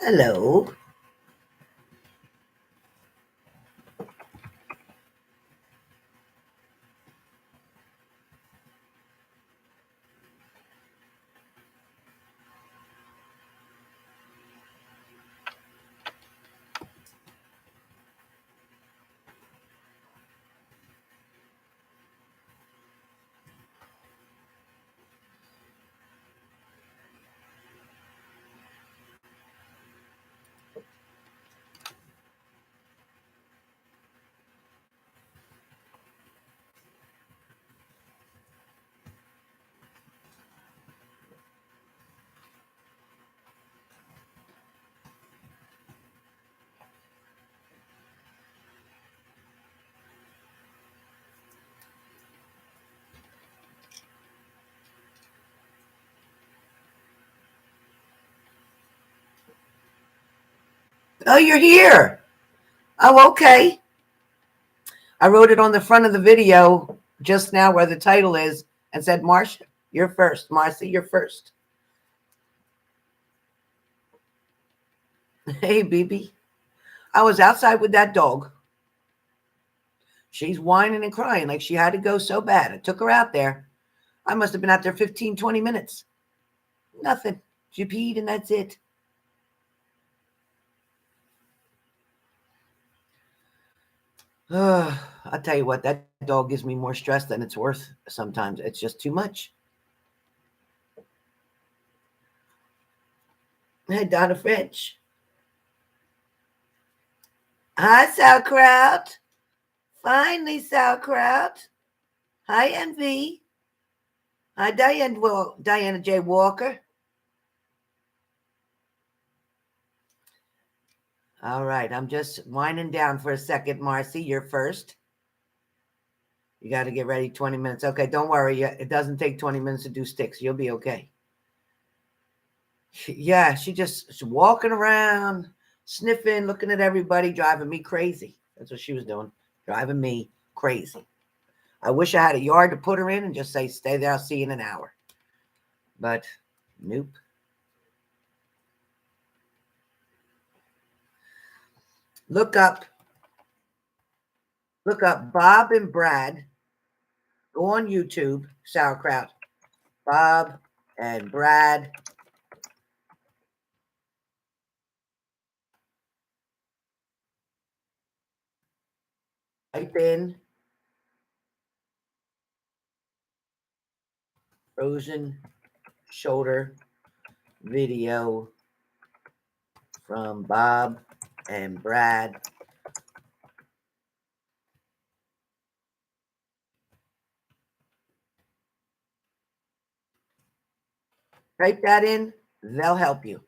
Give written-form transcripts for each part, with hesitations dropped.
Hello. Oh, you're here. Oh, okay. I wrote it on the front of the video just now where the title is and said, Marcia, you're first. Marcy, you're first. Hey, BB. I was outside with that dog. She's whining and crying like she had to go so bad. I took her out there. I must have been out there 15, 20 minutes. Nothing. She peed and that's it. I'll tell you what, that dog gives me more stress than it's worth sometimes. It's just too much. Hey, Donna French. Hi, Sauerkraut. Finally, Sauerkraut. Hi, MV. Hi, Diana J. Walker. All right, I'm just winding down for a second, Marcy. You're first. You got to get ready 20 minutes. Okay, don't worry. It doesn't take 20 minutes to do STYX. You'll be okay. Yeah, she's walking around, sniffing, looking at everybody, driving me crazy. That's what she was doing, driving me crazy. I wish I had a yard to put her in and just say, stay there, I'll see you in an hour. But nope. Look up Bob and Brad. Go on YouTube, Sauerkraut. Bob and Brad. Type in frozen shoulder video from Bob and Brad. Type that in, they'll help you.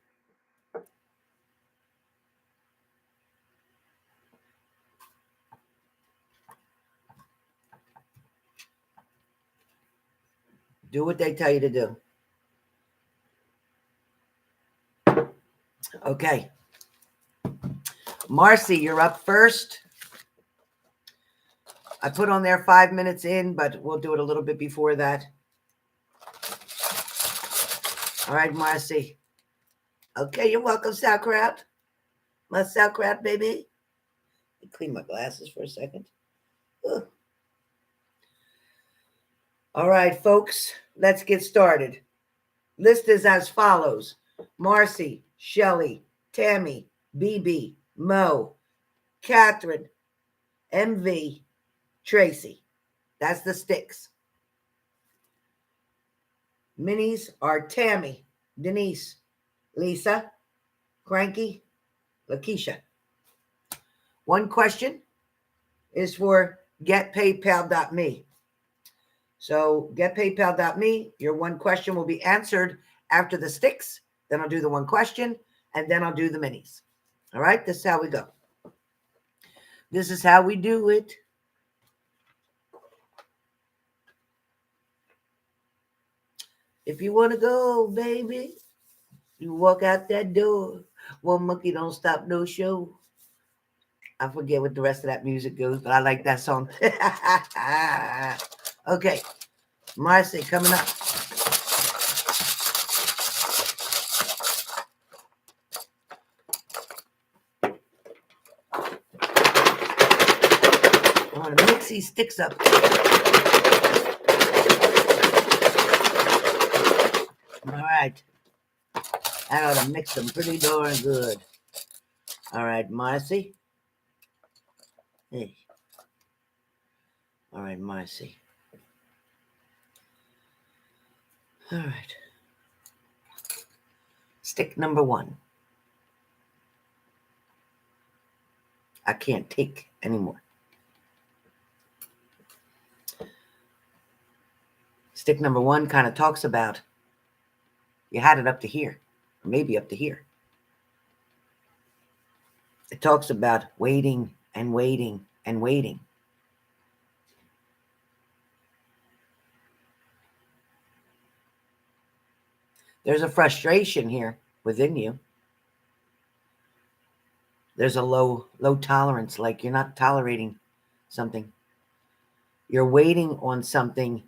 Do what they tell you to do. Okay. Marcy, you're up first. I put on there 5 minutes in, but we'll do it a little bit before that. All right, Marcy. Okay, you're welcome, Sauerkraut. My Sauerkraut, baby. Let me clean my glasses for a second. Ugh. All right, folks, let's get started. List is as follows. Marcy, Shelly, Tammy, BB, Mo, Katherine, MV, Tracy. That's the STYX. Minis are Tammy, Denise, Lisa, Cranky, Lakeisha. One question is for getpaypal.me. So getpaypal.me, your one question will be answered after the STYX. Then I'll do the one question, and then I'll do the minis. All right, this is how we go. This is how we do it. If you want to go, baby, you walk out that door. One monkey don't stop no show. I forget what the rest of that music goes, but I like that song. Okay, Marcy coming up. want to mix these sticks up. All right. I ought to mix them pretty darn good. All right, Marcy. Hey. All right, Marcy. All right. Stick number 1. I can't take anymore. Stick number 1 kind of talks about you had it up to here, or maybe up to here. It talks about waiting and waiting and waiting. There's a frustration here within you. There's a low tolerance, like you're not tolerating something. You're waiting on something.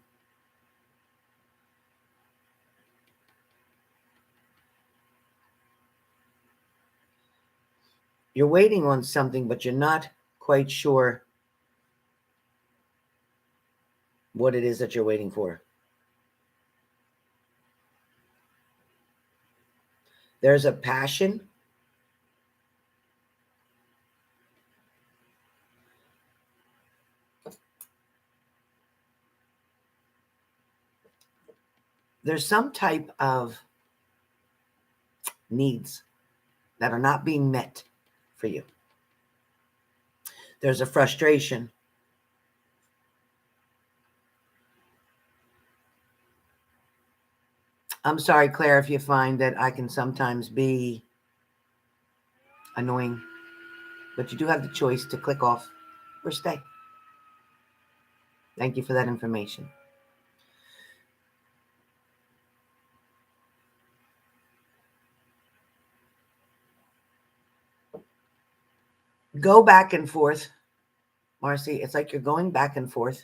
You're waiting on something, but you're not quite sure what it is that you're waiting for. There's a passion. There's some type of needs that are not being met for you. There's a frustration. I'm sorry, Claire, if you find that I can sometimes be annoying, but you do have the choice to click off or stay. Thank you for that information. Go back and forth, Marcy. It's like you're going back and forth.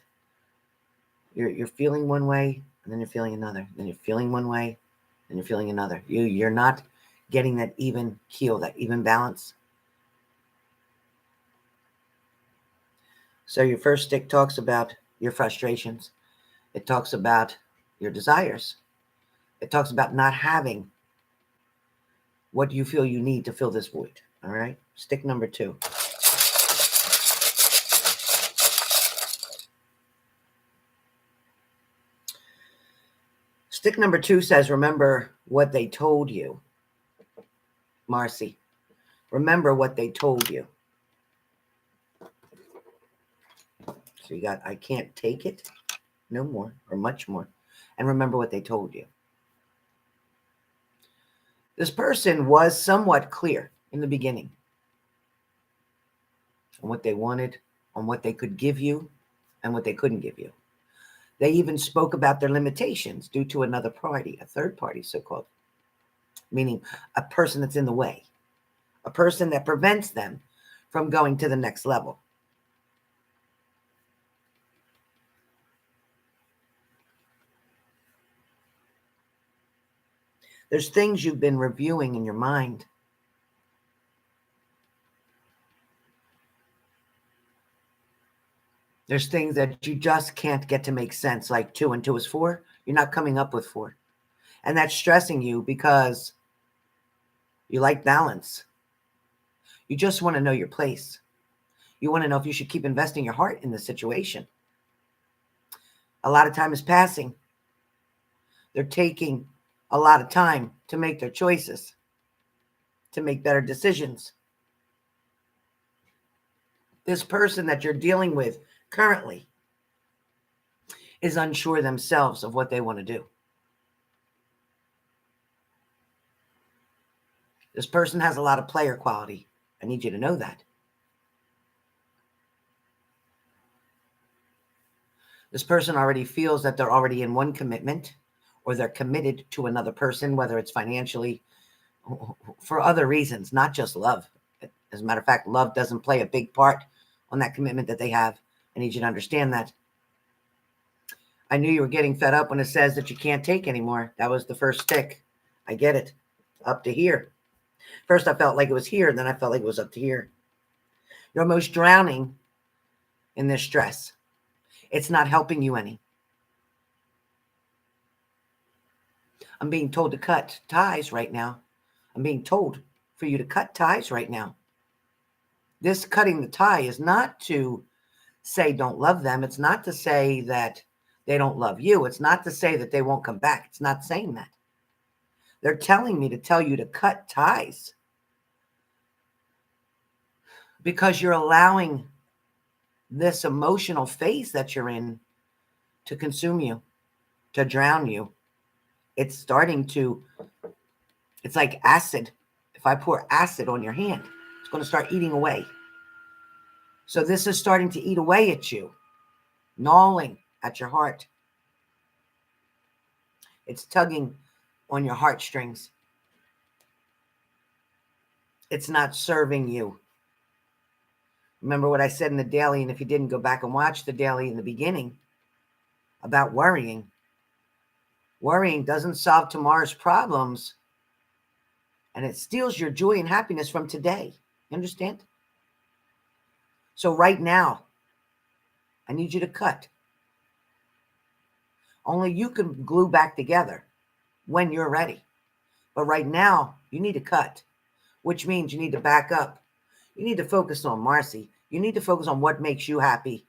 You're feeling one way, and then you're feeling another. Then you're feeling one way, and you're feeling another. You're not getting that even keel, that even balance. So your first stick talks about your frustrations. It talks about your desires. It talks about not having what you feel you need to fill this void. All right. Stick number 2. Stick number 2 says, remember what they told you. Marcy, remember what they told you. So you got, I can't take it no more or much more. And remember what they told you. This person was somewhat clear in the beginning on what they wanted, on what they could give you, and what they couldn't give you. They even spoke about their limitations due to another party, a third party, so-called, meaning a person that's in the way, a person that prevents them from going to the next level. There's things you've been reviewing in your mind. There's things that you just can't get to make sense, like 2 and 2 is 4. You're not coming up with 4. And that's stressing you because you like balance. You just want to know your place. You want to know if you should keep investing your heart in the situation. A lot of time is passing. They're taking a lot of time to make their choices, to make better decisions. This person that you're dealing with currently is unsure themselves of what they want to do. This person has a lot of player quality. I need you to know that. This person already feels that they're already in one commitment, or they're committed to another person, whether it's financially, for other reasons, not just love. As a matter of fact, love doesn't play a big part on that commitment that they have. I need you to understand that. I knew you were getting fed up when it says that you can't take anymore. That was the first stick. I get it. Up to here. First, I felt like it was here, and then I felt like it was up to here. You're almost drowning in this stress. It's not helping you any. I'm being told to cut ties right now. I'm being told for you to cut ties right now. This cutting the tie is not to say don't love them. It's not to say that they don't love you. It's not to say that they won't come back. It's not saying that. They're telling me to tell you to cut ties because you're allowing this emotional phase that you're in to consume you, to drown you. It's starting to, it's like acid. If I pour acid on your hand, it's going to start eating away. So this is starting to eat away at you, gnawing at your heart. It's tugging on your heartstrings. It's not serving you. Remember what I said in the daily, and if you didn't, go back and watch the daily in the beginning about worrying. Worrying doesn't solve tomorrow's problems, and it steals your joy and happiness from today. You understand? So right now, I need you to cut. Only you can glue back together when you're ready. But right now, you need to cut, which means you need to back up. You need to focus on Marcy. You need to focus on what makes you happy.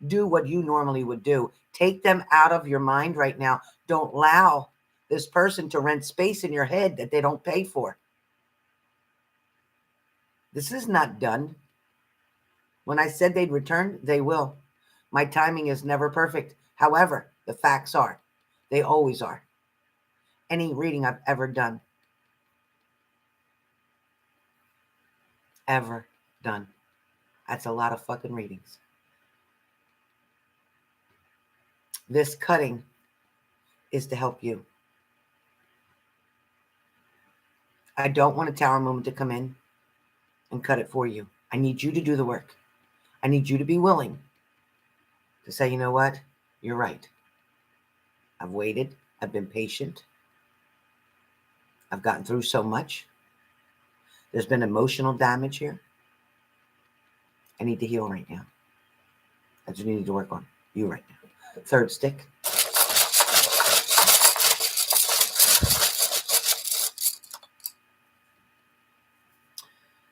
Do what you normally would do. Take them out of your mind right now. Don't allow this person to rent space in your head that they don't pay for. This is not done. When I said they'd return, they will. My timing is never perfect. However, the facts are. They always are. Any reading I've ever done. Ever done. That's a lot of fucking readings. This cutting is to help you. I don't want a tower moment to come in and cut it for you. I need you to do the work. I need you to be willing to say, you know what? You're right. I've waited. I've been patient. I've gotten through so much. There's been emotional damage here. I need to heal right now. That's what you need to work on. You right now. Third stick.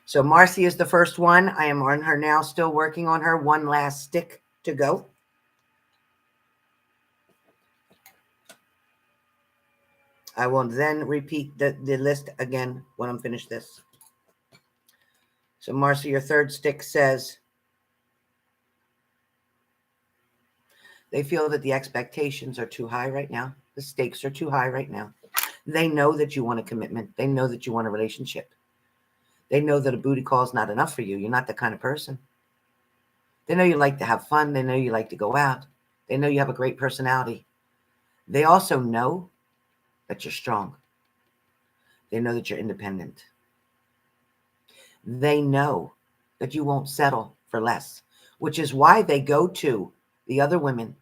So Marcy is the first one. I am on her now, still working on her. One last stick to go. I will then repeat the list again when I'm finished this. So Marcy, your third stick says, they feel that the expectations are too high right now. The stakes are too high right now. They know that you want a commitment. They know that you want a relationship. They know that a booty call is not enough for you. You're not the kind of person. They know you like to have fun. They know you like to go out. They know you have a great personality. They also know that you're strong. They know that you're independent. They know that you won't settle for less, which is why they go to the other women,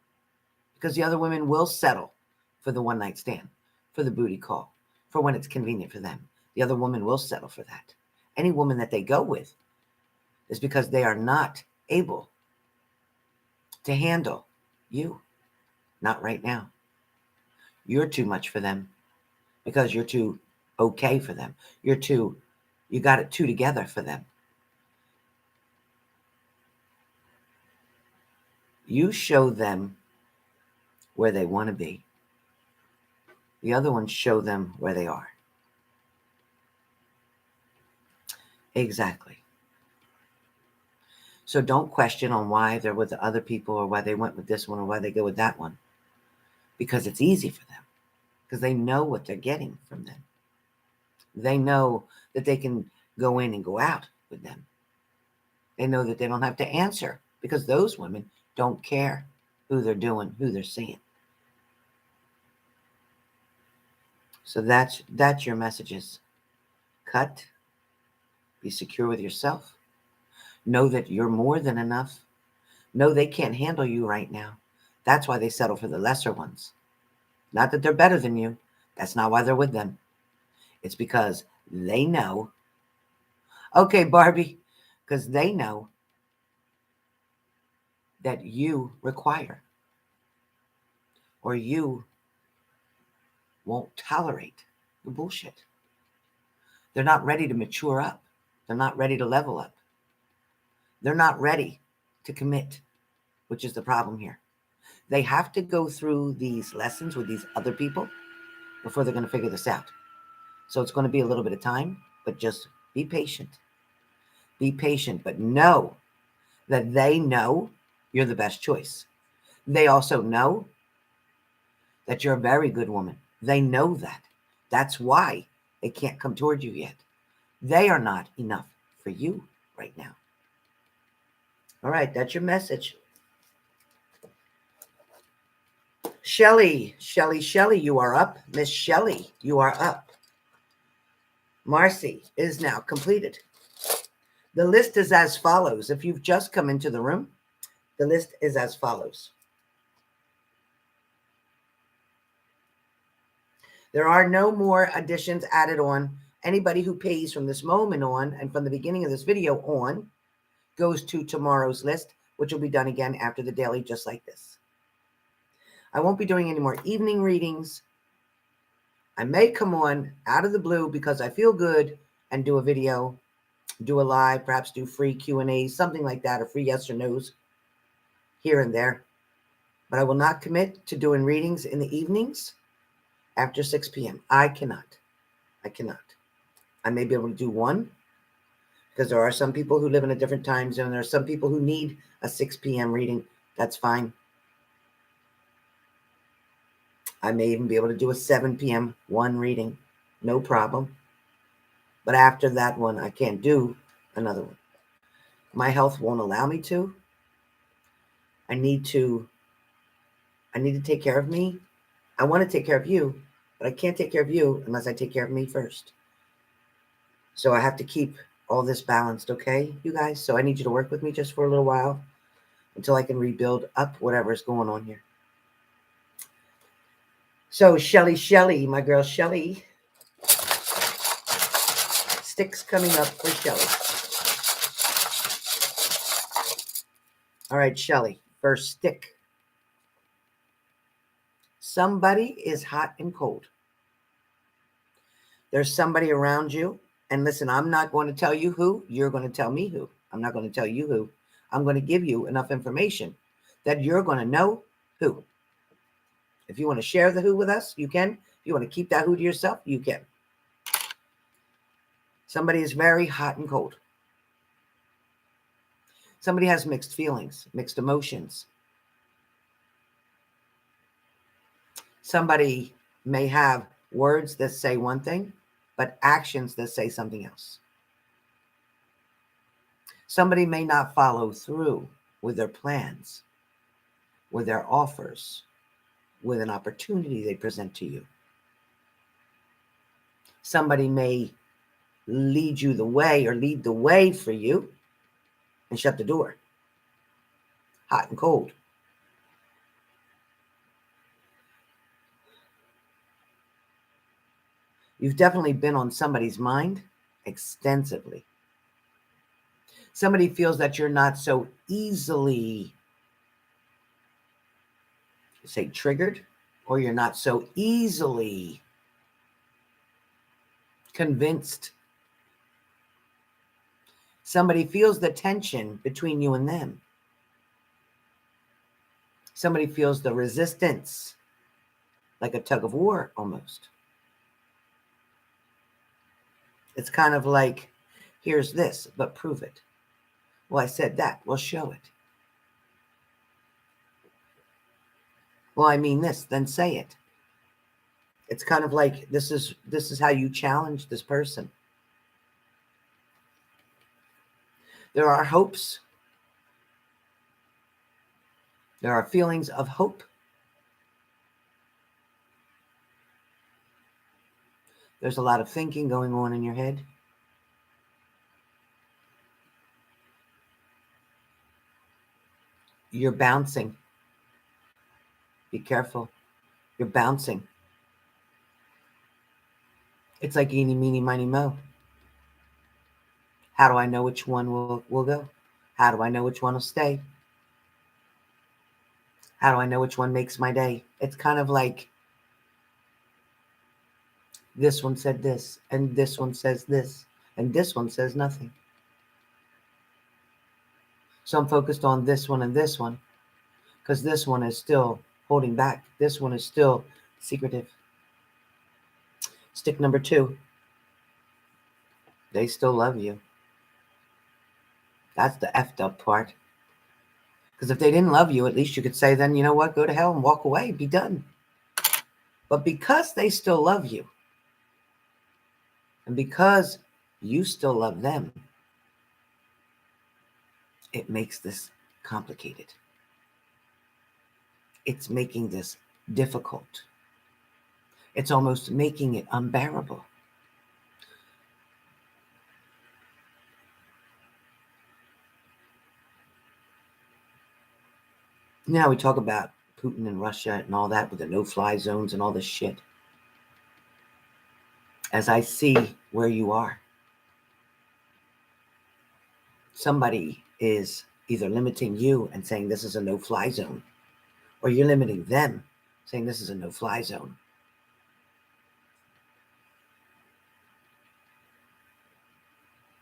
because the other women will settle for the one-night stand, for the booty call, for when it's convenient for them. The other woman will settle for that. Any woman that they go with is because they are not able to handle you. Not right now. You're too much for them because you're too okay for them. You got it too together for them. You show them where they want to be. The other ones show them where they are. Exactly. So don't question on why they're with the other people or why they went with this one or why they go with that one. Because it's easy for them. Because they know what they're getting from them. They know that they can go in and go out with them. They know that they don't have to answer because those women don't care who they're doing, who they're seeing. So that's your messages. Cut. Be secure with yourself. Know that you're more than enough. Know they can't handle you right now. That's why they settle for the lesser ones. Not that they're better than you. That's not why they're with them. It's because they know. Okay, Barbie, because they know that you require or you won't tolerate the bullshit. They're not ready to mature up. They're not ready to level up. They're not ready to commit, which is the problem here. They have to go through these lessons with these other people before they're going to figure this out. So it's going to be a little bit of time, but just be patient. Be patient, but know that they know you're the best choice. They also know that you're a very good woman. They know that. That's why they can't come toward you yet. They are not enough for you right now. All right, that's your message. Shelly, you are up. Miss Shelly, you are up. Marcy is now completed. The list is as follows. If you've just come into the room, the list is as follows. There are no more additions added on. Anybody who pays from this moment on and from the beginning of this video on goes to tomorrow's list, which will be done again after the daily, just like this. I won't be doing any more evening readings. I may come on out of the blue because I feel good and do a video, do a live, perhaps do free Q&A, something like that, or free yes or no's here and there. But I will not commit to doing readings in the evenings after 6 p.m. I cannot. I may be able to do one because there are some people who live in a different time zone. There are some people who need a 6 p.m. reading. That's fine. I may even be able to do a 7 p.m. one reading. No problem. But after that one, I can't do another one. My health won't allow me to. I need to take care of me. I want to take care of you, but I can't take care of you unless I take care of me first. So I have to keep all this balanced, okay, you guys? So I need you to work with me just for a little while until I can rebuild up whatever is going on here. So Shelly, my girl Shelly. STYX coming up for Shelly. All right, Shelly, first stick. Somebody is hot and cold. There's somebody around you. And listen, I'm not going to tell you who. You're going to tell me who. I'm not going to tell you who. I'm going to give you enough information that you're going to know who. If you want to share the who with us, you can. If you want to keep that who to yourself, you can. Somebody is very hot and cold. Somebody has mixed feelings, mixed emotions. Somebody may have words that say one thing, but actions that say something else. Somebody may not follow through with their plans, with their offers, with an opportunity they present to you. Somebody may lead you the way or lead the way for you and shut the door. Hot and cold. You've definitely been on somebody's mind extensively. Somebody feels that you're not so easily, say, triggered, or you're not so easily convinced. Somebody feels the tension between you and them. Somebody feels the resistance, like a tug of war almost. It's kind of like, here's this, but prove it. Well, I said that. Well, show it. Well, I mean this, then say it. It's kind of like this is how you challenge this person. There are hopes. There are feelings of hope. There's a lot of thinking going on in your head. You're bouncing. Be careful. You're bouncing. It's like eeny, meeny, miny, mo. How do I know which one will go? How do I know which one will stay? How do I know which one makes my day? It's kind of like this one said this, and this one says this, and this one says nothing. So I'm focused on this one and this one, because this one is still holding back. This one is still secretive. Stick number 2. They still love you. That's the effed up part. Because if they didn't love you, at least you could say, then, you know what, go to hell and walk away, be done. But because they still love you, and because you still love them, it makes this complicated. It's making this difficult. It's almost making it unbearable. Now we talk about Putin and Russia and all that with the no-fly zones and all this shit. As I see where you are, somebody is either limiting you and saying this is a no-fly zone, or you're limiting them saying this is a no-fly zone.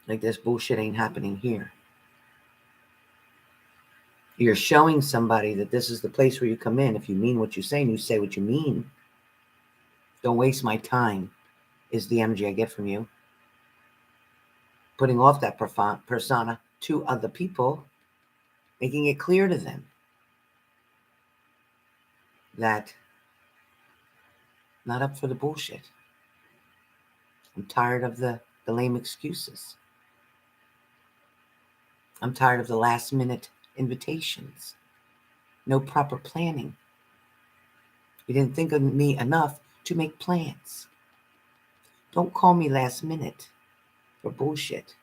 Like this bullshit ain't happening here. You're showing somebody that this is the place where you come in. If you mean what you say and you say what you mean, don't waste my time is the energy I get from you. Putting off that persona to other people, making it clear to them that not up for the bullshit. I'm tired of the lame excuses. I'm tired of the last minute invitations. No proper planning. You didn't think of me enough to make plans. Don't call me last minute for bullshit.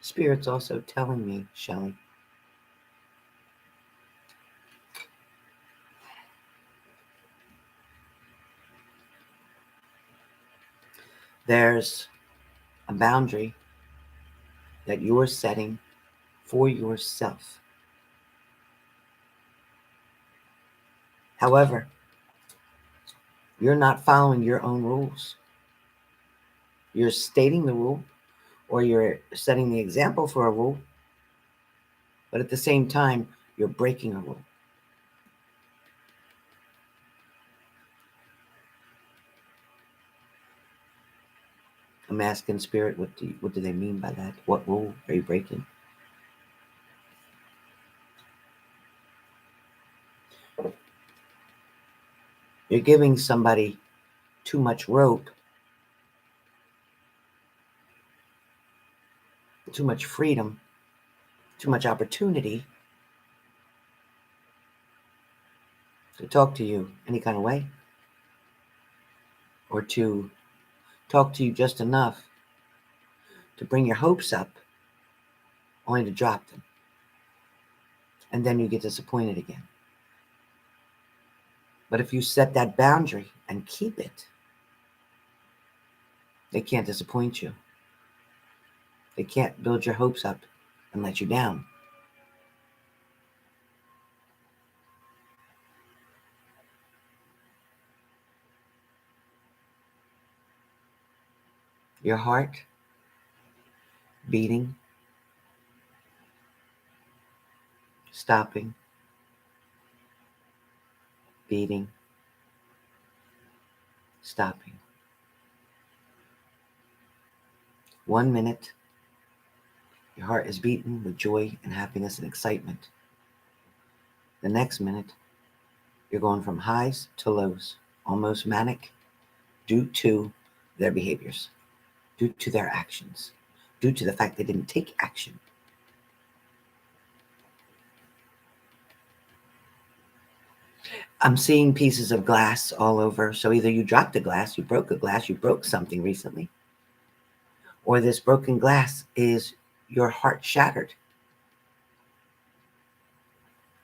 Spirit's also telling me, Shelly, there's a boundary that you're setting for yourself. However, you're not following your own rules. You're stating the rule, or you're setting the example for a rule, but at the same time, you're breaking a rule. I'm asking Spirit, what do they mean by that? What rule are you breaking? You're giving somebody too much rope, too much freedom, too much opportunity to talk to you any kind of way, or to talk to you just enough to bring your hopes up, only to drop them. And then you get disappointed again. But if you set that boundary and keep it, they can't disappoint you. They can't build your hopes up and let you down. Your heart beating, stopping, beating, stopping. 1 minute, your heart is beating with joy and happiness and excitement. The next minute, you're going from highs to lows, almost manic, due to their behaviors, due to their actions, due to the fact they didn't take action. I'm seeing pieces of glass all over. So either you dropped a glass, you broke a glass, you broke something recently, or this broken glass is your heart shattered.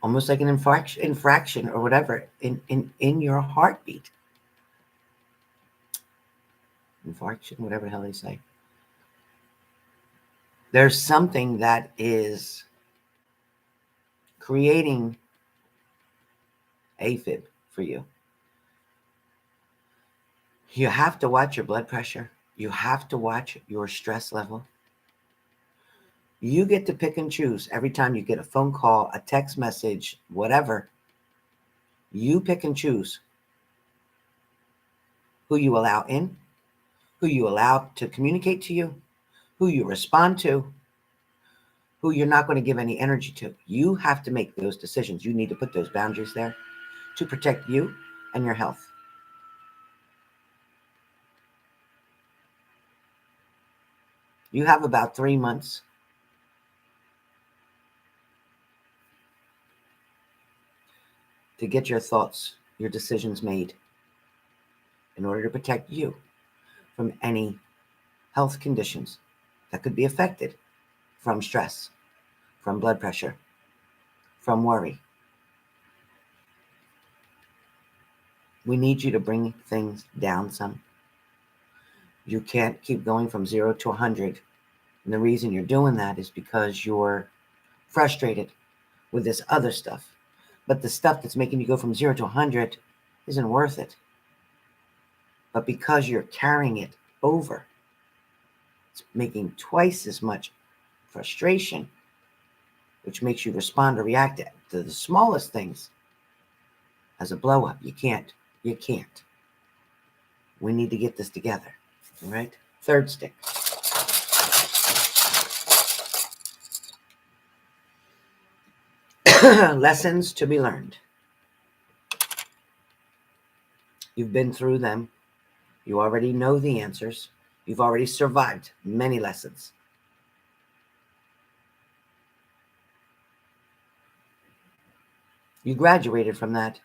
Almost like an infraction or whatever in your heartbeat. infarction, whatever the hell they say. There's something that is creating AFib for you. You have to watch your blood pressure. You have to watch your stress level. You get to pick and choose every time you get a phone call, a text message, whatever. You pick and choose who you allow in, who you allow to communicate to you, who you respond to, who you're not going to give any energy to. You have to make those decisions. You need to put those boundaries there to protect you and your health. You have about 3 months to get your thoughts, your decisions made in order to protect you from any health conditions that could be affected from stress, from blood pressure, from worry. We need you to bring things down some. You can't keep going from 0 to 100. And the reason you're doing that is because you're frustrated with this other stuff. But the stuff that's making you go from 0 to 100 isn't worth it. But because you're carrying it over, it's making twice as much frustration, which makes you respond or react to the smallest things as a blow up. You can't. We need to get this together. All right? Third stick. Lessons to be learned. You've been through them. You already know the answers. You've already survived many lessons. You graduated from that.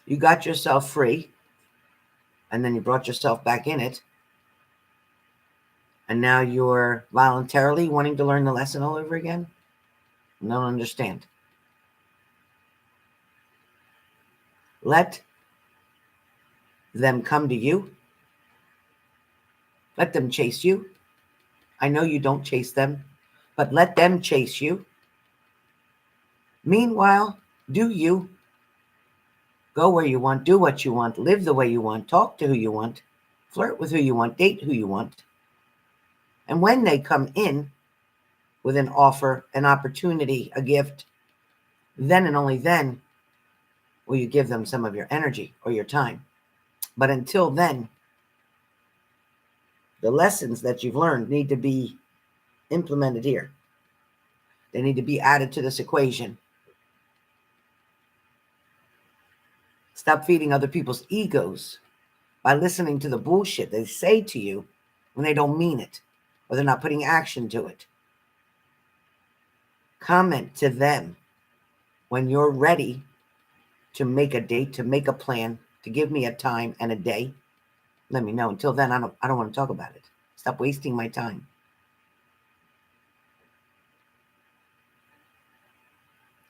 You got yourself free, and then you brought yourself back in it. And now you're voluntarily wanting to learn the lesson all over again? I don't understand. Let them come to you. Let them chase you. I know you don't chase them, but let them chase you. Meanwhile, do you. Go where you want, do what you want, live the way you want, talk to who you want, flirt with who you want, date who you want. And when they come in with an offer, an opportunity, a gift, then and only then will you give them some of your energy or your time. But until then, the lessons that you've learned need to be implemented here. They need to be added to this equation. Stop feeding other people's egos by listening to the bullshit they say to you when they don't mean it or they're not putting action to it. Comment to them when you're ready to make a date, to make a plan, to give me a time and a day. Let me know. Until then, I don't want to talk about it. Stop wasting my time.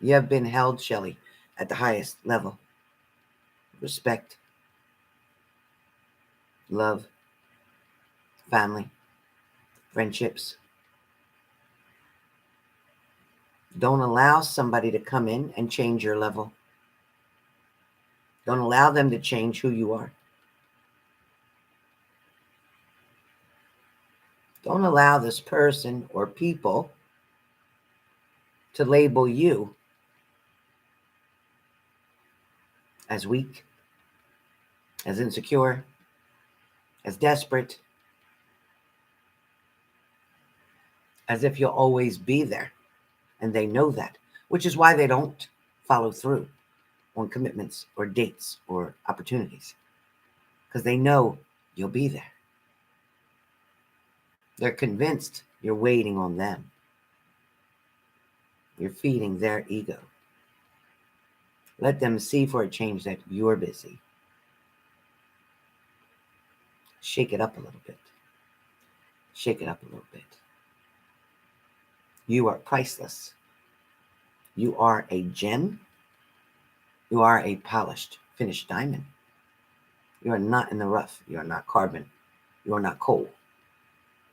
You have been held, Shelly, at the highest level. Respect, love, family, friendships. Don't allow somebody to come in and change your level. Don't allow them to change who you are. Don't allow this person or people to label you as weak, as insecure, as desperate, as if you'll always be there. And they know that, which is why they don't follow through on commitments or dates or opportunities, because they know you'll be there. They're convinced you're waiting on them. You're feeding their ego. Let them see for a change that you're busy. Shake it up a little bit. Shake it up a little bit. You are priceless. You are a gem. You are a polished, finished diamond. You are not in the rough. You are not carbon. You are not coal.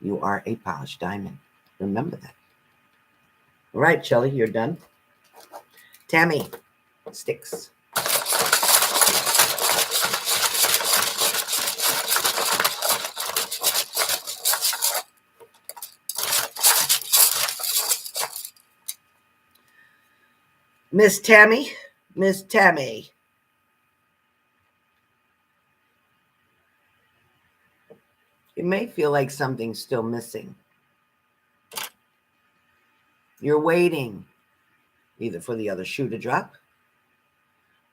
You are a polished diamond. Remember that. All right, Shelly, you're done. Tammy, STYX. Miss Tammy, Miss Tammy. You may feel like something's still missing. You're waiting either for the other shoe to drop,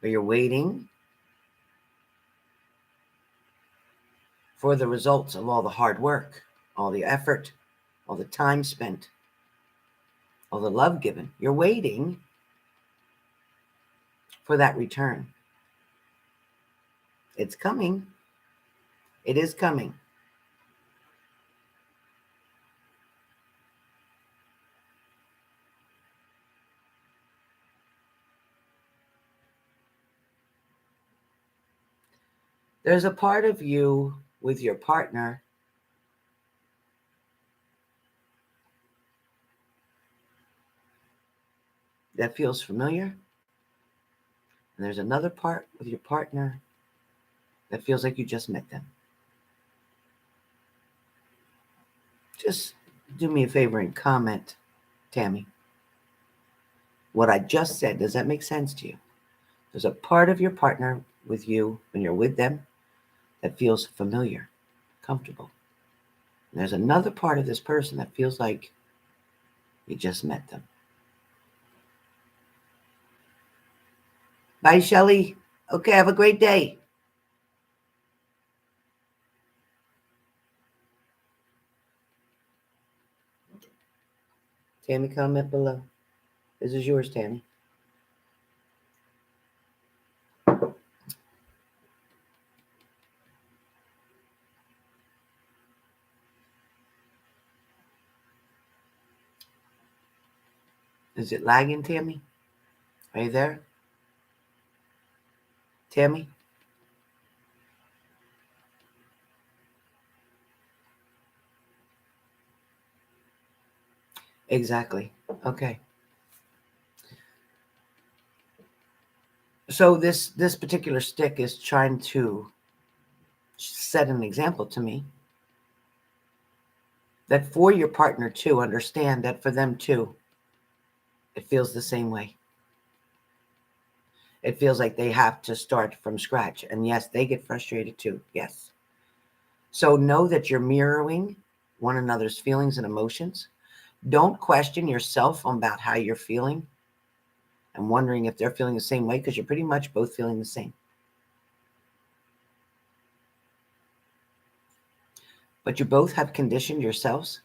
or you're waiting for the results of all the hard work, all the effort, all the time spent, all the love given. You're waiting for that return. It's coming. It is coming. There's a part of you with your partner that feels familiar. And there's another part with your partner that feels like you just met them. Just do me a favor and comment, Tammy. What I just said, does that make sense to you? There's a part of your partner with you when you're with them that feels familiar, comfortable. And there's another part of this person that feels like you just met them. Bye, Shelly. Okay, have a great day. Tammy, comment below. This is yours, Tammy. Is it lagging, Tammy? Are you there? Tammy? Exactly. Okay. So this particular stick is trying to set an example to me that for your partner to understand that for them too, it feels the same way. It feels like they have to start from scratch. And yes, they get frustrated too. Yes. So know that you're mirroring one another's feelings and emotions. Don't question yourself about how you're feeling and wondering if they're feeling the same way, because you're pretty much both feeling the same. But you both have conditioned yourselves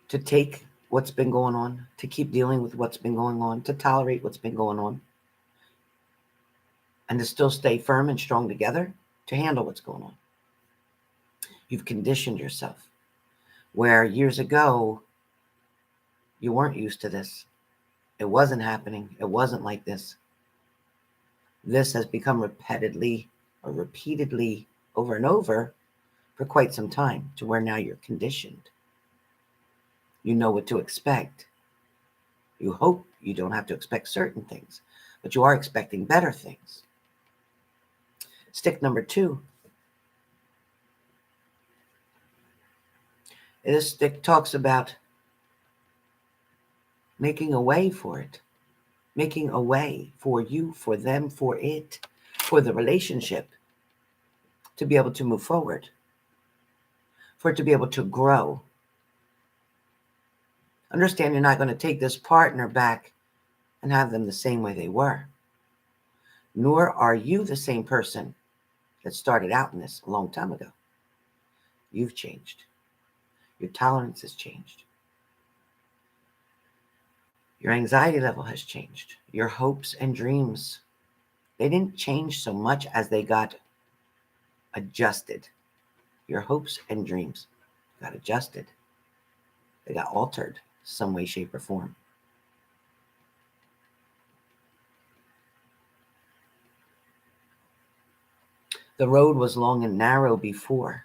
to take what's been going on, to keep dealing with what's been going on, to tolerate what's been going on, and to still stay firm and strong together to handle what's going on. You've conditioned yourself, where years ago, you weren't used to this. It wasn't happening. It wasn't like this. This has become repeatedly over and over for quite some time, to where now you're conditioned. You know what to expect. You hope you don't have to expect certain things, but you are expecting better things. Stick number 2. This stick talks about making a way for it, making a way for you, for them, for it, for the relationship to be able to move forward, for it to be able to grow. Understand you're not going to take this partner back and have them the same way they were. Nor are you the same person that started out in this a long time ago. You've changed. Your tolerance has changed. Your anxiety level has changed. Your hopes and dreams, they didn't change so much as they got adjusted. Your hopes and dreams got adjusted. They got altered some way, shape, or form. The road was long and narrow before.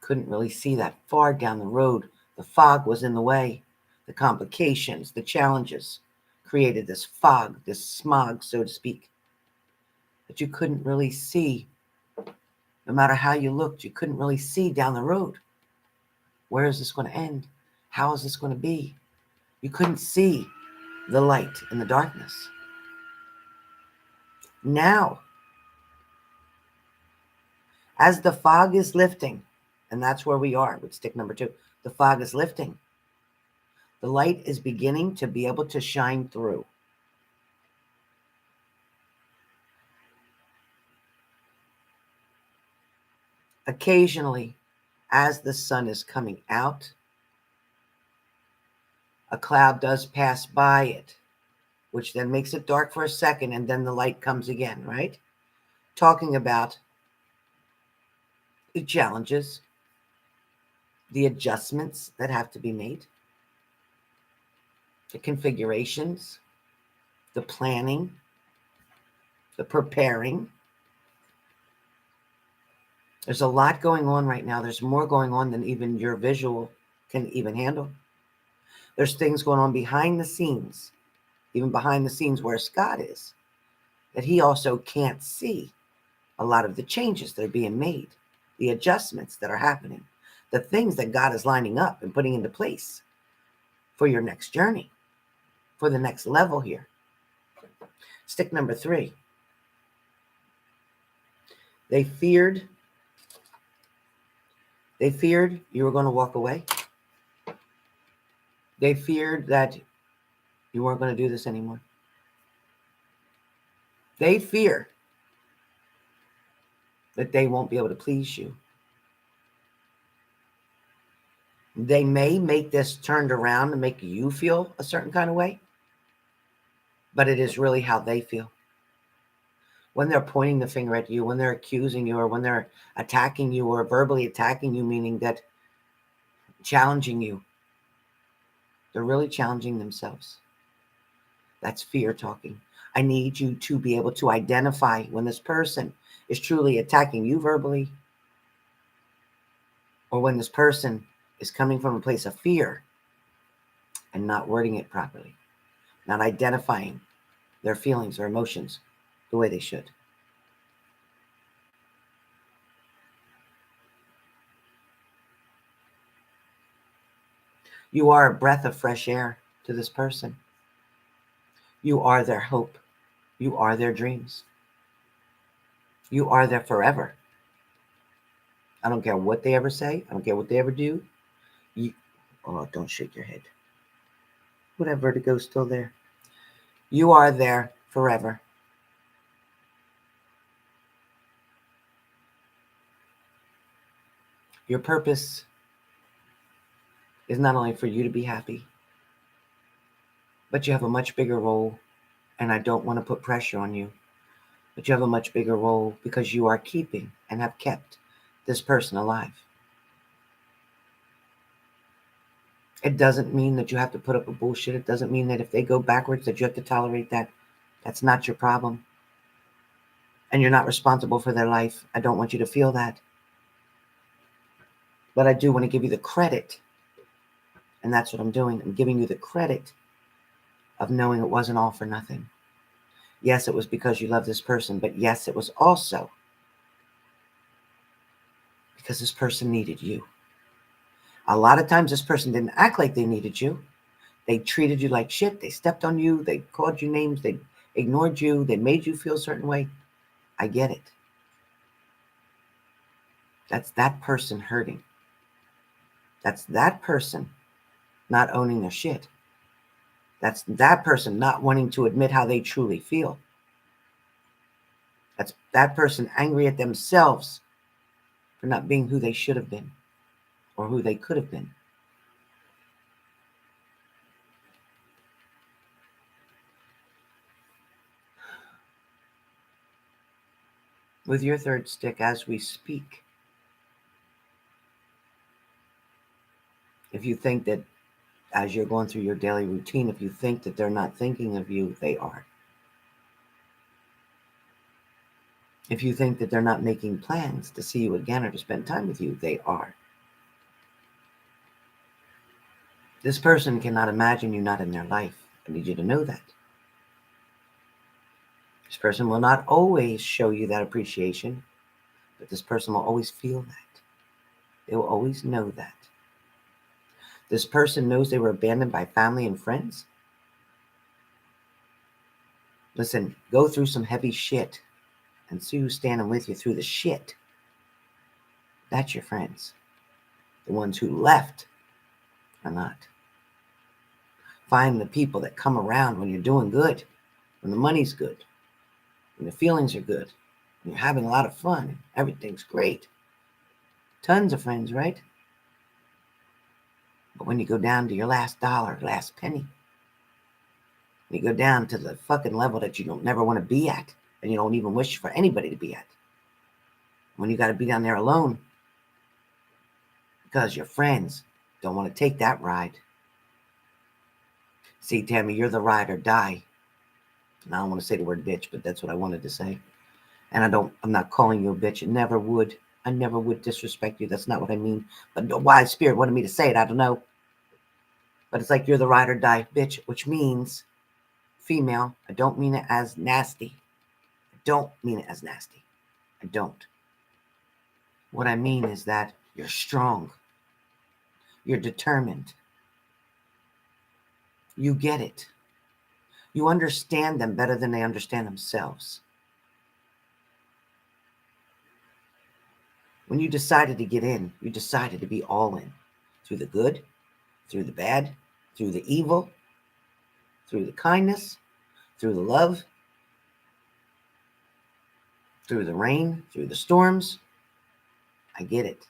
Couldn't really see that far down the road. The fog was in the way. The complications, the challenges created this fog, this smog, so to speak, that you couldn't really see. No matter how you looked, you couldn't really see down the road. Where is this going to end? How is this going to be? You couldn't see the light in the darkness. Now, as the fog is lifting, and that's where we are with stick number 2, the fog is lifting. The light is beginning to be able to shine through. Occasionally, as the sun is coming out, a cloud does pass by it, which then makes it dark for a second, and then the light comes again, right? Talking about the challenges, the adjustments that have to be made, the configurations, the planning, the preparing. There's a lot going on right now. There's more going on than even your visual can even handle. There's things going on behind the scenes, even behind the scenes where Scott is, that he also can't see. A lot of the changes that are being made, the adjustments that are happening, the things that God is lining up and putting into place for your next journey, for the next level here. Stick number 3. They feared you were going to walk away. They feared that you weren't going to do this anymore. They fear that they won't be able to please you. They may make this turned around to make you feel a certain kind of way, but it is really how they feel. When they're pointing the finger at you, when they're accusing you, or when they're attacking you or verbally attacking you, meaning that challenging you, they're really challenging themselves. That's fear talking. I need you to be able to identify when this person is truly attacking you verbally, or when this person is coming from a place of fear and not wording it properly, not identifying their feelings or emotions the way they should. You are a breath of fresh air to this person. You are their hope. You are their dreams. You are there forever. I don't care what they ever say. I don't care what they ever do. Oh, don't shake your head. That vertigo's still there. You are there forever. Your purpose is not only for you to be happy, but you have a much bigger role, and I don't want to put pressure on you, but you have a much bigger role because you are keeping and have kept this person alive. It doesn't mean that you have to put up with bullshit. It doesn't mean that if they go backwards that you have to tolerate that. That's not your problem. And you're not responsible for their life. I don't want you to feel that. But I do want to give you the credit. And that's what I'm doing. I'm giving you the credit of knowing it wasn't all for nothing. Yes, it was because you love this person. But yes, it was also because this person needed you. A lot of times this person didn't act like they needed you. They treated you like shit. They stepped on you. They called you names. They ignored you. They made you feel a certain way. I get it. That's that person hurting. That's that person not owning their shit. That's that person not wanting to admit how they truly feel. That's that person angry at themselves for not being who they should have been or who they could have been. With your third stick, as we speak, if you think that as you're going through your daily routine, if you think that they're not thinking of you, they are. If you think that they're not making plans to see you again or to spend time with you, they are. This person cannot imagine you not in their life. I need you to know that. This person will not always show you that appreciation, but this person will always feel that. They will always know that. This person knows they were abandoned by family and friends. Listen, go through some heavy shit and see who's standing with you through the shit. That's your friends. The ones who left are not. Find the people that come around when you're doing good, when the money's good, when the feelings are good, when you're having a lot of fun, everything's great. Tons of friends, right? But when you go down to your last dollar, last penny, when you go down to the fucking level that you don't never want to be at, and you don't even wish for anybody to be at, when you got to be down there alone because your friends don't want to take that ride. See, Tammy, you're the ride or die. And I don't want to say the word bitch, but that's what I wanted to say. And I'm not calling you a bitch. I never would disrespect you. That's not what I mean. But why Spirit wanted me to say it, I don't know. But it's like you're the ride or die bitch, which means female. I don't mean it as nasty. I don't mean it as nasty. I don't. What I mean is that you're strong. You're determined. You get it. You understand them better than they understand themselves. When you decided to get in, you decided to be all in. Through the good, through the bad, through the evil, through the kindness, through the love, through the rain, through the storms. I get it.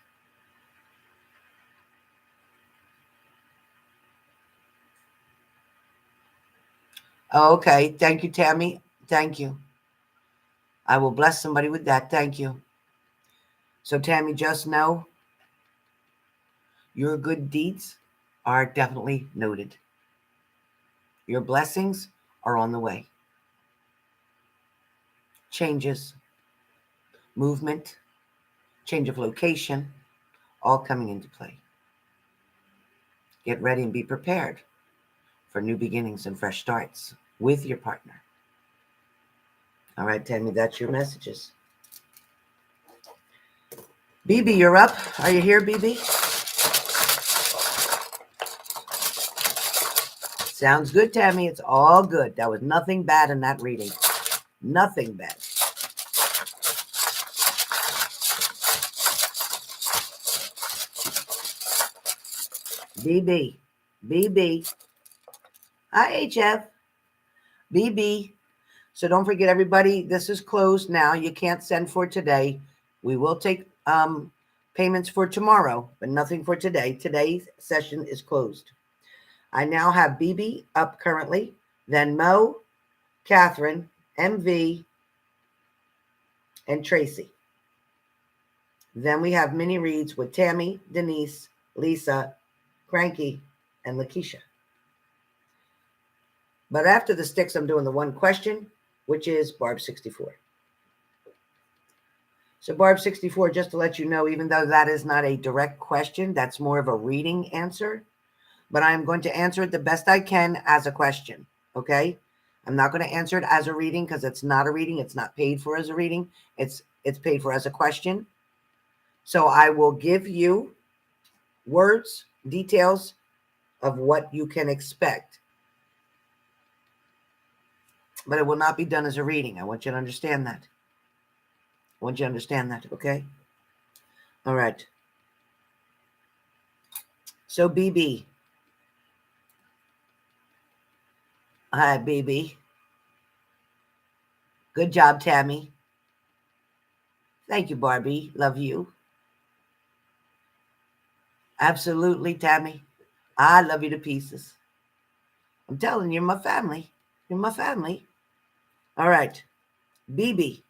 Okay. Thank you, Tammy. Thank you. I will bless somebody with that. Thank you. So, Tammy, just know your good deeds are definitely noted. Your blessings are on the way. Changes, movement, change of location, all coming into play. Get ready and be prepared for new beginnings and fresh starts with your partner. All right, Tammy, that's your messages. BB, you're up. Are you here, BB? Sounds good, Tammy. It's all good. That was nothing bad in that reading. Nothing bad. BB. BB. Hi, HF. BB. So don't forget, everybody, this is closed now. You can't send for today. We will take payments for tomorrow, but nothing for today. Today's session is closed. I now have BB up currently, then Mo, Katherine, MV, and Tracy. Then we have mini reads with Tammy, Denise, Lisa, Cranky, and Lakeisha. But after the STYX, I'm doing the one question, which is Barb 64. So Barb 64, just to let you know, even though that is not a direct question, that's more of a reading answer. But I'm going to answer it the best I can as a question, okay? I'm not going to answer it as a reading because it's not a reading. It's not paid for as a reading. It's paid for as a question. So I will give you words, details of what you can expect. But it will not be done as a reading. I want you to understand that. I want you to understand that, okay? All right. So, BB. Hi, BB. Good job, Tammy. Thank you, Barbie. Love you. Absolutely, Tammy. I love you to pieces. I'm telling you, you're my family. You're my family. All right. BB,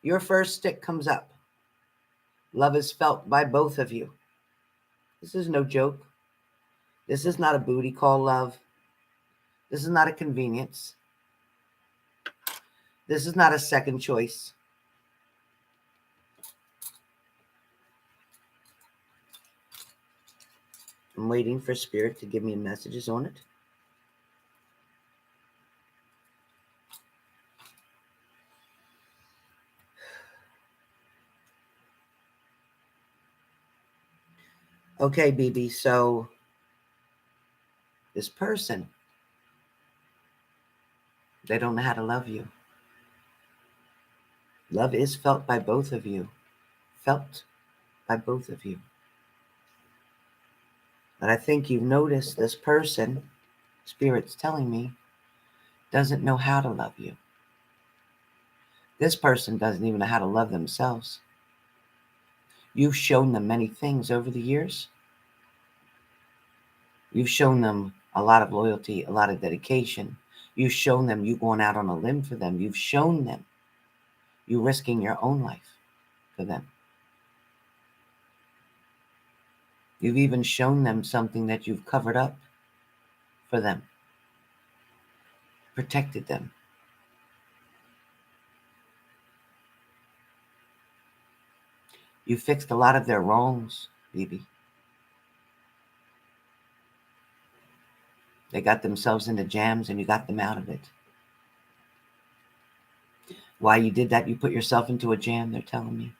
your first stick comes up. Love is felt by both of you. This is no joke. This is not a booty call love. This is not a convenience. This is not a second choice. I'm waiting for Spirit to give me messages on it. Okay, BB, so this person, they don't know how to love you. Love is felt by both of you. Felt by both of you. But I think you've noticed this person, Spirit's telling me, doesn't know how to love you. This person doesn't even know how to love themselves. You've shown them many things over the years. You've shown them a lot of loyalty, a lot of dedication. You've shown them you going out on a limb for them. You've shown them you risking your own life for them. You've even shown them something that you've covered up for them, protected them. You fixed a lot of their wrongs, BB. They got themselves into jams and you got them out of it. Why you did that, you put yourself into a jam, they're telling me.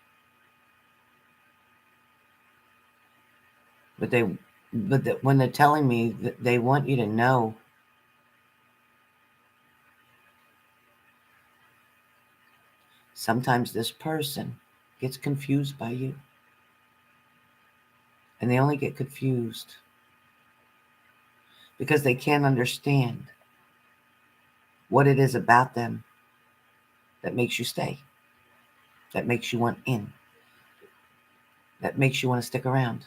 But when they're telling me that they want you to know sometimes this person gets confused by you. And they only get confused because they can't understand what it is about them that makes you stay, that makes you want in, that makes you want to stick around.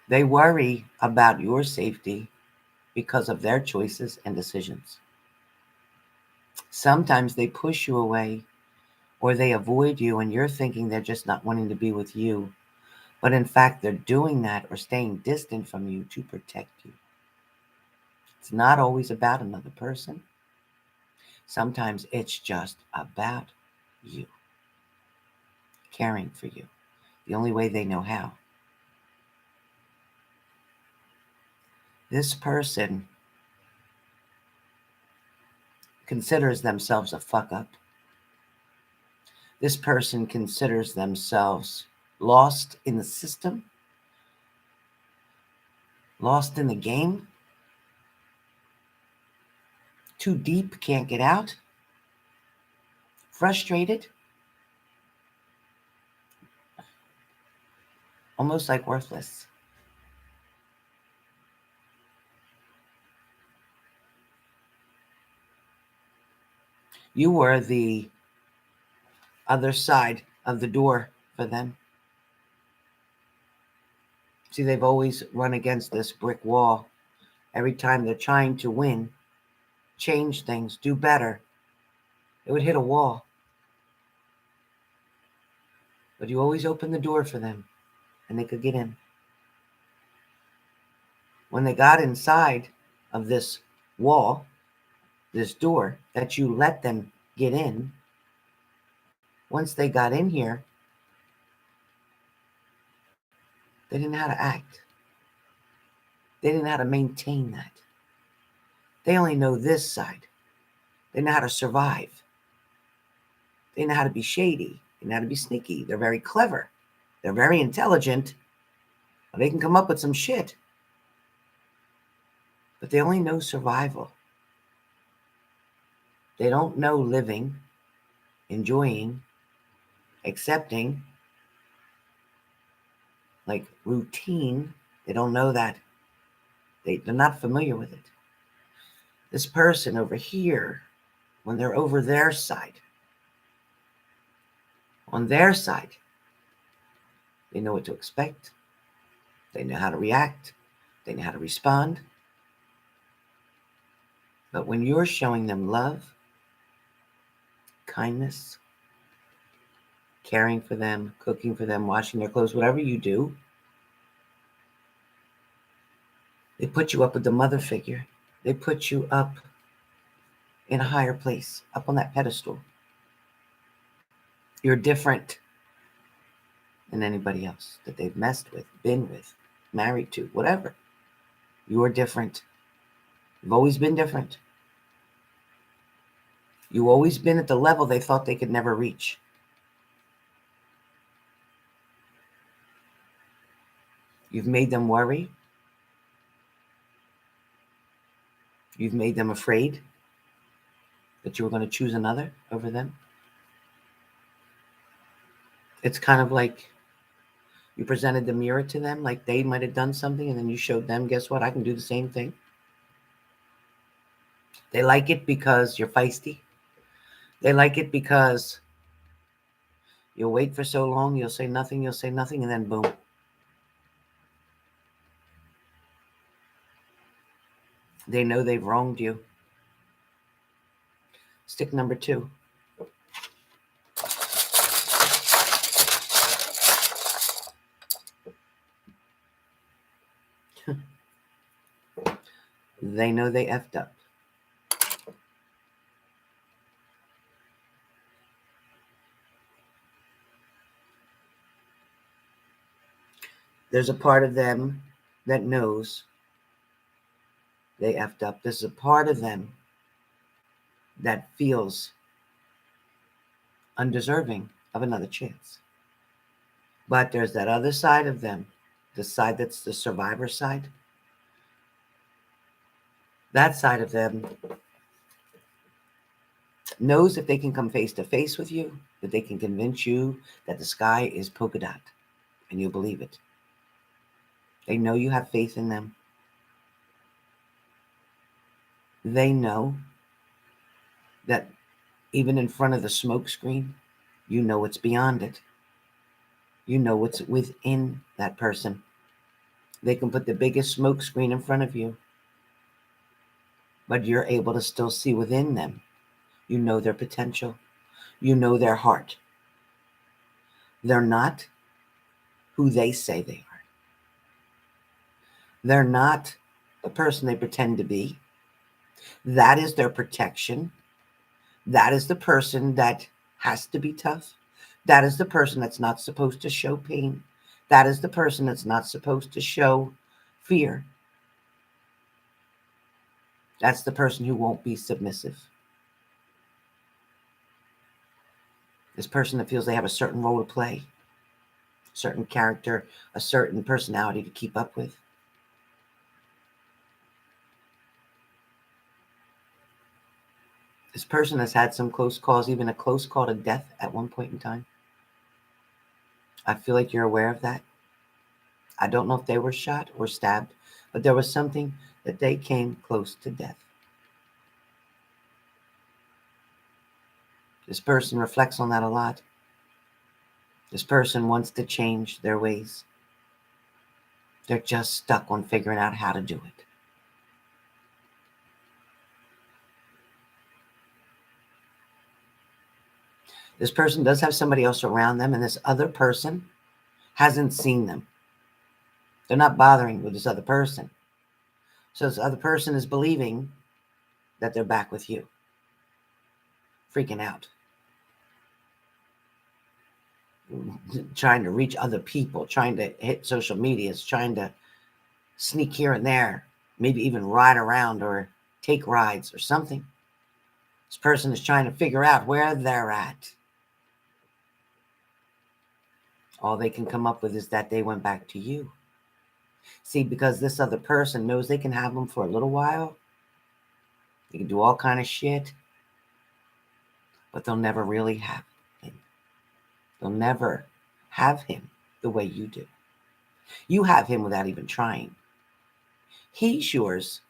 They worry about your safety because of their choices and decisions. Sometimes they push you away or they avoid you and you're thinking they're just not wanting to be with you. But in fact, they're doing that or staying distant from you to protect you. It's not always about another person. Sometimes it's just about you, caring for you, the only way they know how. This person considers themselves a fuck up. This person considers themselves lost in the system, lost in the game, too deep, can't get out, frustrated, almost like worthless. You were the other side of the door for them. See, they've always run against this brick wall. Every time they're trying to win, change things, do better, it would hit a wall. But you always opened the door for them, and they could get in. When they got inside of this wall, this door, that you let them get in, once they got in here, they didn't know how to act. They didn't know how to maintain that. They only know this side. They know how to survive. They know how to be shady. They know how to be sneaky. They're very clever. They're very intelligent. They can come up with some shit. But they only know survival. They don't know living, enjoying, accepting, like routine. They don't know that. They're not familiar with it. This person over here, when they're over their side, on their side, they know what to expect. They know how to react. They know how to respond. But when you're showing them love, kindness, caring for them, cooking for them, washing their clothes, whatever you do, they put you up with the mother figure. They put you up in a higher place, up on that pedestal. You're different. than anybody else that they've messed with, been with, married to, whatever. You're different. You've always been different. You've always been at the level they thought they could never reach. You've made them worry. You've made them afraid that you were going to choose another over them. It's kind of like you presented the mirror to them, like they might have done something, and then you showed them, guess what? I can do the same thing. They like it because you're feisty. They like it because you'll wait for so long, you'll say nothing, and then boom. They know they've wronged you. Stick number 2. They know they effed up. There's a part of them that knows they effed up. There's a part of them that feels undeserving of another chance. But there's that other side of them, the side that's the survivor side. That side of them knows if they can come face to face with you, that they can convince you that the sky is polka dot, and you believe it. They know you have faith in them. They know that even in front of the smoke screen, you know what's beyond it. You know what's within that person. They can put the biggest smoke screen in front of you, but you're able to still see within them. You know their potential. You know their heart. They're not who they say they are. They're not the person they pretend to be. That is their protection. That is the person that has to be tough. That is the person that's not supposed to show pain. That is the person that's not supposed to show fear. That's the person who won't be submissive. This person that feels they have a certain role to play, a certain character, a certain personality to keep up with. This person has had some close calls, even a close call to death at one point in time. I feel like you're aware of that. I don't know if they were shot or stabbed, but there was something that they came close to death. This person reflects on that a lot. This person wants to change their ways. They're just stuck on figuring out how to do it. This person does have somebody else around them, and this other person hasn't seen them. They're not bothering with this other person. So this other person is believing that they're back with you. Freaking out. Trying to reach other people, trying to hit social medias, trying to sneak here and there, maybe even ride around or take rides or something. This person is trying to figure out where they're at. All they can come up with is that they went back to you. See, because this other person knows they can have them for a little while. They can do all kind of shit, but they'll never really have him. They'll never have him the way you do. You have him without even trying. He's yours.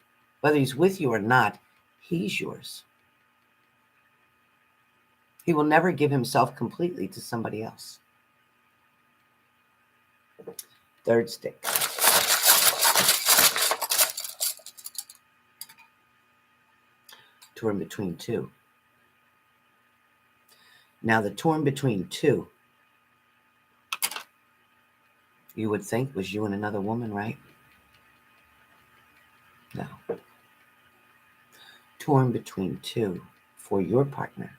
Whether he's with you or not, he's yours. He will never give himself completely to somebody else. Third stick. Torn between two. Now, the torn between two, you would think was you and another woman, right? No. Torn between two for your partner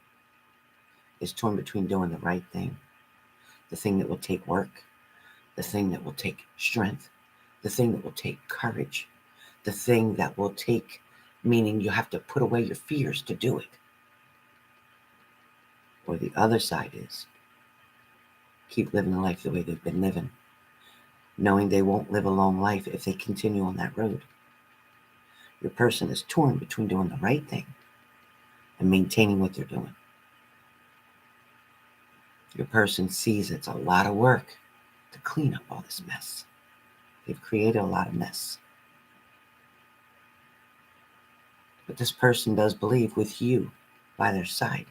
is torn between doing the right thing, the thing that will take work, the thing that will take strength, the thing that will take courage, the thing that will take, meaning you have to put away your fears to do it. Or the other side is keep living the life the way they've been living, knowing they won't live a long life if they continue on that road. Your person is torn between doing the right thing and maintaining what they're doing. Your person sees it's a lot of work to clean up all this mess. They've created a lot of mess. But this person does believe with you by their side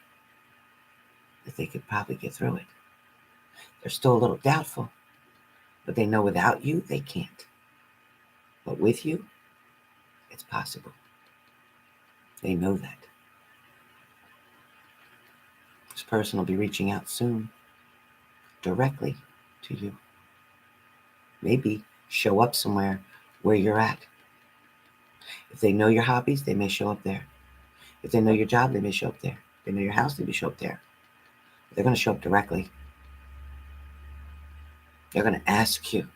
that they could probably get through it. They're still a little doubtful, but they know without you, they can't. But with you, it's possible. They know that. This person will be reaching out soon, directly to you. Maybe show up somewhere where you're at. If they know your hobbies, they may show up there. If they know your job, they may show up there. If they know your house, they may show up there. They're going to show up directly. They're going to ask you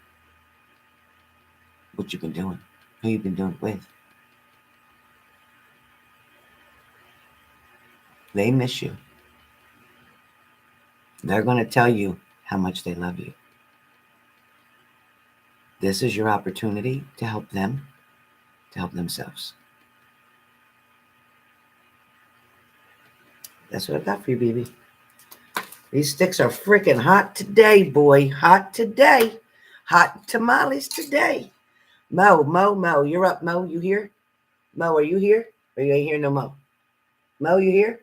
what you've been doing, who you've been doing it with. They miss you. They're going to tell you how much they love you. This is your opportunity to help them, to help themselves. That's what I got for you, baby. These sticks are freaking hot today, boy. Hot today. Hot tamales today. Mo. You're up, Mo. You here? Mo, are you here? Or you ain't here no Mo? Mo, you here?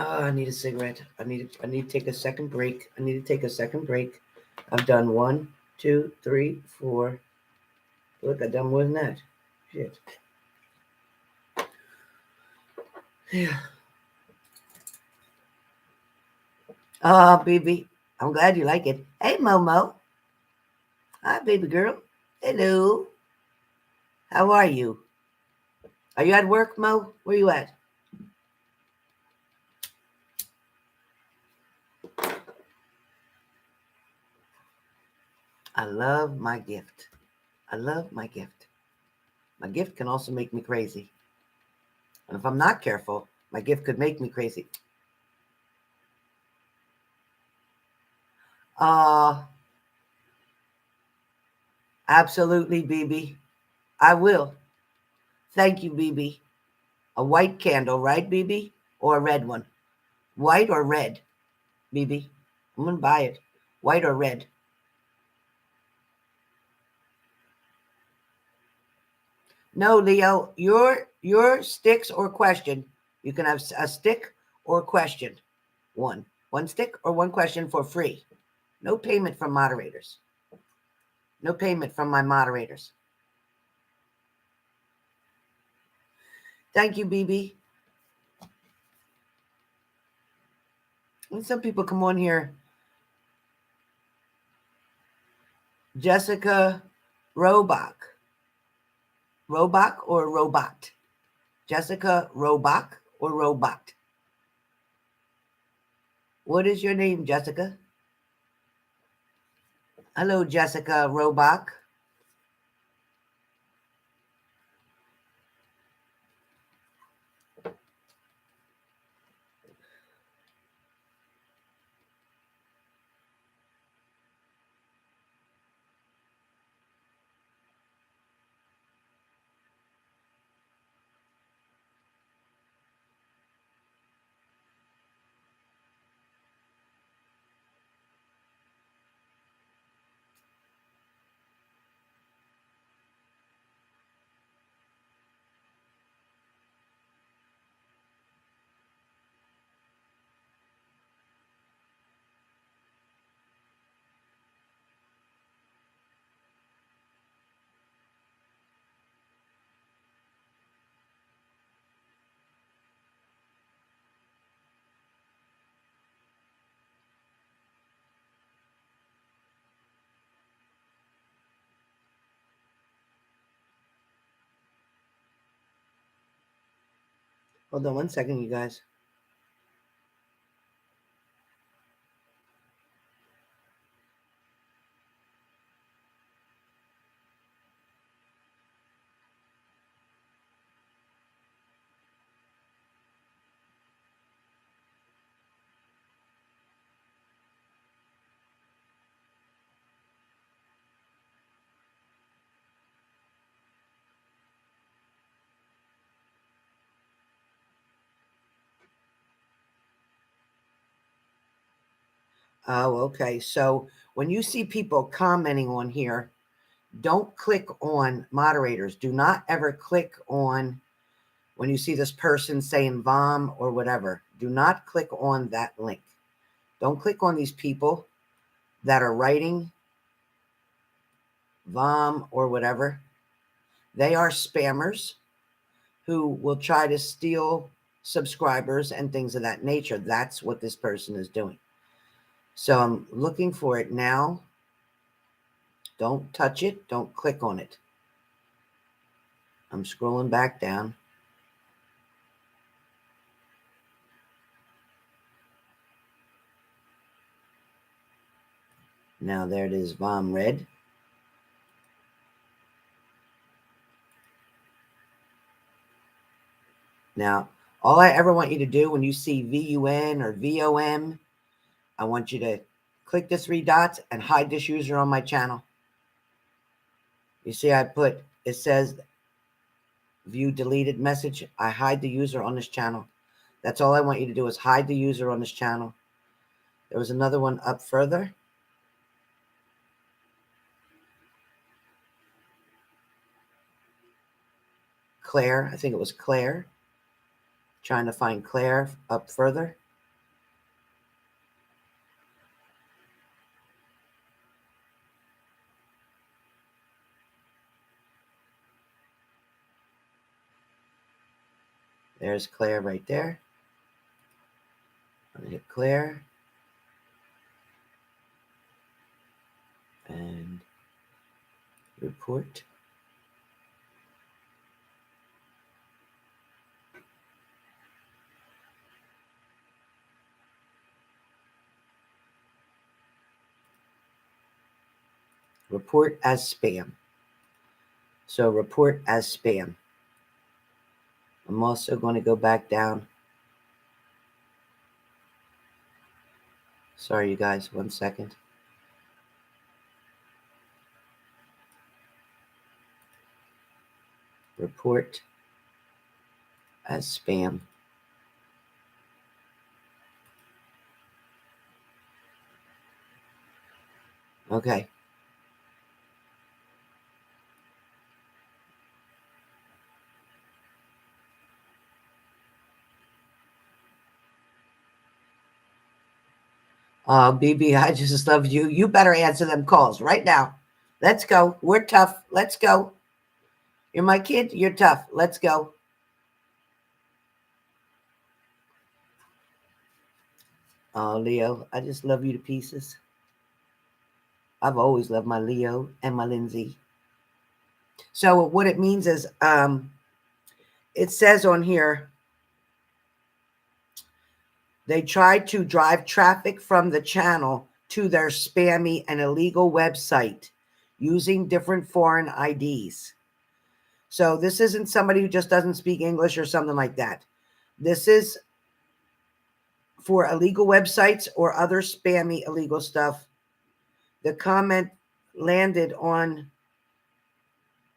Oh, I need a cigarette. I need to take a second break. I've done 1, 2, 3, 4. Look, I've done more than that. Shit. Yeah. Oh, baby. I'm glad you like it. Hey, Momo. Hi, baby girl. Hello. How are you? Are you at work, Mo? Where you at? I love my gift. My gift can also make me crazy. And if I'm not careful, my gift could make me crazy. Absolutely, BB. I will. Thank you, BB. A white candle, right, BB? Or a red one? White or red, BB? I'm going to buy it. White or red? No, Leo, your sticks or question. You can have a stick or question. One stick or one question for free. No payment from moderators. No payment from my moderators. Thank you, BB. And some people come on here. Jessica Robach. Robach or robot? Jessica Robach or robot? What is your name, Jessica? Hello, Jessica Robach. Hold on one second, you guys. Oh, okay. So when you see people commenting on here, don't click on moderators. Do not ever click on when you see this person saying VOM or whatever. Do not click on that link. Don't click on these people that are writing VOM or whatever. They are spammers who will try to steal subscribers and things of that nature. That's what this person is doing. So I'm looking for it now. Don't touch it. Don't click on it. I'm scrolling back down. Now there it is, VOM red. Now, all I ever want you to do when you see VUN or VOM, I want you to click the three dots and hide this user on my channel. You see it says view deleted message. I hide the user on this channel. That's all I want you to do is hide the user on this channel. There was another one up further. Claire, I think it was Claire. Trying to find Claire up further. There's Claire right there. I'm going to hit Claire. And report. Report as spam. So report as spam. I'm also going to go back down. Sorry, you guys, 1 second. Report as spam. Okay. BB, I just love you. You better answer them calls right now. Let's go. We're tough. Let's go. You're my kid. You're tough. Let's go. Oh, Leo, I just love you to pieces. I've always loved my Leo and my Lindsay. So what it means is, it says on here, they tried to drive traffic from the channel to their spammy and illegal website using different foreign IDs. So this isn't somebody who just doesn't speak English or something like that. This is for illegal websites or other spammy illegal stuff. The comment landed on,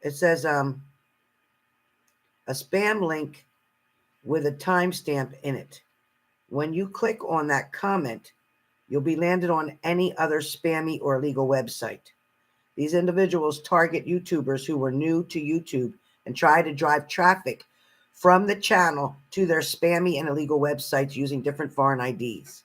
it says a spam link with a timestamp in it. When you click on that comment, you'll be landed on any other spammy or illegal website. These individuals target YouTubers who were new to YouTube and try to drive traffic from the channel to their spammy and illegal websites using different foreign IDs.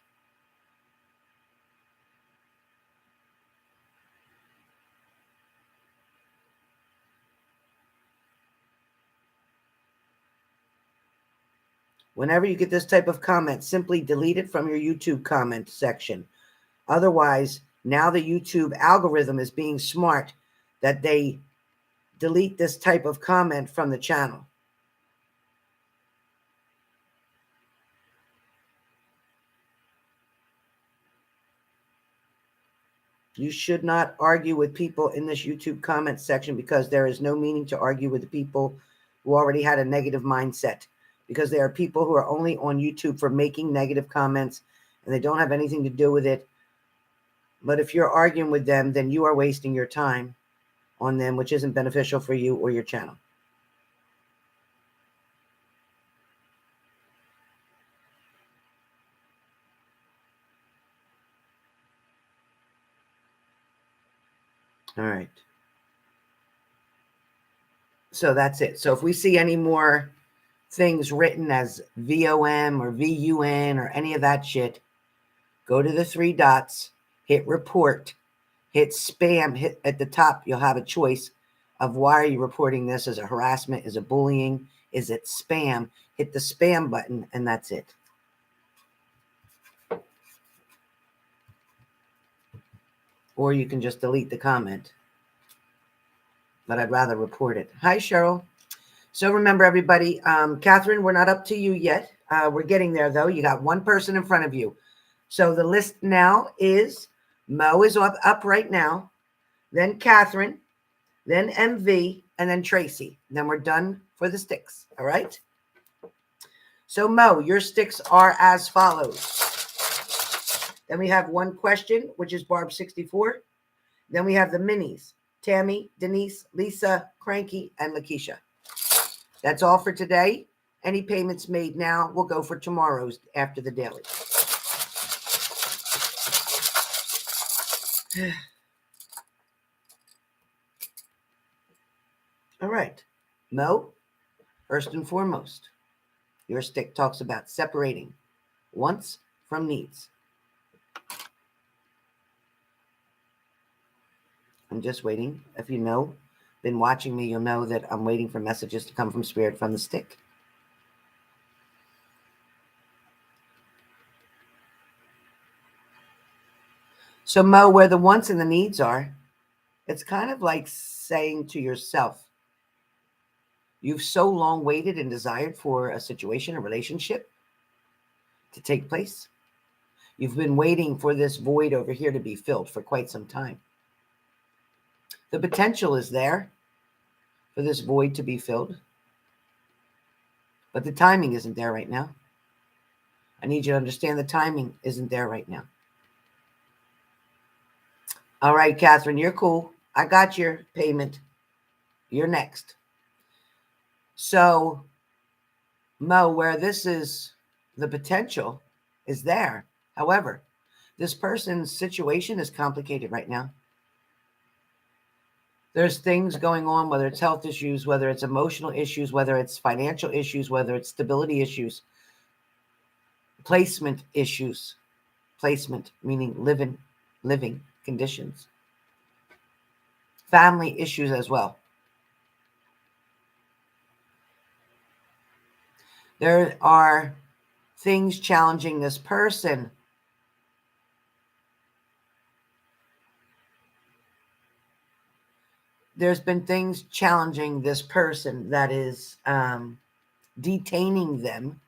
Whenever you get this type of comment, simply delete it from your YouTube comment section. Otherwise, now the YouTube algorithm is being smart that they delete this type of comment from the channel. You should not argue with people in this YouTube comment section because there is no meaning to argue with the people who already had a negative mindset, because there are people who are only on YouTube for making negative comments and they don't have anything to do with it. But if you're arguing with them, then you are wasting your time on them, which isn't beneficial for you or your channel. All right. So that's it. So if we see any more things written as VOM or VUN or any of that shit, go to the 3 dots, hit report, hit spam, hit at the top. You'll have a choice of why are you reporting this? Is it harassment? Is it bullying? Is it spam? Hit the spam button, and that's it. Or you can just delete the comment. But I'd rather report it. Hi, Cheryl. So remember, everybody, Katherine, we're not up to you yet. We're getting there, though. You got one person in front of you. So the list now is Mo is up right now, then Katherine, then MV, and then Tracy. Then we're done for the STYX. All right? So, Mo, your STYX are as follows. Then we have one question, which is Barb 64. Then we have the minis, Tammy, Denise, Lisa, Cranky, and Lakeisha. That's all for today. Any payments made now will go for tomorrow's after the daily. All right. Mo, first and foremost, your STYX talks about separating wants from needs. I'm just waiting. If you know, been watching me, you'll know that I'm waiting for messages to come from Spirit from the STYX. So, Mo, where the wants and the needs are, it's kind of like saying to yourself, you've so long waited and desired for a situation, a relationship to take place. You've been waiting for this void over here to be filled for quite some time. The potential is there for this void to be filled, but the timing isn't there right now. I need you to understand the timing isn't there right now. All right, Katherine, you're cool. I got your payment. You're next. So, Mo, where this is, the potential is there. However, this person's situation is complicated right now. There's things going on, whether it's health issues, whether it's emotional issues, whether it's financial issues, whether it's stability issues, placement issues. Placement, meaning living conditions. Family issues as well. There are things challenging this person. There's been things challenging this person that is detaining them.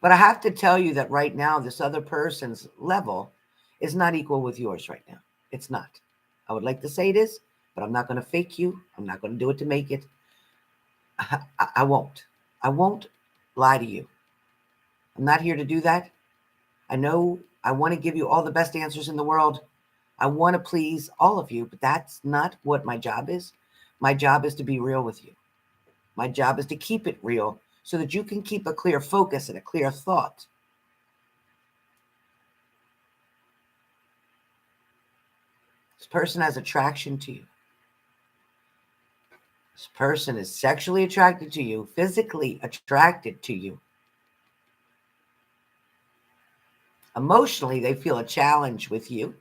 But I have to tell you that right now, this other person's level is not equal with yours right now. It's not. I would like to say it is, but I'm not going to fake you. I'm not going to do it to make it. I won't. I won't lie to you. I'm not here to do that. I know I want to give you all the best answers in the world. I want to please all of you, but that's not what my job is. My job is to be real with you. My job is to keep it real so that you can keep a clear focus and a clear thought. This person has attraction to you. This person is sexually attracted to you, physically attracted to you. Emotionally, they feel a challenge with you.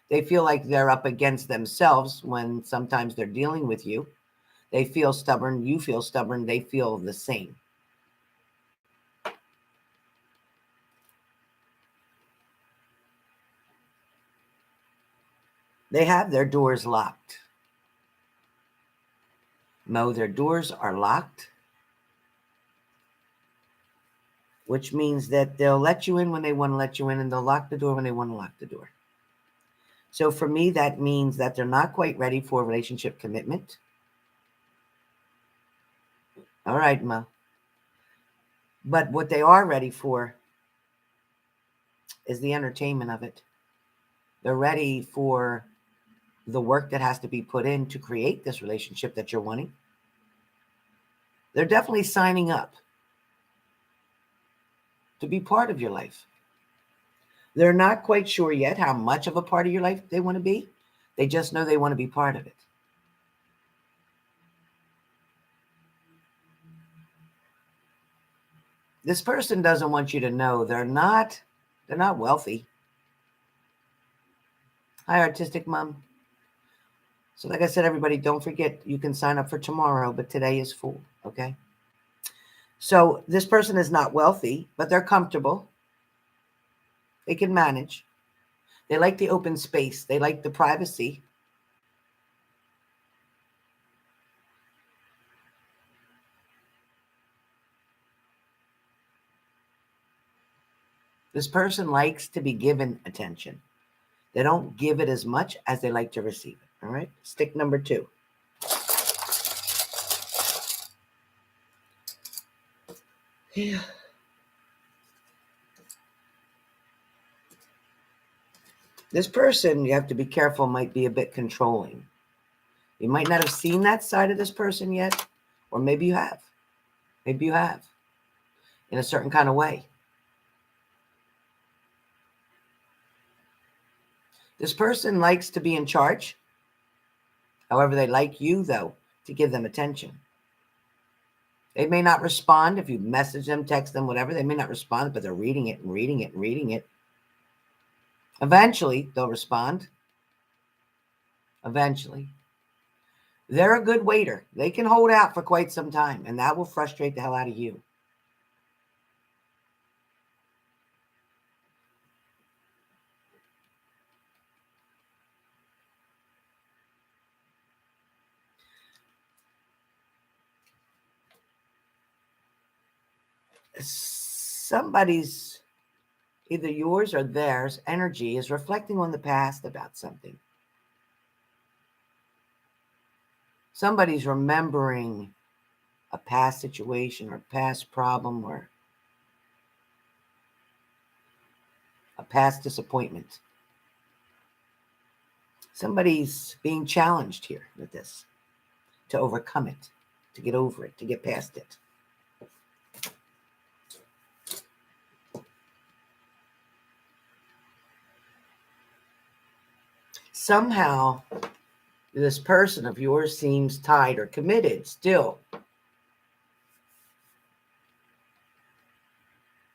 They feel like they're up against themselves when sometimes they're dealing with you. They feel stubborn. You feel stubborn. They feel the same. They have their doors locked. No, their doors are locked, which means that they'll let you in when they want to let you in, and they'll lock the door when they want to lock the door. So for me, that means that they're not quite ready for a relationship commitment. All right, Mo. But what they are ready for is the entertainment of it. They're ready for the work that has to be put in to create this relationship that you're wanting. They're definitely signing up to be part of your life. They're not quite sure yet how much of a part of your life they want to be. They just know they want to be part of it. This person doesn't want you to know they're not wealthy. Hi, Artistic Mom. So like I said, everybody, don't forget you can sign up for tomorrow, but today is full, okay? So this person is not wealthy, but they're comfortable. They can manage. They like the open space. They like the privacy. This person likes to be given attention. They don't give it as much as they like to receive it, all right? Stick number 2. Yeah. This person, you have to be careful, might be a bit controlling. You might not have seen that side of this person yet, or maybe you have. Maybe you have, in a certain kind of way. This person likes to be in charge. However, they like you, though, to give them attention. They may not respond if you message them, text them, whatever. They may not respond, but they're reading it and reading it and reading it. Eventually, they'll respond. Eventually. They're a good waiter. They can hold out for quite some time, and that will frustrate the hell out of you. Somebody's, either yours or theirs, energy is reflecting on the past about something. Somebody's remembering a past situation or past problem or a past disappointment. Somebody's being challenged here with this, to overcome it, to get over it, to get past it. Somehow, this person of yours seems tied or committed still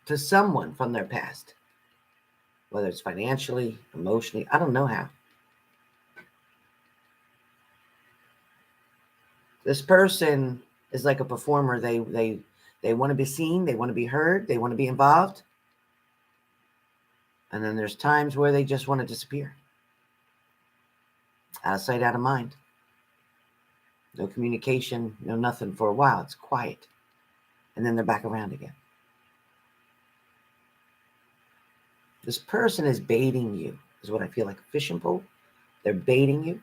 to someone from their past, whether it's financially, emotionally, I don't know how. This person is like a performer. They want to be seen, they want to be heard, they want to be involved. And then there's times where they just want to disappear. Out of sight, out of mind. No communication, no nothing for a while. It's quiet. And then they're back around again. This person is baiting you, is what I feel like. A fishing pole. They're baiting you.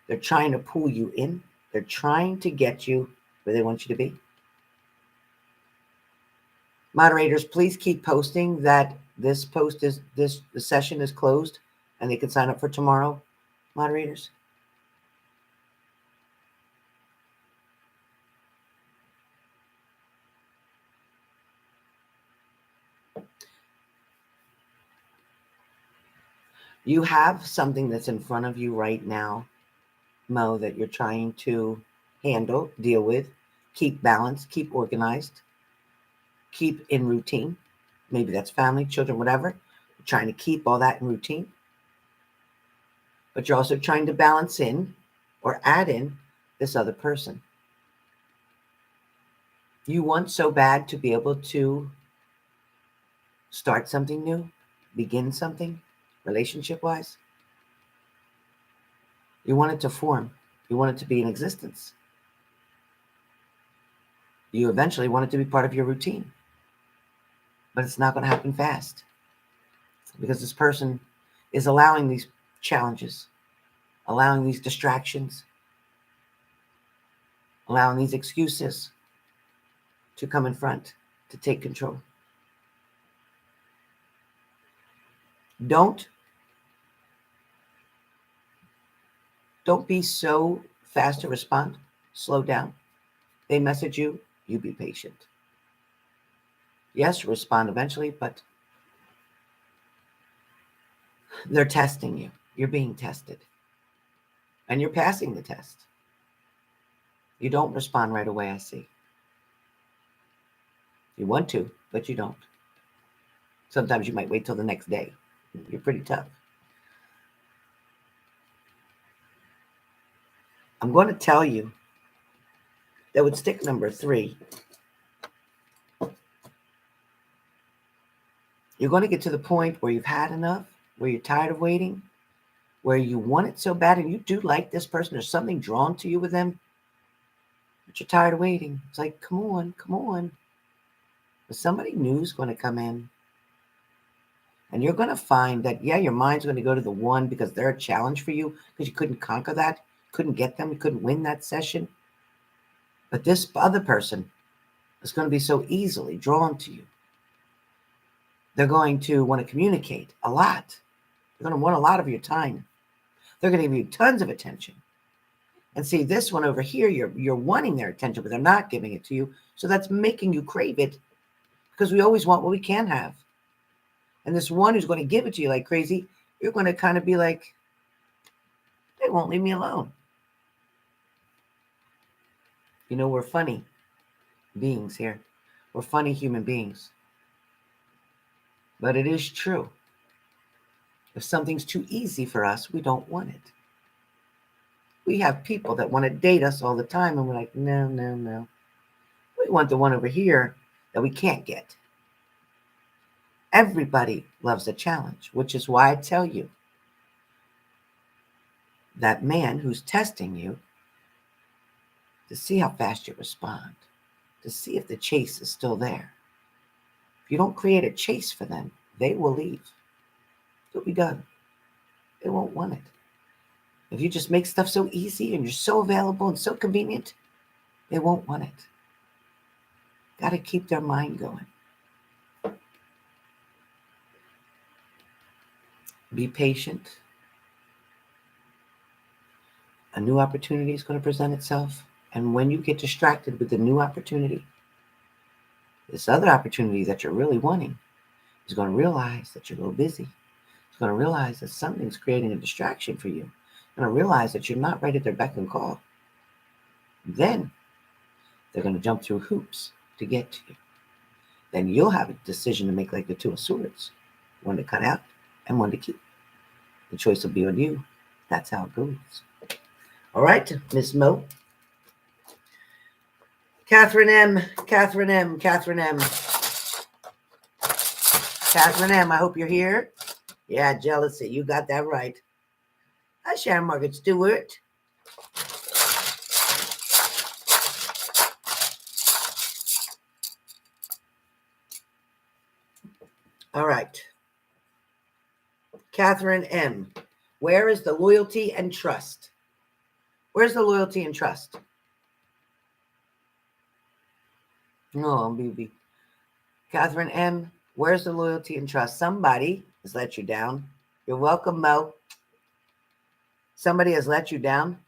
They're trying to pull you in. They're trying to get you where they want you to be. Moderators, please keep posting that the session is closed and they can sign up for tomorrow. Moderators. You have something that's in front of you right now, Mo, that you're trying to handle, deal with, keep balanced, keep organized, keep in routine. Maybe that's family, children, whatever. You're trying to keep all that in routine. But you're also trying to balance in or add in this other person. You want so bad to be able to start something new, begin something, relationship-wise. You want it to form. You want it to be in existence. You eventually want it to be part of your routine. But it's not going to happen fast. Because this person is allowing these challenges, allowing these distractions, allowing these excuses to come in front, to take control. Don't be so fast to respond. Slow down. They message you, you be patient. Yes, respond eventually, but They're testing you. You're being tested. And you're passing the test. You don't respond right away, I see. You want to, but you don't. Sometimes you might wait till the next day. You're pretty tough. I'm going to tell you that with stick number 3, you're going to get to the point where you've had enough, where you're tired of waiting, where you want it so bad and you do like this person. There's something drawn to you with them, but you're tired of waiting. It's like, come on, come on. But somebody new is going to come in. And you're going to find that, yeah, your mind's going to go to the one because they're a challenge for you because you couldn't conquer that, couldn't get them, you couldn't win that session. But this other person is going to be so easily drawn to you. They're going to want to communicate a lot. They're going to want a lot of your time. They're going to give you tons of attention. And see, this one over here, you're wanting their attention, but they're not giving it to you. So that's making you crave it because we always want what we can have. And this one who's going to give it to you like crazy, you're going to kind of be like, they won't leave me alone. You know, we're funny beings here. We're funny human beings. But it is true. If something's too easy for us, we don't want it. We have people that want to date us all the time, and we're like, no, no, no. We want the one over here that we can't get. Everybody loves a challenge, which is why I tell you that man who's testing you to see how fast you respond, to see if the chase is still there. If you don't create a chase for them, they will leave. It'll be done. They won't want it. If you just make stuff so easy and you're so available and so convenient, they won't want it. Got to keep their mind going. Be patient. A new opportunity is going to present itself. And when you get distracted with the new opportunity, this other opportunity that you're really wanting is going to realize that you're a little busy. It's going to realize that something's creating a distraction for you. It's going to realize that you're not right at their beck and call. Then they're going to jump through hoops to get to you. Then you'll have a decision to make like the 2 of Swords. One to cut out and one to keep. The choice will be on you. That's how it goes. All right, Miss Mo. Katherine M. Katherine M. Katherine M. Katherine M. I hope you're here. Yeah, jealousy. You got that right. Hi, Sharon Margaret Stewart. All right. Katherine M. Where is the loyalty and trust? Where's the loyalty and trust? Oh, baby. Katherine M. Where's the loyalty and trust? Somebody has let you down. You're welcome, Mo. Somebody has let you down.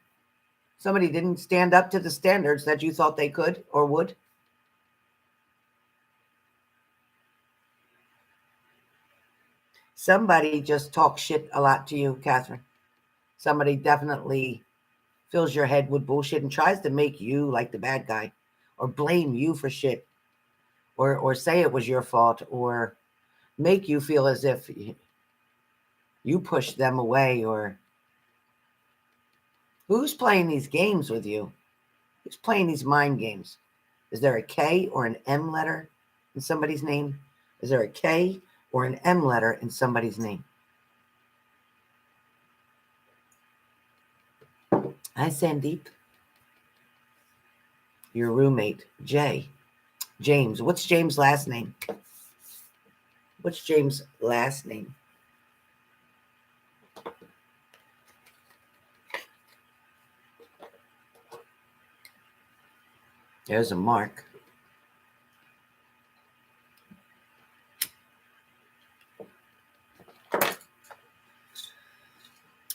Somebody didn't stand up to the standards that you thought they could or would. Somebody just talks shit a lot to you, Katherine. Somebody definitely fills your head with bullshit and tries to make you like the bad guy or blame you for shit or say it was your fault or make you feel as if you pushed them away. Or who's playing these games with you? Who's playing these mind games? Is there a K or an M letter in somebody's name? Is there a K or an M letter in somebody's name? Hi, Sandeep. Your roommate, Jay. James. What's James' last name? What's James' last name? There's a mark.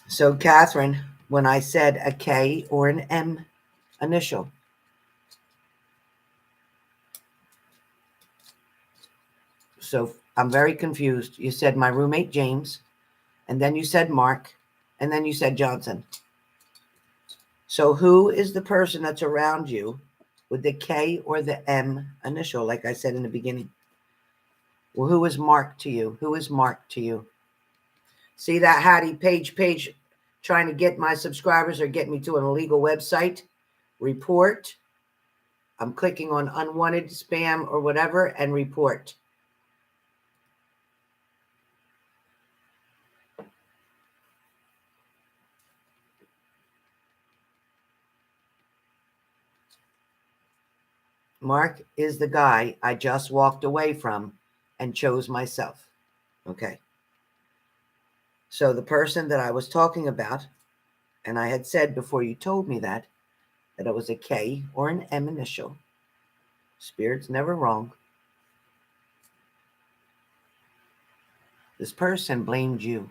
So, Katherine, when I said a K or an M initial, so I'm very confused. You said my roommate, James, And then you said Mark. And then you said Johnson. So who is the person that's around you with the K or the M initial, like I said in the beginning? Well, who is Mark to you? Who is Mark to you? See that Hattie page trying to get my subscribers or get me to an illegal website? Report. I'm clicking on unwanted spam or whatever and report. Mark is the guy I just walked away from and chose myself. Okay. So the person that I was talking about, and I had said before you told me that it was a K or an M initial. Spirit's never wrong. This person blamed you.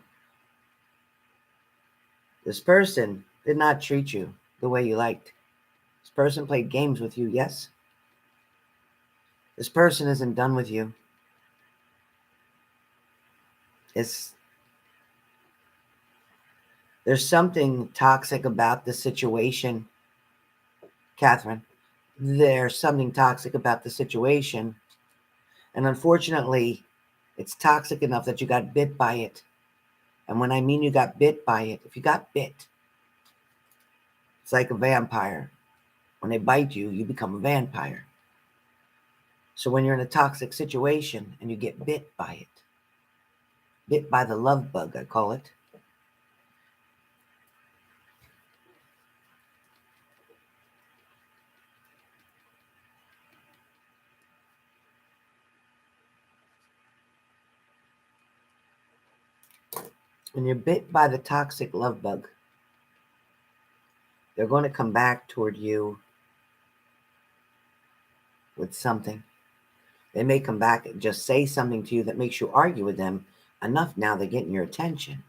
This person did not treat you the way you liked. This person played games with you, yes? This person isn't done with you. There's something toxic about the situation, Katherine. There's something toxic about the situation. And unfortunately, it's toxic enough that you got bit by it. And when I mean you got bit by it, if you got bit, it's like a vampire. When they bite you, you become a vampire. So when you're in a toxic situation and you get bit by it, bit by the love bug, I call it. When you're bit by the toxic love bug, they're going to come back toward you with something. They may come back and just say something to you that makes you argue with them enough. Now they're getting your attention.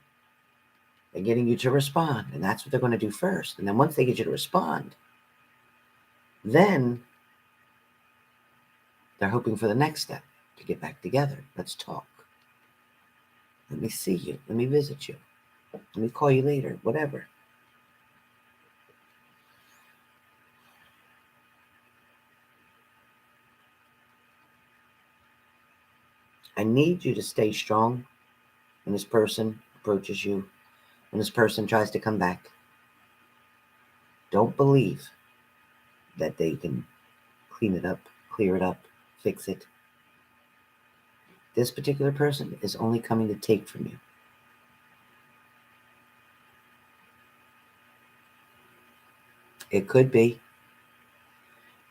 They're getting you to respond. And that's what they're going to do first. And then once they get you to respond, then they're hoping for the next step to get back together. Let's talk. Let me see you. Let me visit you. Let me call you later. Whatever. I need you to stay strong when this person approaches you, when this person tries to come back. Don't believe that they can clean it up, clear it up, fix it. This particular person is only coming to take from you. It could be.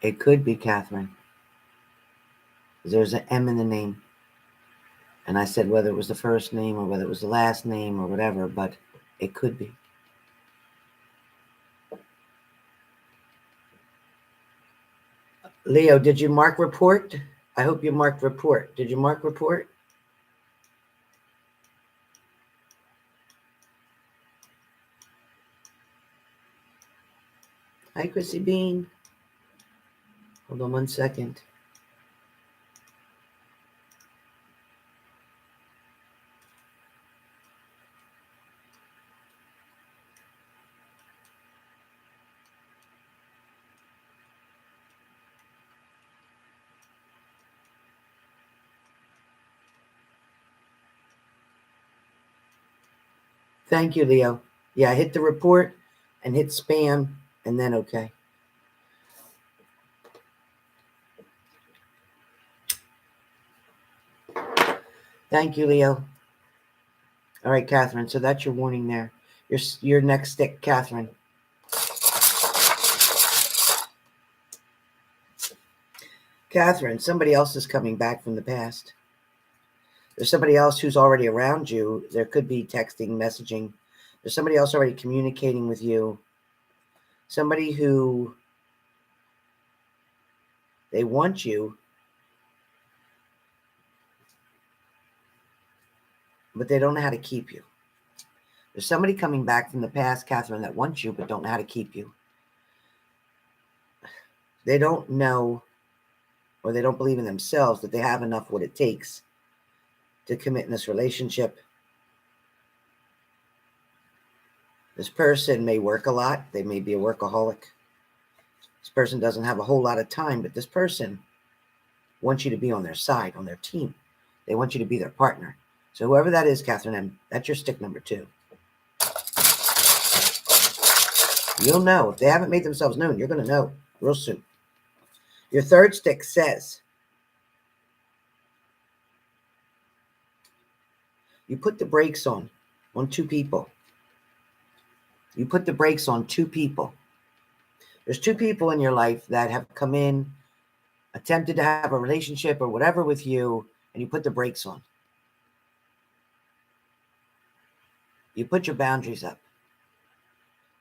It could be, Katherine. There's an M in the name. And I said whether it was the first name or whether it was the last name or whatever, but it could be. Leo, did you mark report? I hope you marked report. Did you mark report? Hi, Chrissy Bean. Hold on 1 second. Thank you, Leo. Yeah, hit the report and hit spam and then okay. Thank you, Leo. All right, Katherine. So that's your warning there. Your next stick, Katherine. Katherine, somebody else is coming back from the past. There's somebody else who's already around you. There could be texting, messaging. There's somebody else already communicating with you. Somebody who they want you, but they don't know how to keep you. There's somebody coming back from the past, Katherine, that wants you, but don't know how to keep you. They don't know, or they don't believe in themselves that they have enough what it takes to commit in this relationship. This person may work a lot. They may be a workaholic. This person doesn't have a whole lot of time, but this person wants you to be on their side, on their team. They want you to be their partner. So whoever that is, Katherine, that's your stick number 2. You'll know. If they haven't made themselves known, you're going to know real soon. Your third stick says, you put the brakes on 2 people. You put the brakes on 2 people. There's 2 people in your life that have come in, attempted to have a relationship or whatever with you, and you put the brakes on. You put your boundaries up.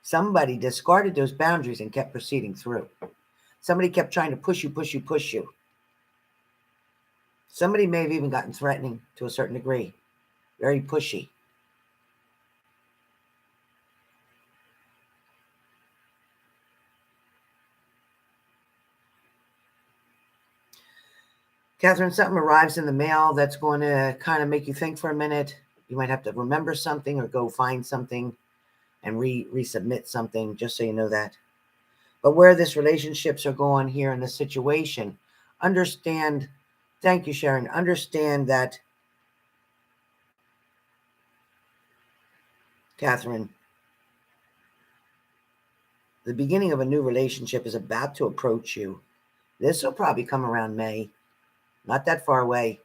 Somebody discarded those boundaries and kept proceeding through. Somebody kept trying to push you. Somebody may have even gotten threatening to a certain degree. Very pushy. Katherine, something arrives in the mail that's going to kind of make you think for a minute. You might have to remember something or go find something and resubmit something, just so you know that. But where this relationships are going here in this situation, understand, thank you, Sharon, understand that, Katherine, the beginning of a new relationship is about to approach you. This will probably come around May, not that far away.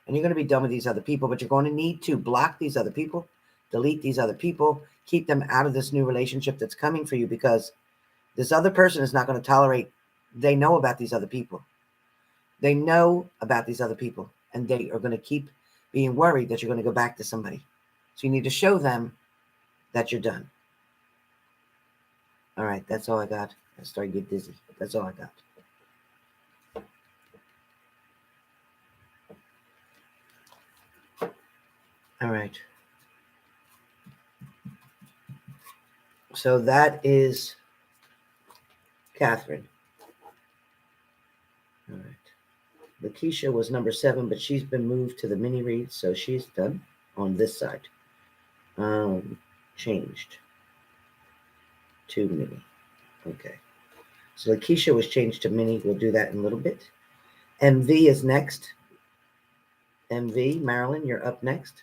And you're going to be done with these other people, but you're going to need to block these other people, delete these other people, keep them out of this new relationship that's coming for you, because this other person is not going to tolerate. They know about these other people. They know about these other people, and they are going to keep being worried that you're going to go back to somebody. So you need to show them that you're done. All right, that's all I got. I started to get dizzy. That's all I got. All right. So that is Katherine. All right. Lakeisha was number 7, but she's been moved to the mini read, so she's done on this side. Changed to mini. Okay. So Lakeisha was changed to mini. We'll do that in a little bit. MV is next. MV, Marilyn, you're up next.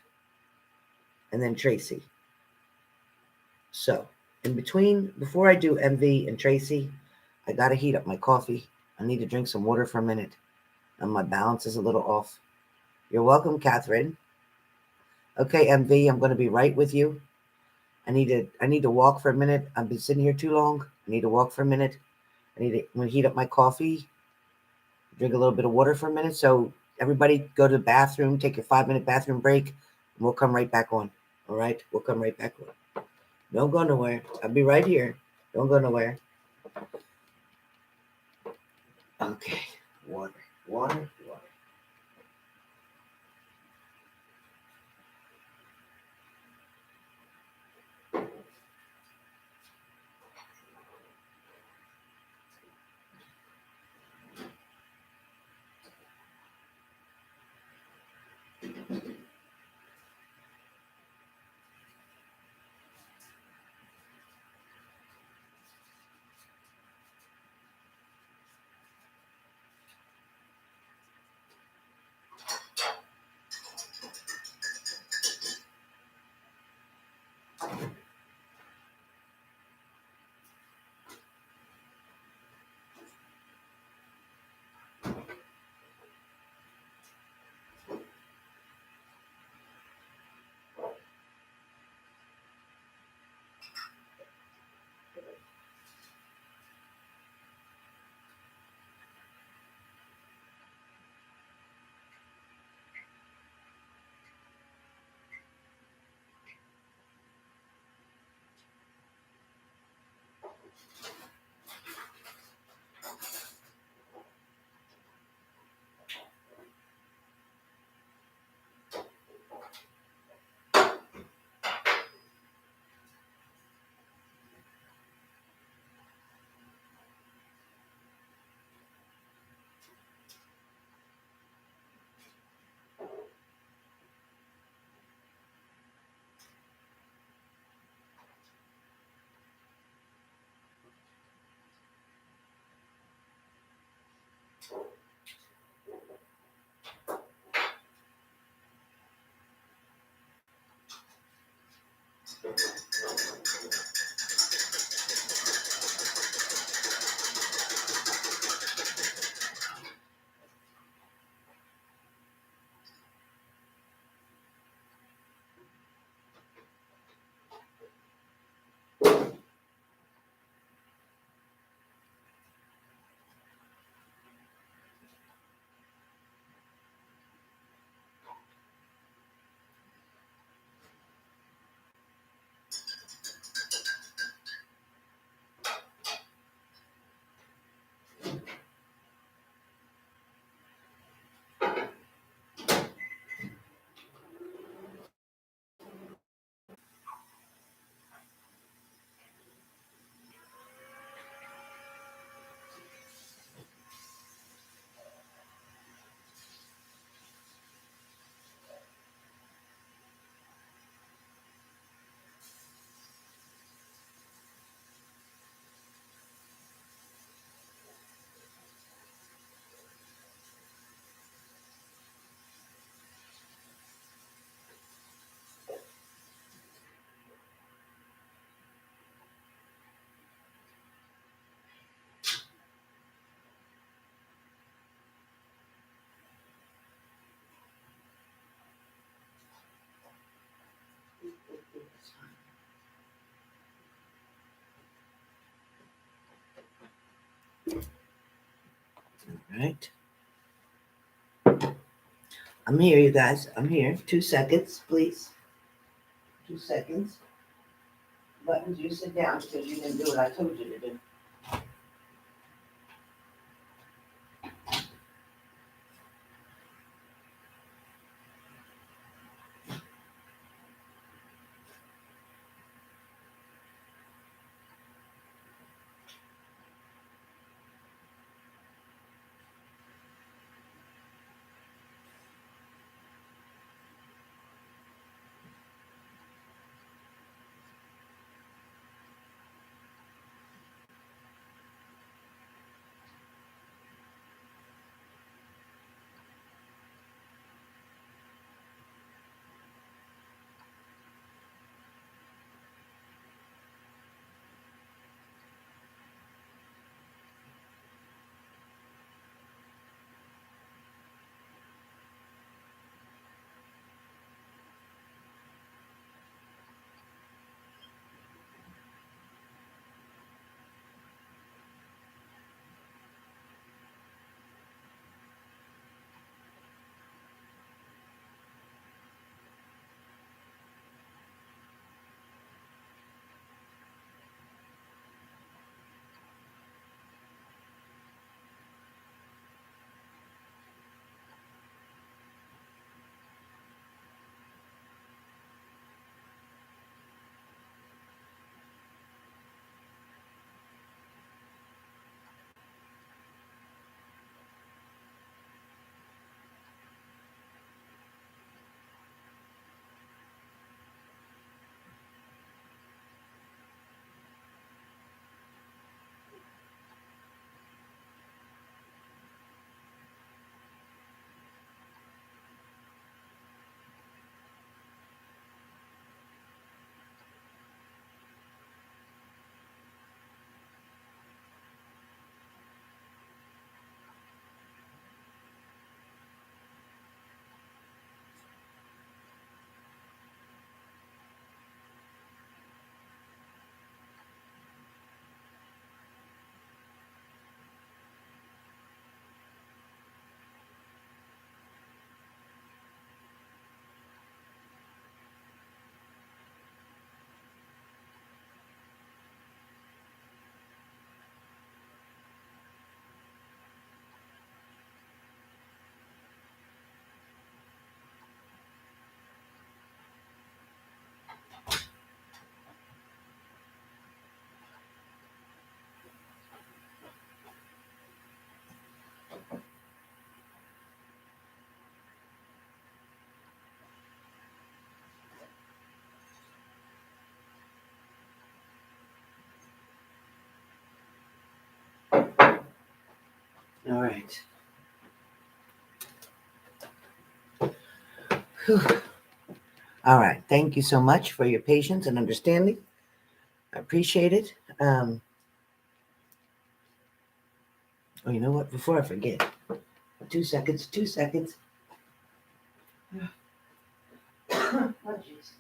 And then Tracy. So in between, before I do MV and Tracy, I got to heat up my coffee. I need to drink some water for a minute. And my balance is a little off. You're welcome, Katherine. Okay, MV, I'm going to be right with you. I need to walk for a minute. I've been sitting here too long. I need to walk for a minute. I'm going to heat up my coffee, drink a little bit of water for a minute. So everybody go to the bathroom, take your 5-minute bathroom break, and we'll come right back on. All right? We'll come right back on. Don't go nowhere. I'll be right here. Don't go nowhere. Okay. Water. Right. I'm here, you guys. I'm here. 2 seconds, please. 2 seconds. Buttons, you sit down because you didn't do what I told you to do. All right. All right. Thank you so much for your patience and understanding. I appreciate it. Oh, you know what? Before I forget, 2 seconds, 2 seconds. Oh, jeez.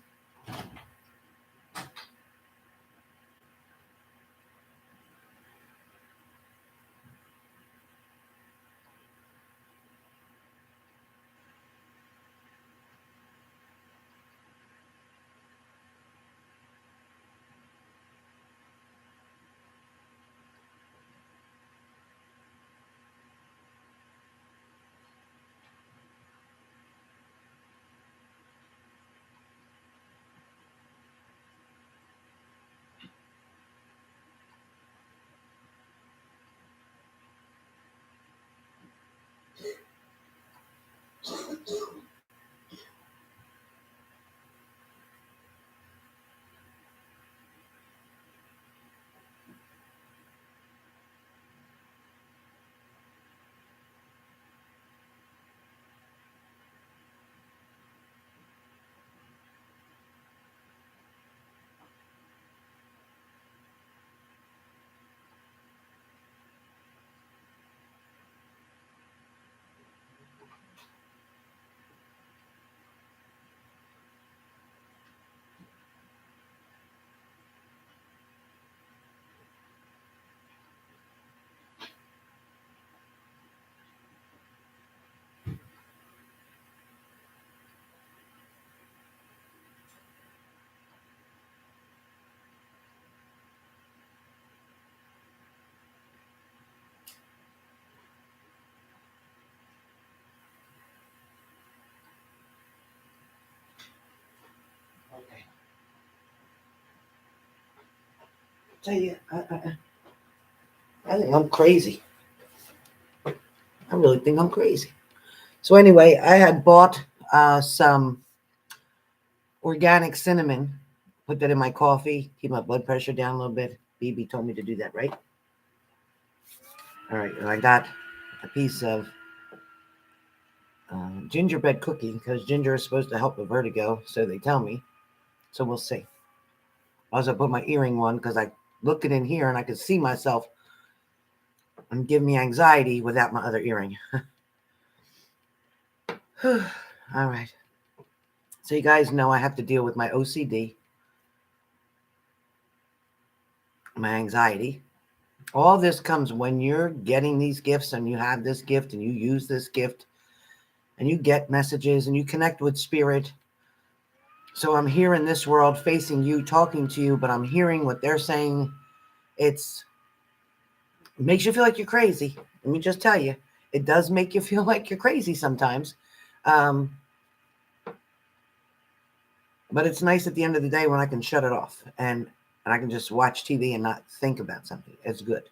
Okay. Tell you, I think I'm crazy. I really think I'm crazy. So anyway, I had bought some organic cinnamon, put that in my coffee, keep my blood pressure down a little bit. BB told me to do that, right? All right, and I got a piece of gingerbread cookie because ginger is supposed to help with vertigo, so they tell me. So we'll see. I also put my earring one because I looked it in here and I could see myself and give me anxiety without my other earring. All right. So you guys know I have to deal with my OCD, my anxiety. All this comes when you're getting these gifts and you have this gift and you use this gift and you get messages and you connect with spirit. So I'm here in this world facing you, talking to you, but I'm hearing what they're saying. It makes you feel like you're crazy. Let me just tell you, it does make you feel like you're crazy sometimes. But it's nice at the end of the day when I can shut it off and I can just watch TV and not think about something. It's good.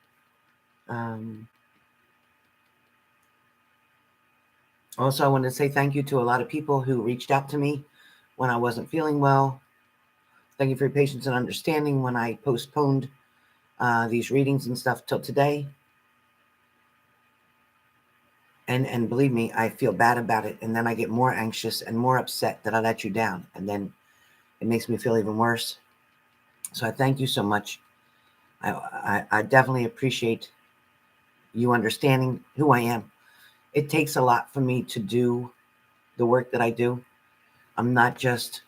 Also, I want to say thank you to a lot of people who reached out to me when I wasn't feeling well. Thank you for your patience and understanding when I postponed these readings and stuff till today. And believe me, I feel bad about it. And then I get more anxious and more upset that I let you down. And then it makes me feel even worse. So I thank you so much. I definitely appreciate you understanding who I am. It takes a lot for me to do the work that I do. I'm not just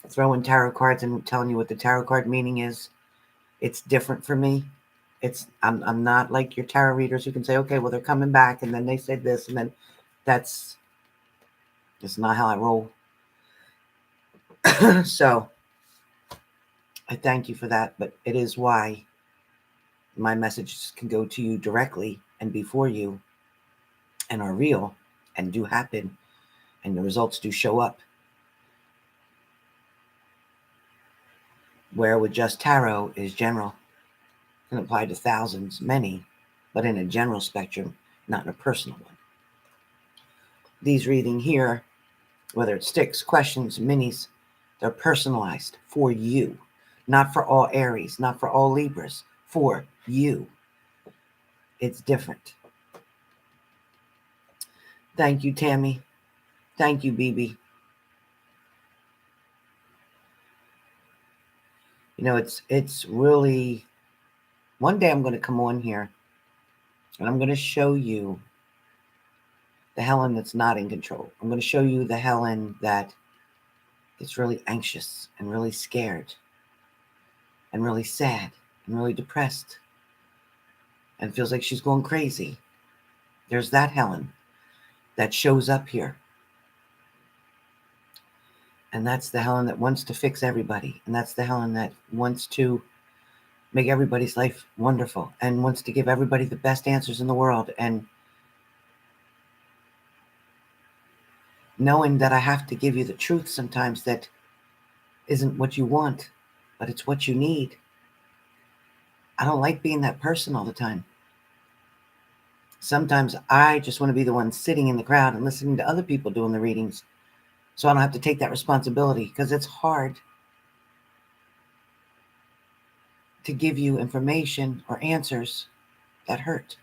throwing tarot cards and telling you what the tarot card meaning is. It's different for me. I'm not like your tarot readers who can say, okay, well, they're coming back and then they said this and then that's not how I roll. So I thank you for that, but it is why my messages can go to you directly and be for you and are real and do happen and the results do show up. Where with just tarot is general, can apply to thousands, many, but in a general spectrum, not in a personal one. These reading here, whether it's STYX, questions, minis, they're personalized for you, not for all Aries, not for all Libras, for you. It's different. Thank you, Tammy. Thank you, BB. You know, it's really, one day I'm going to come on here and I'm going to show you the Helen that's not in control. I'm going to show you the Helen that is really anxious and really scared and really sad and really depressed and feels like she's going crazy. There's that Helen that shows up here. And that's the Helen that wants to fix everybody. And that's the Helen that wants to make everybody's life wonderful and wants to give everybody the best answers in the world. And knowing that I have to give you the truth sometimes that isn't what you want, but it's what you need. I don't like being that person all the time. Sometimes I just want to be the one sitting in the crowd and listening to other people doing the readings, so I don't have to take that responsibility, because it's hard to give you information or answers that hurt.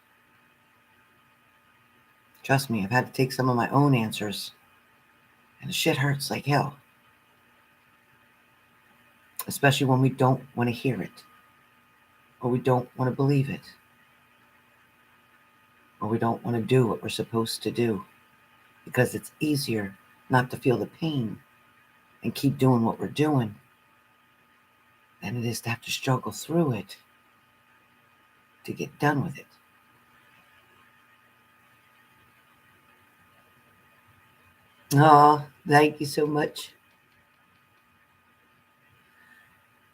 Trust me, I've had to take some of my own answers, and the shit hurts like hell. Especially when we don't want to hear it, or we don't want to believe it, or we don't want to do what we're supposed to do, because it's easier not to feel the pain and keep doing what we're doing than it is to have to struggle through it to get done with it. Oh, thank you so much.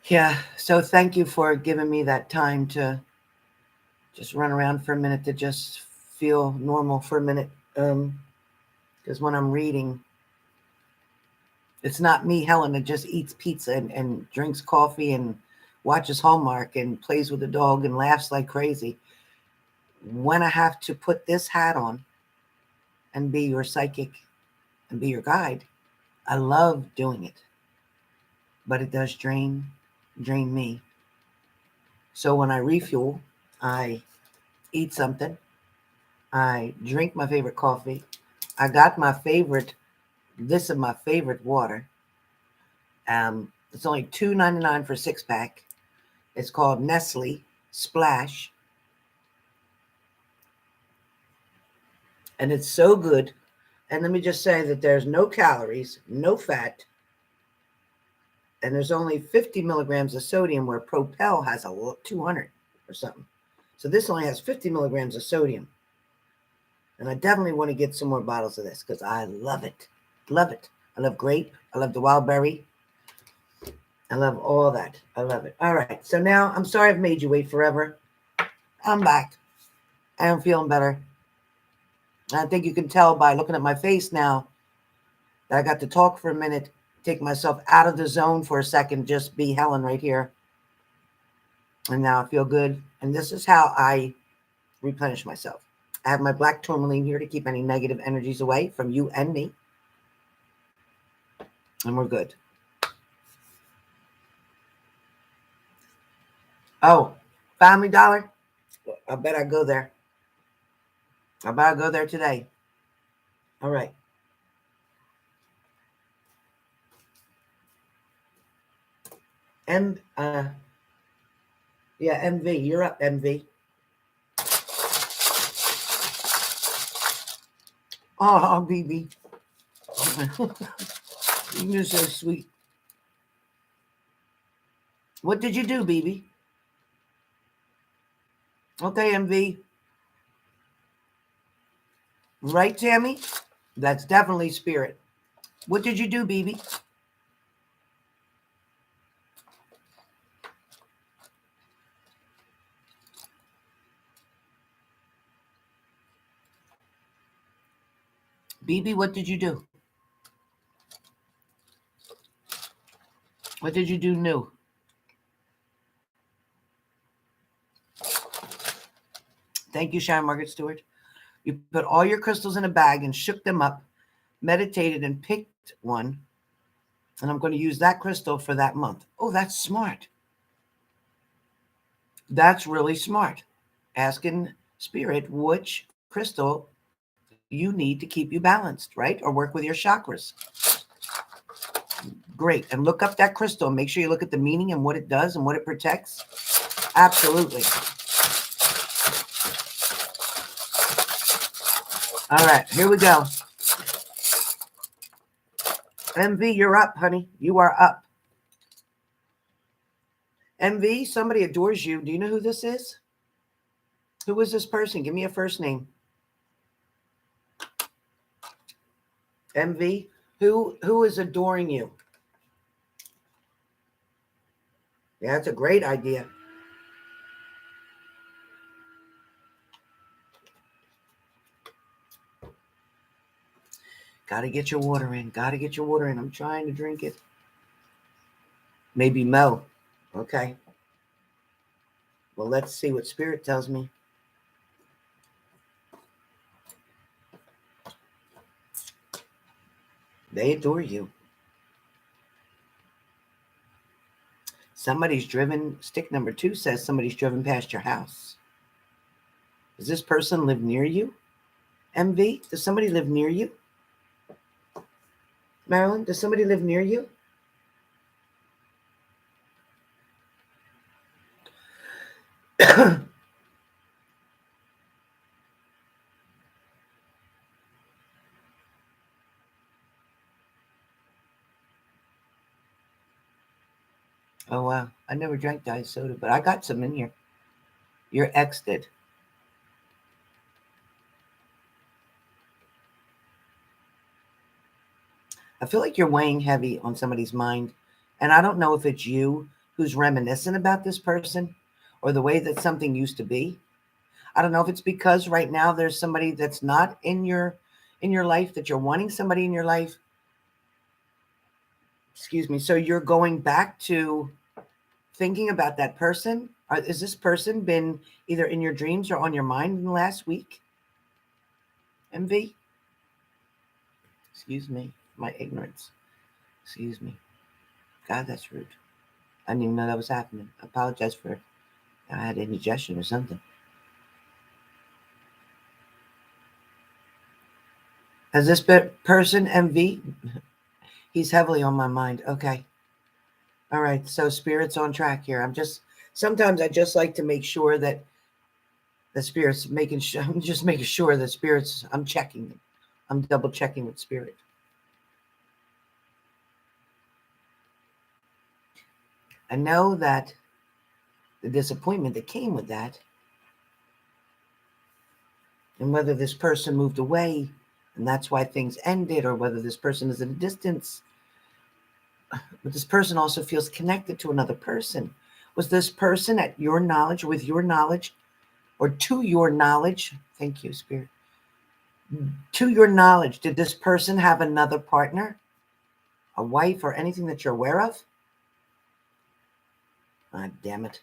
Yeah, so thank you for giving me that time to just run around for a minute, to just feel normal for a minute. Because when I'm reading, it's not me, Helen, that just eats pizza and drinks coffee and watches Hallmark and plays with the dog and laughs like crazy. When I have to put this hat on and be your psychic and be your guide, I love doing it. But it does drain me. So when I refuel, I eat something. I drink my favorite coffee. I got my favorite, this is my favorite water. It's only $2.99 for a 6-pack. It's called Nestle Splash. And it's so good. And let me just say that there's no calories, no fat, and there's only 50 milligrams of sodium, where Propel has 200 or something. So this only has 50 milligrams of sodium. And I definitely want to get some more bottles of this, because I love it. Love it. I love grape. I love the wild berry. I love all that. I love it. All right. So now, I'm sorry I've made you wait forever. I'm back. I am feeling better. I think you can tell by looking at my face now that I got to talk for a minute, take myself out of the zone for a second, just be Helen right here. And now I feel good. And this is how I replenish myself. I have my black tourmaline here to keep any negative energies away from you and me. And we're good. Oh, Family Dollar? I bet I go there. I bet I go there today. All right. Yeah, MV. You're up, MV. Oh, BB. You're so sweet. What did you do, BB? Okay, MV. Right, Tammy? That's definitely spirit. What did you do, BB? BB, what did you do? What did you do new? Thank you, Sharon Margaret Stewart. You put all your crystals in a bag and shook them up, meditated and picked one, and I'm going to use that crystal for that month. Oh, that's smart. That's really smart. Asking spirit which crystal you need to keep you balanced, right? Or work with your chakras. Great. And look up that crystal and make sure you look at the meaning and what it does and what it protects. Absolutely. All right, here we go. MV, you're up, honey. You are up. MV, somebody adores you. Do you know who this is? Who is this person? Give me a first name. MV, who is adoring you? Yeah, that's a great idea. Got to get your water in. Got to get your water in. I'm trying to drink it. Maybe Mo. Okay. Well, let's see what Spirit tells me. They adore you. Somebody's driven, stick number 2 says somebody's driven past your house. Does this person live near you? MV, does somebody live near you? Marilyn, does somebody live near you? Oh, wow. I never drank diet soda, but I got some in here. Your ex did. I feel like you're weighing heavy on somebody's mind. And I don't know if it's you who's reminiscent about this person or the way that something used to be. I don't know if it's because right now there's somebody that's not in your life, that you're wanting somebody in your life. Excuse me. So you're going back to thinking about that person. Is this person been either in your dreams or on your mind in the last week? MV? Excuse me. My ignorance. Excuse me. God, that's rude. I didn't even know that was happening. I apologize for I had indigestion or something. Has this person, MV? He's heavily on my mind. Okay. All right. So Spirit's on track here. Sometimes I just like to make sure that the Spirit's I'm just making sure that Spirit's, I'm checking them. I'm double checking with Spirit. I know that the disappointment that came with that, and whether this person moved away and that's why things ended, or whether this person is at a distance, but this person also feels connected to another person. Was this person at your knowledge, with your knowledge, or to your knowledge? Thank you, Spirit. To your knowledge, did this person have another partner, a wife, or anything that you're aware of? Ah, damn it.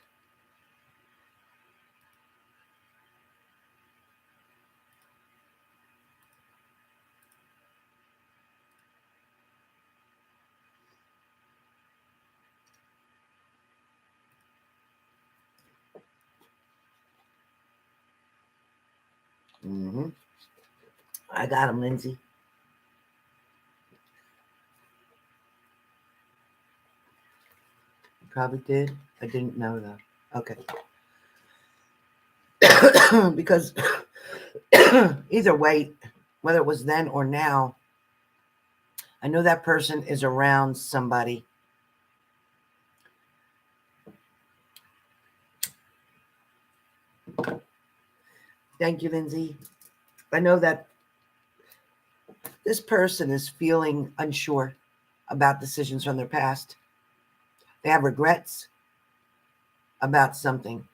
I got him, Lindsay. You probably did. I didn't know though. Okay. Because either way, whether it was then or now, I know that person is around somebody. Thank you, Lindsay. I know that this person is feeling unsure about decisions from their past. They have regrets about something.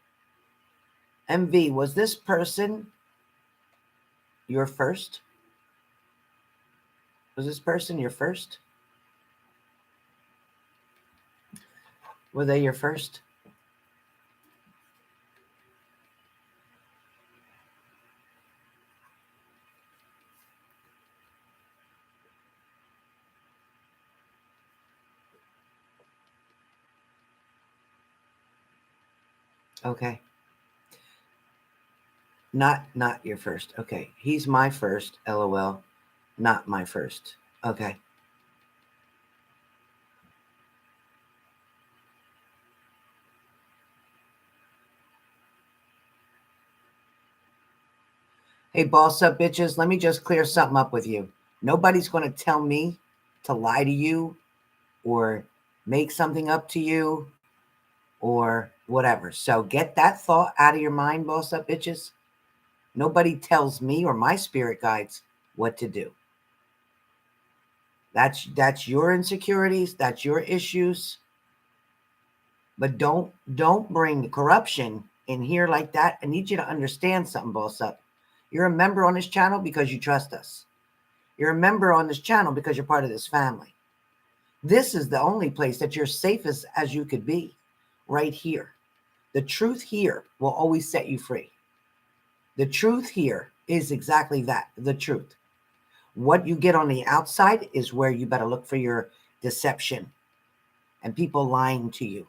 MV, was this person your first? Was this person your first? Were they your first? Okay. Not your first. Okay. He's my first, LOL. Not my first. Okay. Hey, boss up bitches, let me just clear something up with you. Nobody's going to tell me to lie to you or make something up to you or whatever. So get that thought out of your mind, boss up bitches. Nobody tells me or my spirit guides what to do. That's your insecurities, that's your issues. But don't bring corruption in here like that. I need you to understand something, boss up. You're a member on this channel because you trust us. You're a member on this channel because you're part of this family. This is the only place that you're safest as you could be, right here. The truth here will always set you free. The truth here is exactly that, the truth. What you get on the outside is where you better look for your deception and people lying to you.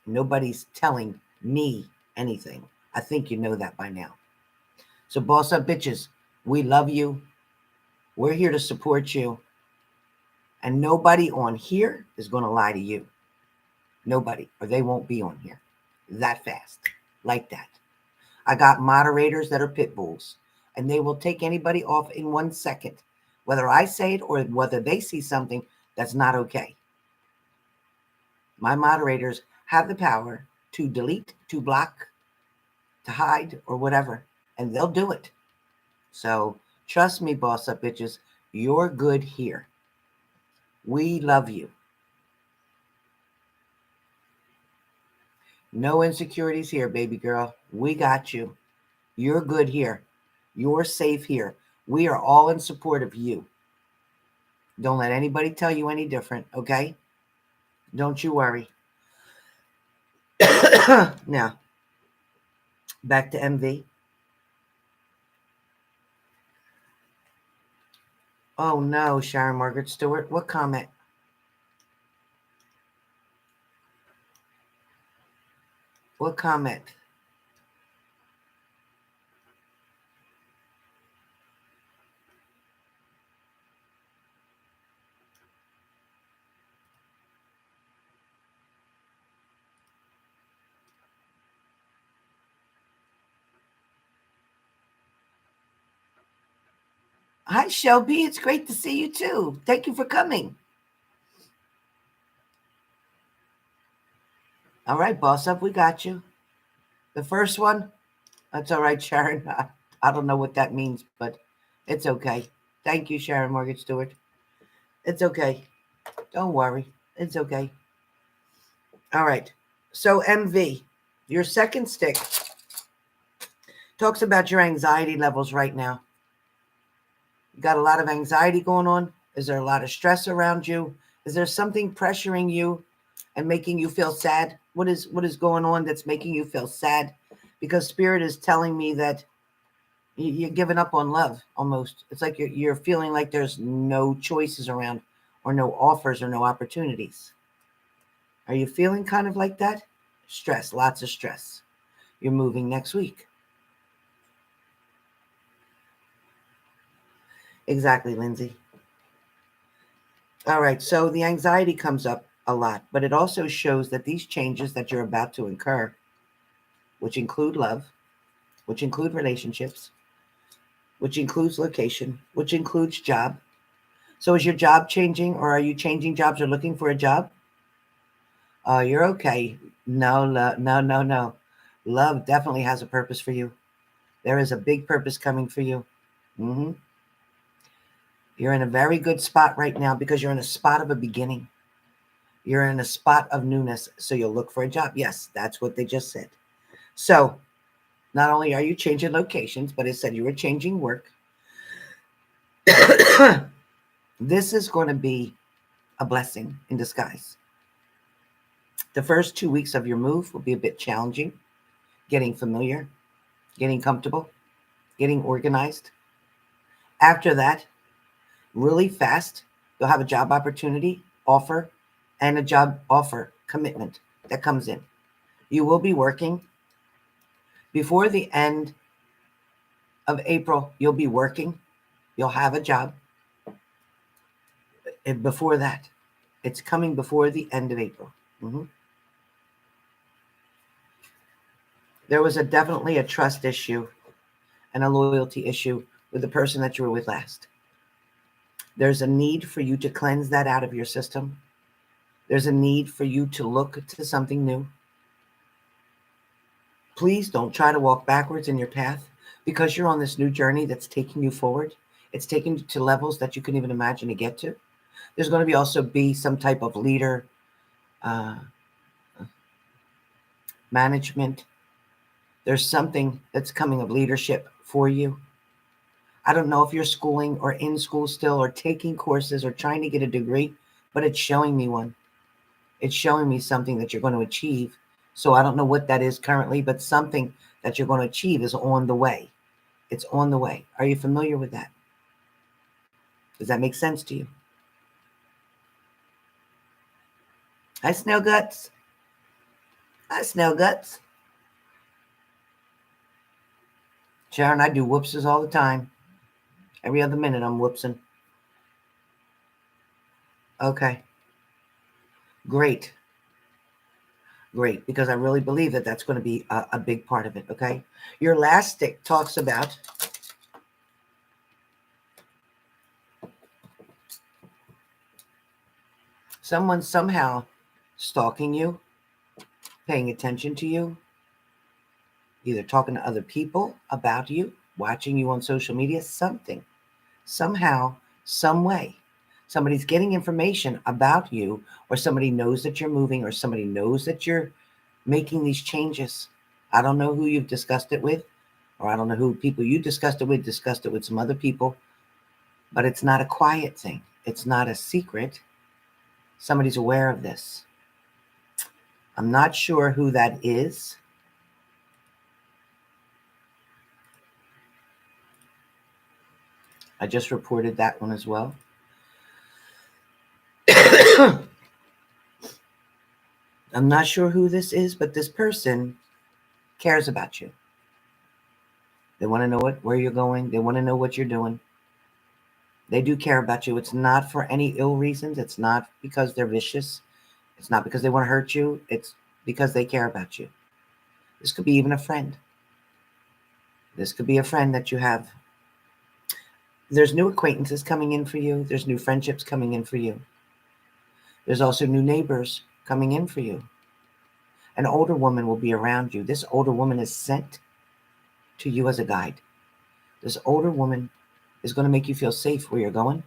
Nobody's telling me anything. I think you know that by now. So boss up bitches, we love you. We're here to support you. And nobody on here is going to lie to you. Nobody, or they won't be on here that fast, like that. I got moderators that are pit bulls, and they will take anybody off in 1 second, whether I say it or whether they see something that's not okay. My moderators have the power to delete, to block, to hide, or whatever, and they'll do it. So trust me, boss up bitches, you're good here. We love you. No insecurities here, baby girl. We got you. You're good here. You're safe here. We are all in support of you. Don't let anybody tell you any different, okay? Don't you worry. Now, back to MV. Oh no, Sharon Margaret Stewart. What comment? What comment? Hi, Shelby. It's great to see you too. Thank you for coming. All right, boss up. We got you. The first one, that's all right, Sharon. I don't know what that means, but it's okay. Thank you, Sharon Morgan Stewart. It's okay. Don't worry. It's okay. All right. So, MV, your second stick talks about your anxiety levels right now. You got a lot of anxiety going on. Is there a lot of stress around you? Is there something pressuring you and making you feel sad? What is going on that's making you feel sad? Because Spirit is telling me that you're giving up on love almost. It's like you're feeling like there's no choices around or no offers or no opportunities. Are you feeling kind of like that? Stress, lots of stress. You're moving next week. Exactly, Lindsay. All right, so the anxiety comes up a lot, but it also shows that these changes that you're about to incur, which include love, which include relationships, which includes location, which includes job. So is your job changing, or are you changing jobs or looking for a job? Oh, you're okay. No. Love definitely has a purpose for you. There is a big purpose coming for you. You're in a very good spot right now because you're in a spot of a beginning. You're in a spot of newness, so you'll look for a job. Yes, that's what they just said. So not only are you changing locations, but it said you were changing work. This is going to be a blessing in disguise. The first 2 weeks of your move will be a bit challenging, getting familiar, getting comfortable, getting organized. After that, really fast, you'll have a job opportunity offer and a job offer commitment that comes in. You will be working before the end of April. You'll be working. You'll have a job. And before that, it's coming before the end of April. There was definitely a trust issue and a loyalty issue with the person that you were with last. There's a need for you to cleanse that out of your system. There's a need for you to look to something new. Please don't try to walk backwards in your path, because you're on this new journey that's taking you forward. It's taking you to levels that you couldn't even imagine to get to. There's going to also be some type of leader, management. There's something that's coming of leadership for you. I don't know if you're schooling or in school still or taking courses or trying to get a degree, but it's showing me one. It's showing me something that you're going to achieve. So I don't know what that is currently, but something that you're going to achieve is on the way. It's on the way. Are you familiar with that? Does that make sense to you? Hi, Snail Guts. Hi, Snail Guts. Sharon, I do whoopses all the time. Every other minute I'm whoopsing. Okay. Great. Great. Because I really believe that that's going to be a big part of it. Okay. Your last stick talks about someone somehow stalking you, paying attention to you, either talking to other people about you, watching you on social media, something, somehow, some way. Somebody's getting information about you, or somebody knows that you're moving, or somebody knows that you're making these changes. I don't know who you've discussed it with, or I don't know who people you discussed it with some other people, but it's not a quiet thing. It's not a secret. Somebody's aware of this. I'm not sure who that is. I just reported that one as well. I'm not sure who this is, but this person cares about you. They want to know where you're going. They want to know what you're doing. They do care about you. It's not for any ill reasons. It's not because they're vicious. It's not because they want to hurt you. It's because they care about you. This could be even a friend. This could be a friend that you have. There's new acquaintances coming in for you. There's new friendships coming in for you. There's also new neighbors coming in for you. An older woman will be around you. This older woman is sent to you as a guide. This older woman is going to make you feel safe where you're going.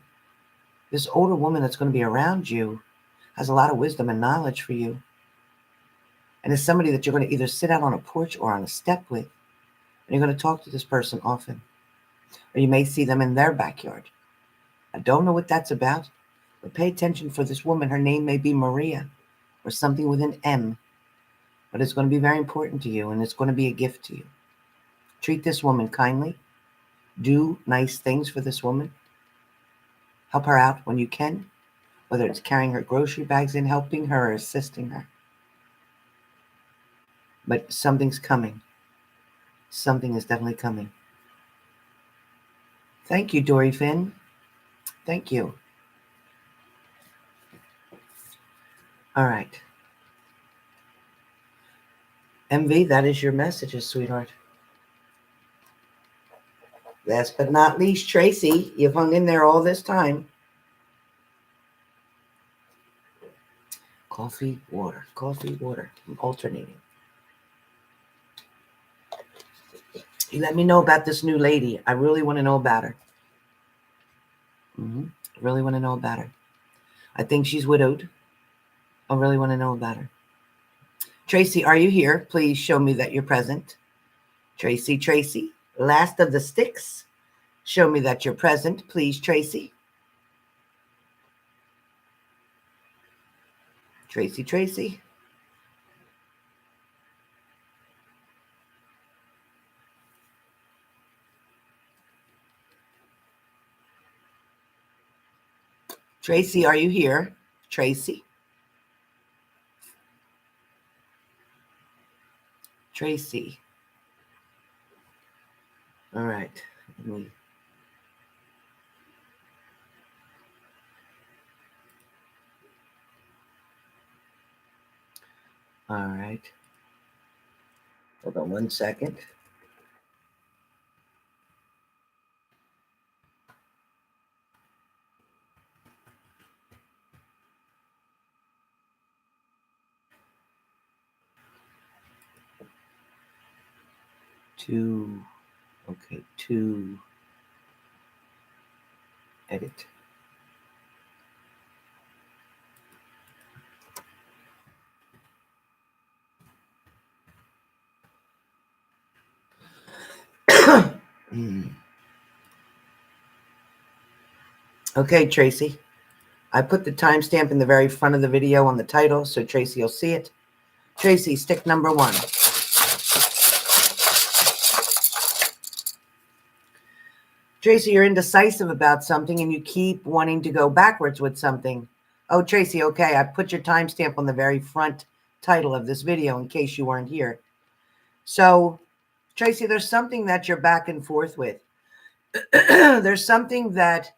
This older woman that's going to be around you has a lot of wisdom and knowledge for you. And is somebody that you're going to either sit out on a porch or on a step with. And you're going to talk to this person often. Or you may see them in their backyard. I don't know what that's about, but pay attention for this woman. Her name may be Maria or something with an M. But it's going to be very important to you, and it's going to be a gift to you. Treat this woman kindly. Do nice things for this woman. Help her out when you can, whether it's carrying her grocery bags in, helping her, or assisting her. But something's coming. Something is definitely coming. Thank you, Dory Finn. Thank you. All right. MV, that is your messages, sweetheart. Last but not least, Tracy, you've hung in there all this time. Coffee, water, coffee, water. I'm alternating. You let me know about this new lady. I really want to know about her. Really want to know about her. I think she's widowed. I really want to know about her. Tracy, are you here? Please show me that you're present. Tracy, last of the STYX. Show me that you're present, please, Tracy. Tracy. Tracy, are you here? Tracy. All right. All right. Hold on one second. To, okay, to edit. Okay, Tracy. I put the timestamp in the very front of the video on the title, so Tracy will see it. Tracy, stick number 1. Tracy, you're indecisive about something and you keep wanting to go backwards with something. Oh, Tracy, okay, I put your timestamp on the very front title of this video in case you weren't here. So, Tracy, there's something that you're back and forth with. There's something that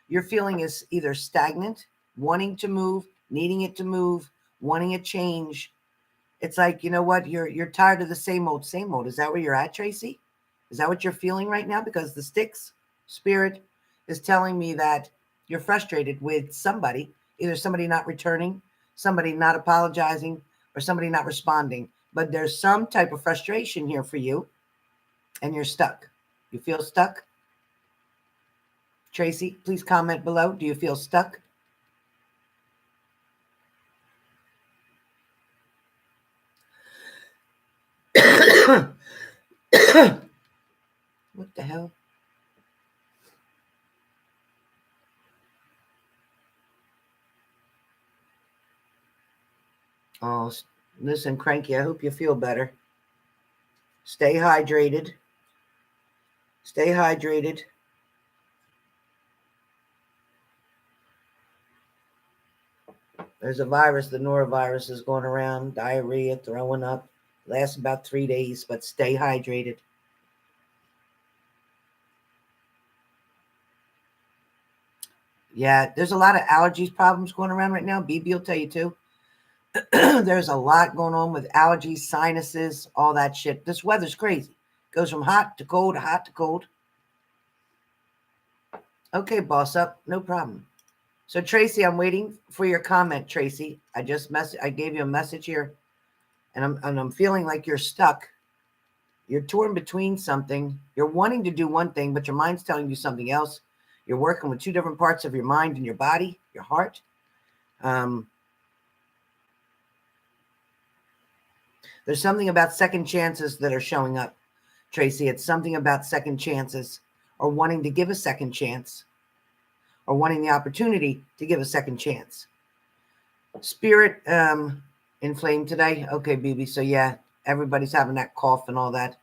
you're feeling is either stagnant, wanting to move, needing it to move, wanting a change. It's like, you know what, you're tired of the same old, same old. Is that where you're at, Tracy? Is that what you're feeling right now? Because the STYX spirit is telling me that you're frustrated with somebody, either somebody not returning, somebody not apologizing, or somebody not responding. But there's some type of frustration here for you, and you're stuck. You feel stuck? Tracy, please comment below. Do you feel stuck? What the hell? Oh, listen, Cranky, I hope you feel better. Stay hydrated. Stay hydrated. There's a virus, the norovirus is going around, diarrhea, throwing up. Lasts about 3 days, but stay hydrated. Yeah, there's a lot of allergies problems going around right now. BB will tell you too. There's a lot going on with allergies, sinuses, all that shit. This weather's crazy. Goes from hot to cold, hot to cold. Okay, boss up, no problem. So Tracy, I'm waiting for your comment, Tracy. I gave you a message here, and I'm feeling like you're stuck. You're torn between something. You're wanting to do one thing, but your mind's telling you something else. You're working with 2 different parts of your mind and your body, your heart. There's something about second chances that are showing up, Tracy. It's something about second chances, or wanting to give a second chance, or wanting the opportunity to give a second chance. Spirit inflamed today. Okay, BB. So yeah, everybody's having that cough and all that.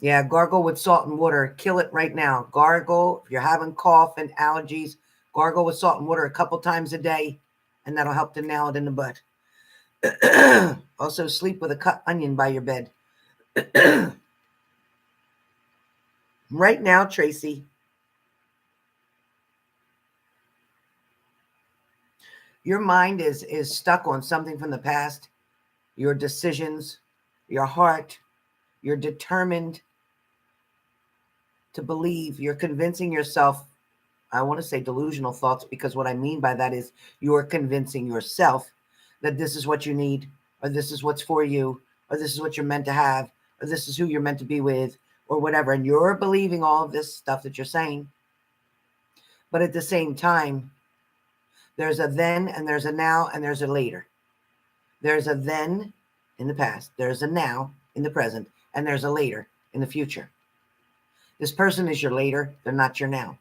Yeah, gargle with salt and water. Kill it right now. Gargle. If you're having cough and allergies, gargle with salt and water a couple times a day, and that'll help to nail it in the butt. Also, sleep with a cut onion by your bed. Right now, Tracy, your mind is stuck on something from the past, your decisions, your heart. You're determined to believe. You're convincing yourself. I want to say delusional thoughts, because what I mean by that is you're convincing yourself that this is what you need, or this is what's for you, or this is what you're meant to have, or this is who you're meant to be with, or whatever. And you're believing all of this stuff that you're saying. But at the same time, there's a then, and there's a now, and there's a later. There's a then in the past, there's a now in the present, and there's a later in the future. This person is your later, they're not your now.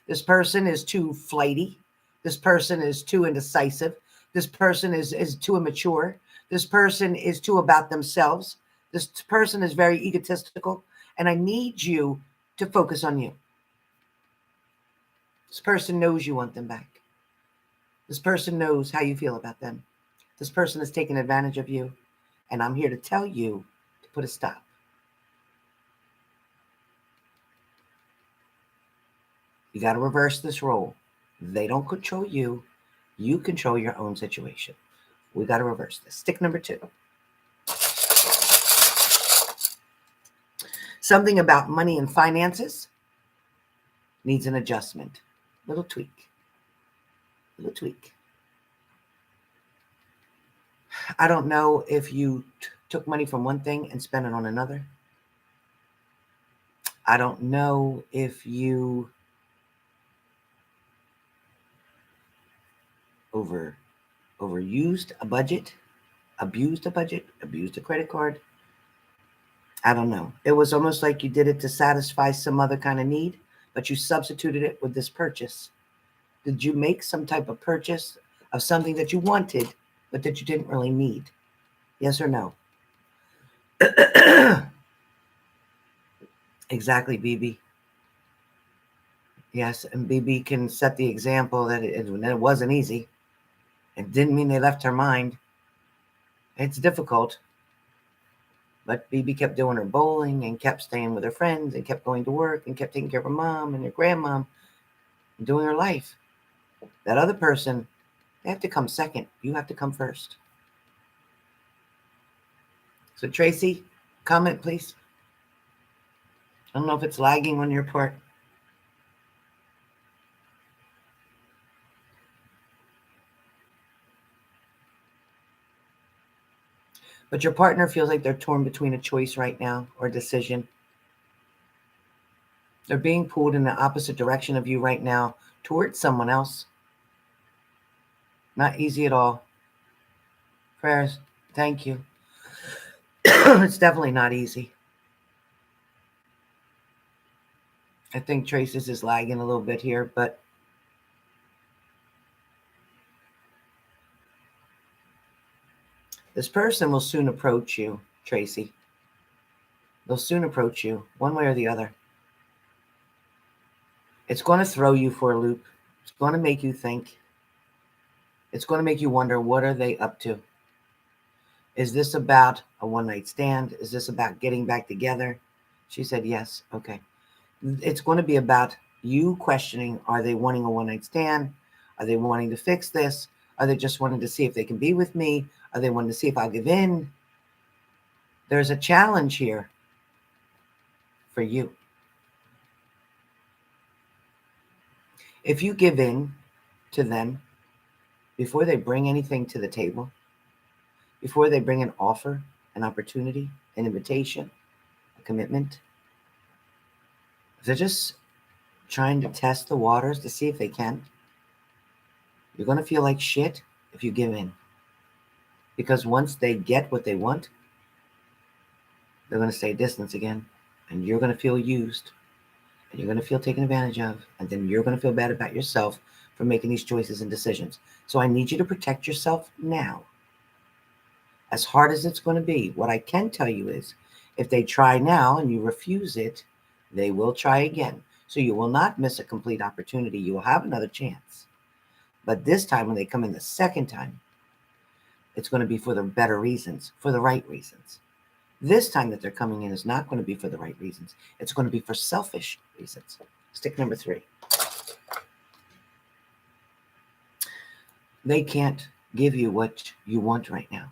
This person is too flighty. This person is too indecisive. This person is too immature. This person is too about themselves. This person is very egotistical. And I need you to focus on you. This person knows you want them back. This person knows how you feel about them. This person is taking advantage of you. And I'm here to tell you to put a stop. You got to reverse this role. They don't control you. You control your own situation. We got to reverse this. Stick number 2. Something about money and finances needs an adjustment. Little tweak. Little tweak. I don't know if you took money from one thing and spent it on another. I don't know if you overused a budget, abused a budget, abused a credit card. I don't know. It was almost like you did it to satisfy some other kind of need, but you substituted it with this purchase. Did you make some type of purchase of something that you wanted, but that you didn't really need? Yes or no? Exactly, BB. Yes, and BB can set the example that it wasn't easy. It didn't mean they left her mind. It's difficult. But BB kept doing her bowling and kept staying with her friends and kept going to work and kept taking care of her mom and her grandmom and doing her life. That other person, they have to come second. You have to come first. So Tracy, comment please. I don't know if it's lagging on your part. But your partner feels like they're torn between a choice right now or a decision. They're being pulled in the opposite direction of you right now towards someone else. Not easy at all. Prayers, thank you. It's definitely not easy. I think Tracy's is lagging a little bit here, but this person will soon approach you, Tracy. They'll soon approach you, one way or the other. It's going to throw you for a loop. It's going to make you think. It's going to make you wonder, what are they up to? Is this about a one-night stand? Is this about getting back together? She said yes. Okay. It's going to be about you questioning, are they wanting a one-night stand? Are they wanting to fix this? Are they just wanting to see if they can be with me? Are they wanting to see if I'll give in? There's a challenge here for you. If you give in to them before they bring anything to the table, before they bring an offer, an opportunity, an invitation, a commitment, if they're just trying to test the waters to see if they can, you're going to feel like shit if you give in. Because once they get what they want, they're going to stay distance again, and you're going to feel used, and you're going to feel taken advantage of, and then you're going to feel bad about yourself for making these choices and decisions. So I need you to protect yourself now. As hard as it's going to be, what I can tell you is, if they try now and you refuse it, they will try again. So you will not miss a complete opportunity. You will have another chance. But this time, when they come in the second time, it's going to be for the better reasons, for the right reasons. This time that they're coming in is not going to be for the right reasons. It's going to be for selfish reasons. Stick number 3. They can't give you what you want right now.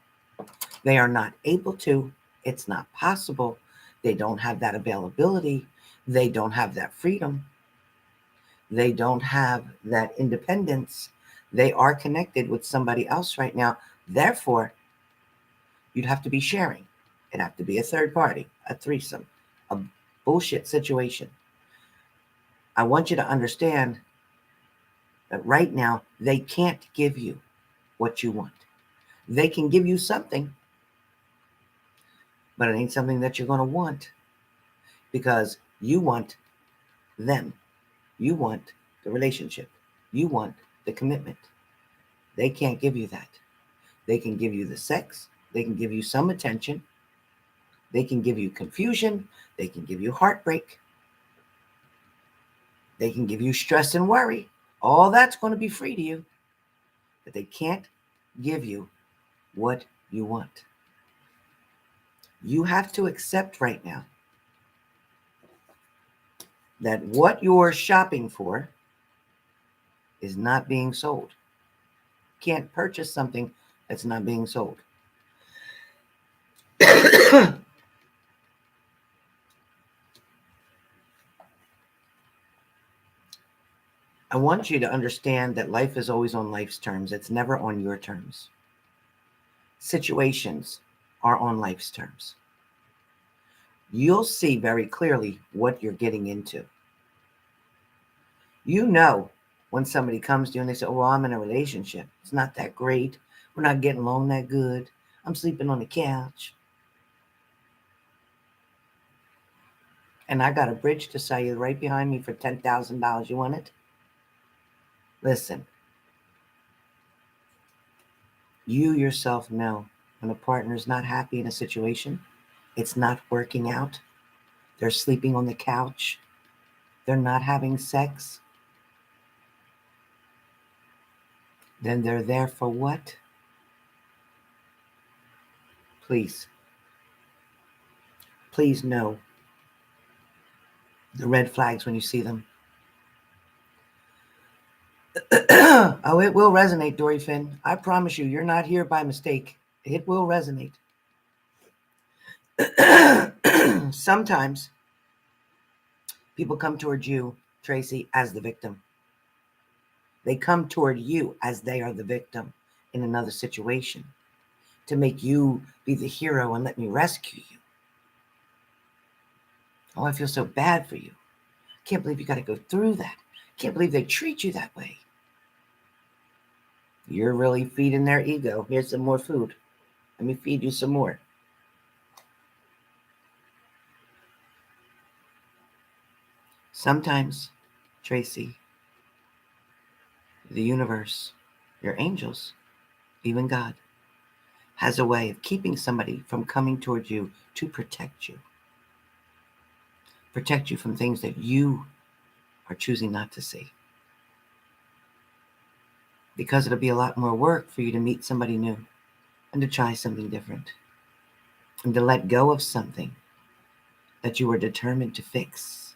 They are not able to. It's not possible. They don't have that availability. They don't have that freedom. They don't have that independence. They are connected with somebody else right now. Therefore, you'd have to be sharing. It'd have to be a third party, a threesome, a bullshit situation. I want you to understand that right now, they can't give you what you want. They can give you something, but it ain't something that you're going to want, because you want them. You want the relationship. You want the commitment. They can't give you that. They can give you the sex. They can give you some attention. They can give you confusion. They can give you heartbreak. They can give you stress and worry. All that's going to be free to you. But they can't give you what you want. You have to accept right now that what you're shopping for is not being sold. You can't purchase something that's not being sold. I want you to understand that life is always on life's terms. It's never on your terms. Situations are on life's terms. you'll see very clearly what you're getting into. You know when somebody comes to you and they say, well, I'm in a relationship. It's not that great. We're not getting along that good. I'm sleeping on the couch. And I got a bridge to sell you right behind me for $10,000. You want it? Listen, you yourself know when a partner is not happy in a situation, it's not working out, they're sleeping on the couch, they're not having sex, then they're there for what? Please know the red flags when you see them. Oh, it will resonate, Dory Finn. I promise you, you're not here by mistake. It will resonate. Sometimes people come toward you, Tracy, as the victim. They come toward you as they are the victim in another situation to make you be the hero and let me rescue you. Oh, I feel so bad for you. Can't believe you got to go through that. Can't believe they treat you that way. You're really feeding their ego. Here's some more food. Let me feed you some more. Sometimes, Tracy, the universe, your angels, even God, has a way of keeping somebody from coming toward you to protect you. Protect you from things that you are choosing not to see. Because it'll be a lot more work for you to meet somebody new and to try something different and to let go of something that you were determined to fix.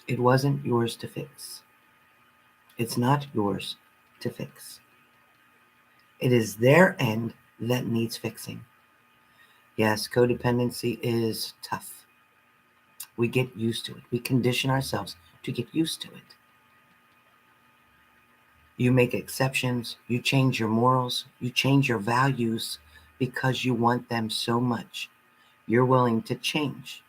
It wasn't yours to fix. It's not yours to fix. It is their end that needs fixing. Yes, codependency is tough. We get used to it. We condition ourselves to get used to it. You make exceptions. You change your morals. You change your values because you want them so much. You're willing to change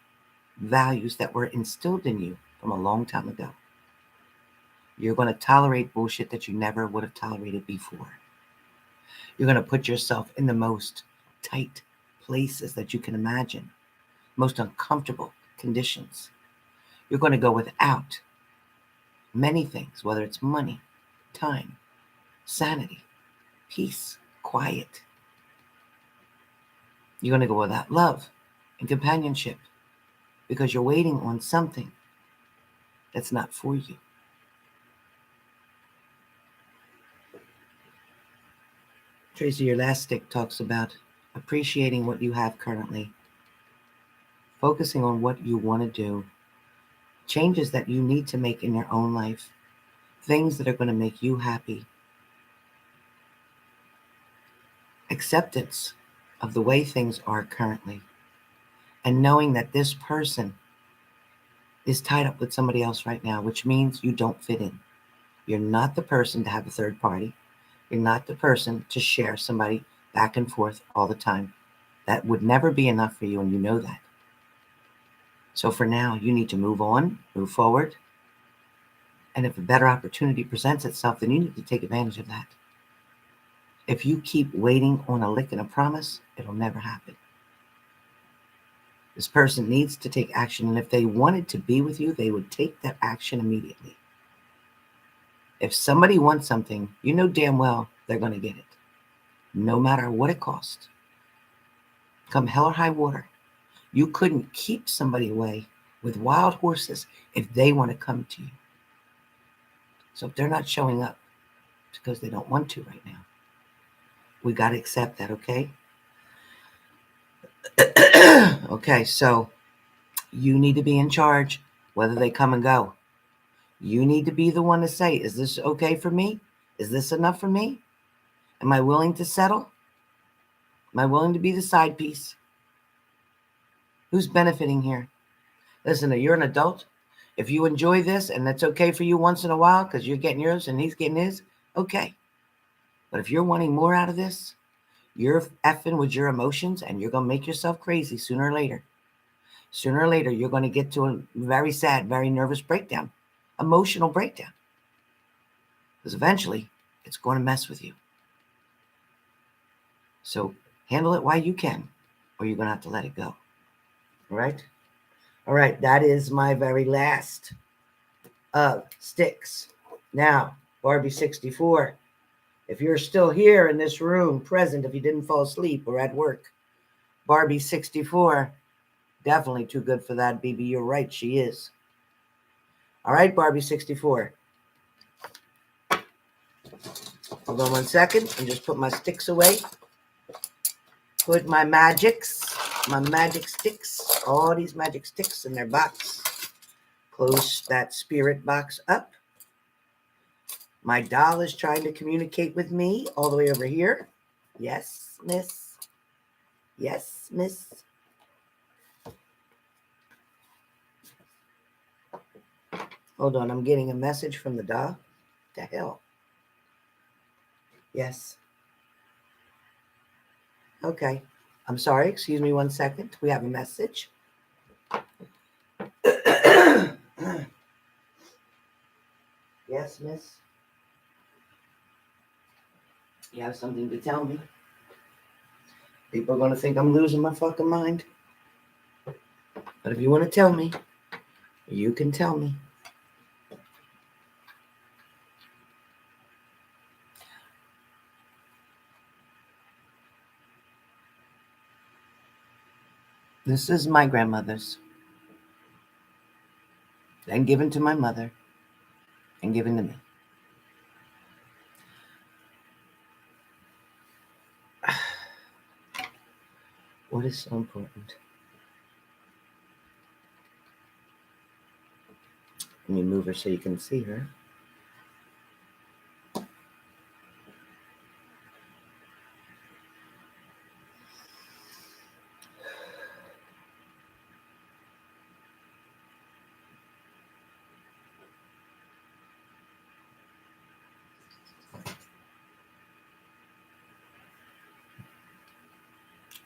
values that were instilled in you from a long time ago. You're going to tolerate bullshit that you never would have tolerated before. You're going to put yourself in the most tight places that you can imagine, most uncomfortable conditions. You're going to go without many things, whether it's money, time, sanity, peace, quiet. You're going to go without love and companionship because you're waiting on something that's not for you. Tracy, your last stick talks about appreciating what you have currently, focusing on what you want to do, changes that you need to make in your own life, things that are going to make you happy, acceptance of the way things are currently, and knowing that this person is tied up with somebody else right now, which means you don't fit in. You're not the person to have a third party. You're not the person to share somebody back and forth all the time. That would never be enough for you, and you know that. So for now, you need to move on, move forward. And if a better opportunity presents itself, then you need to take advantage of that. If you keep waiting on a lick and a promise, it'll never happen. This person needs to take action, and if they wanted to be with you, they would take that action immediately. If somebody wants something, you know damn well they're going to get it, no matter what it costs. Come hell or high water, you couldn't keep somebody away with wild horses if they want to come to you. So if they're not showing up, it's because they don't want to right now. We got to accept that, okay? Okay, so you need to be in charge whether they come and go. You need to be the one to say, is this okay for me? Is this enough for me? Am I willing to settle? Am I willing to be the side piece? Who's benefiting here? Listen, you're an adult. If you enjoy this and that's okay for you once in a while because you're getting yours and he's getting his, okay. But if you're wanting more out of this, You're effing with your emotions, and you're going to make yourself crazy sooner or later. Sooner or later, you're going to get to a very sad, very nervous breakdown, emotional breakdown. Because eventually, it's going to mess with you. So handle it while you can, or you're going to have to let it go. All right? All right, that is my very last of STYX. Now, Barbie 64. If you're still here in this room, present, if you didn't fall asleep or at work, Barbie 64, definitely too good for that, BB. You're right, she is. All right, Barbie 64. Hold on one second and just put my sticks away. Put my magics, my magic sticks, all these magic sticks in their box. Close that spirit box up. My doll is trying to communicate with me all the way over here. Yes, miss. Yes, miss. Hold on, I'm getting a message from the doll. What the hell? Yes. Okay. I'm sorry. Excuse me 1 second. We have a message. Yes, miss. You have something to tell me. People are going to think I'm losing my fucking mind. But if you want to tell me, you can tell me. This is my grandmother's. Then given to my mother. And given to me. What is so important? Let me move her so you can see her.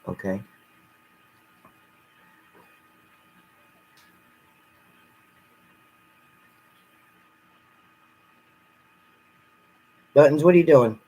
Okay. Buttons, what are you doing?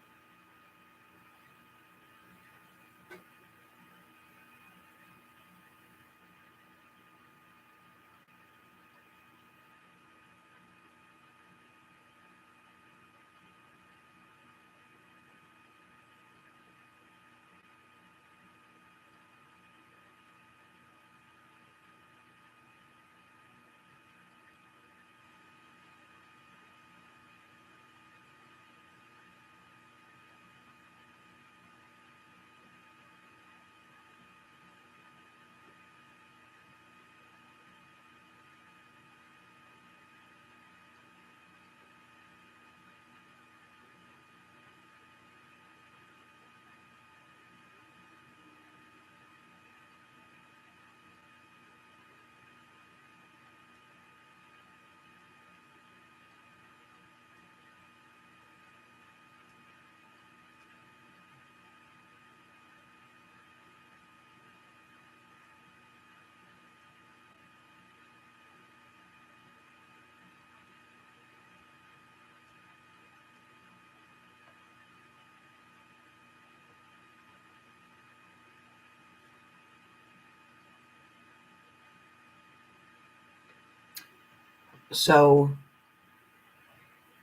So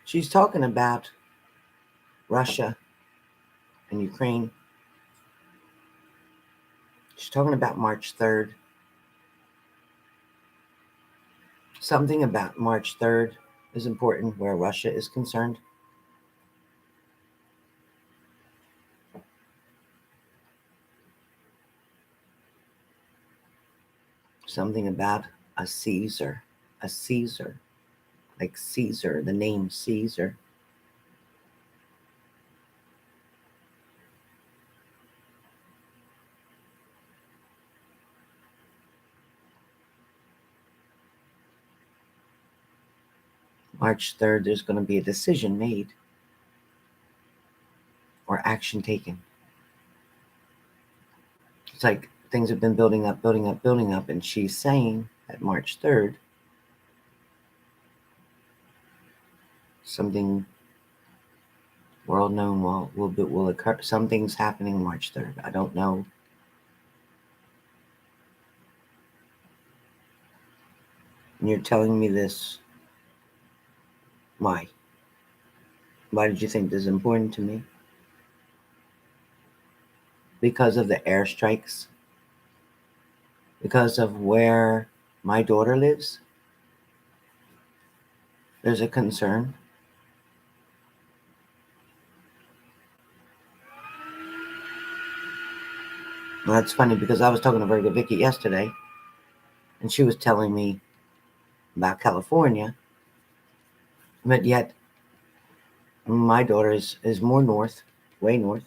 she's talking about Russia and Ukraine. She's talking about March 3rd. Something about March 3rd is important where Russia is concerned. Something about a Caesar, like Caesar, the name Caesar. March 3rd, there's going to be a decision made or action taken. It's like things have been building up, building up, building up, and she's saying that March 3rd, something world known will occur. Something's happening March 3rd. I don't know. And you're telling me this. Why? Why did you think this is important to me? Because of the airstrikes? Because of where my daughter lives? There's a concern. Well, that's funny because I was talking to very good Vicky yesterday, and she was telling me about California, but yet my daughter is more north, way north.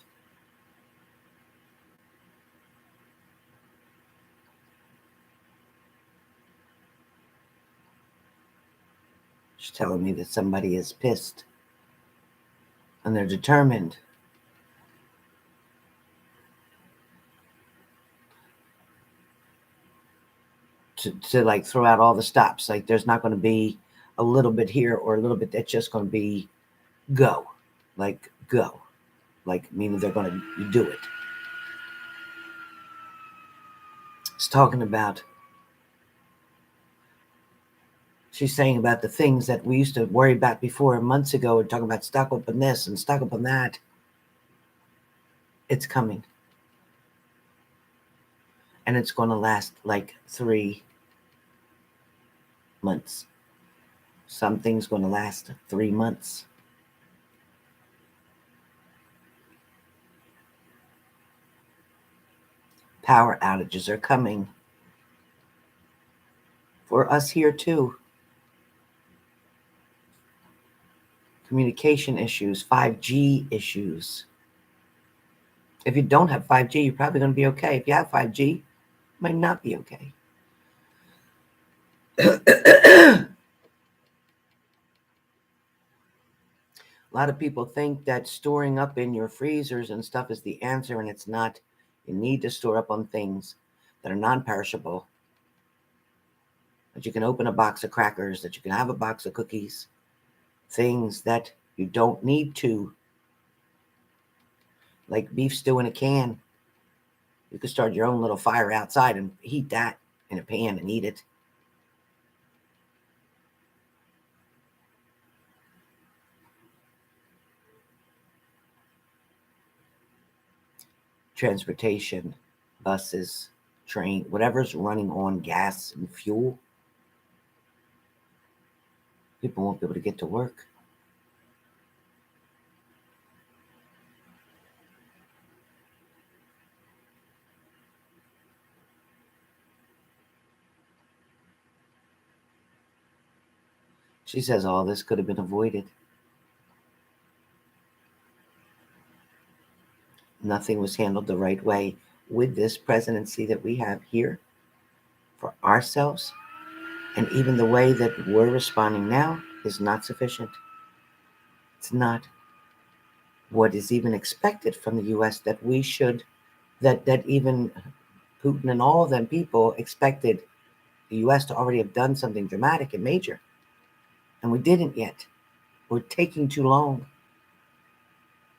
She's telling me that somebody is pissed and they're determined to like throw out all the stops. Like there's not going to be a little bit here or a little bit. That's just going to be go, like go, like meaning they're going to do it. It's talking about. She's saying about the things that we used to worry about before months ago and talking about stock up on this and stock up on that. It's coming. And it's going to last like 3 months. Something's going to last 3 months. Power outages are coming. For us here too. Communication issues, 5G issues. If you don't have 5G, you're probably going to be okay. If you have 5G, you might not be okay. A lot of people think that storing up in your freezers and stuff is the answer, and it's not. You need to store up on things that are non-perishable. That you can open a box of crackers, that you can have a box of cookies, things that you don't need to. Like beef stew in a can. You could start your own little fire outside and heat that in a pan and eat it. Transportation, buses, train, whatever's running on gas and fuel, people won't be able to get to work. She says all this could have been avoided. Nothing was handled the right way with this presidency that we have here for ourselves. And even the way that we're responding now is not sufficient. It's not what is even expected from the U.S. that we should, that even Putin and all of them people expected the U.S. to already have done something dramatic and major. And we didn't yet. We're taking too long.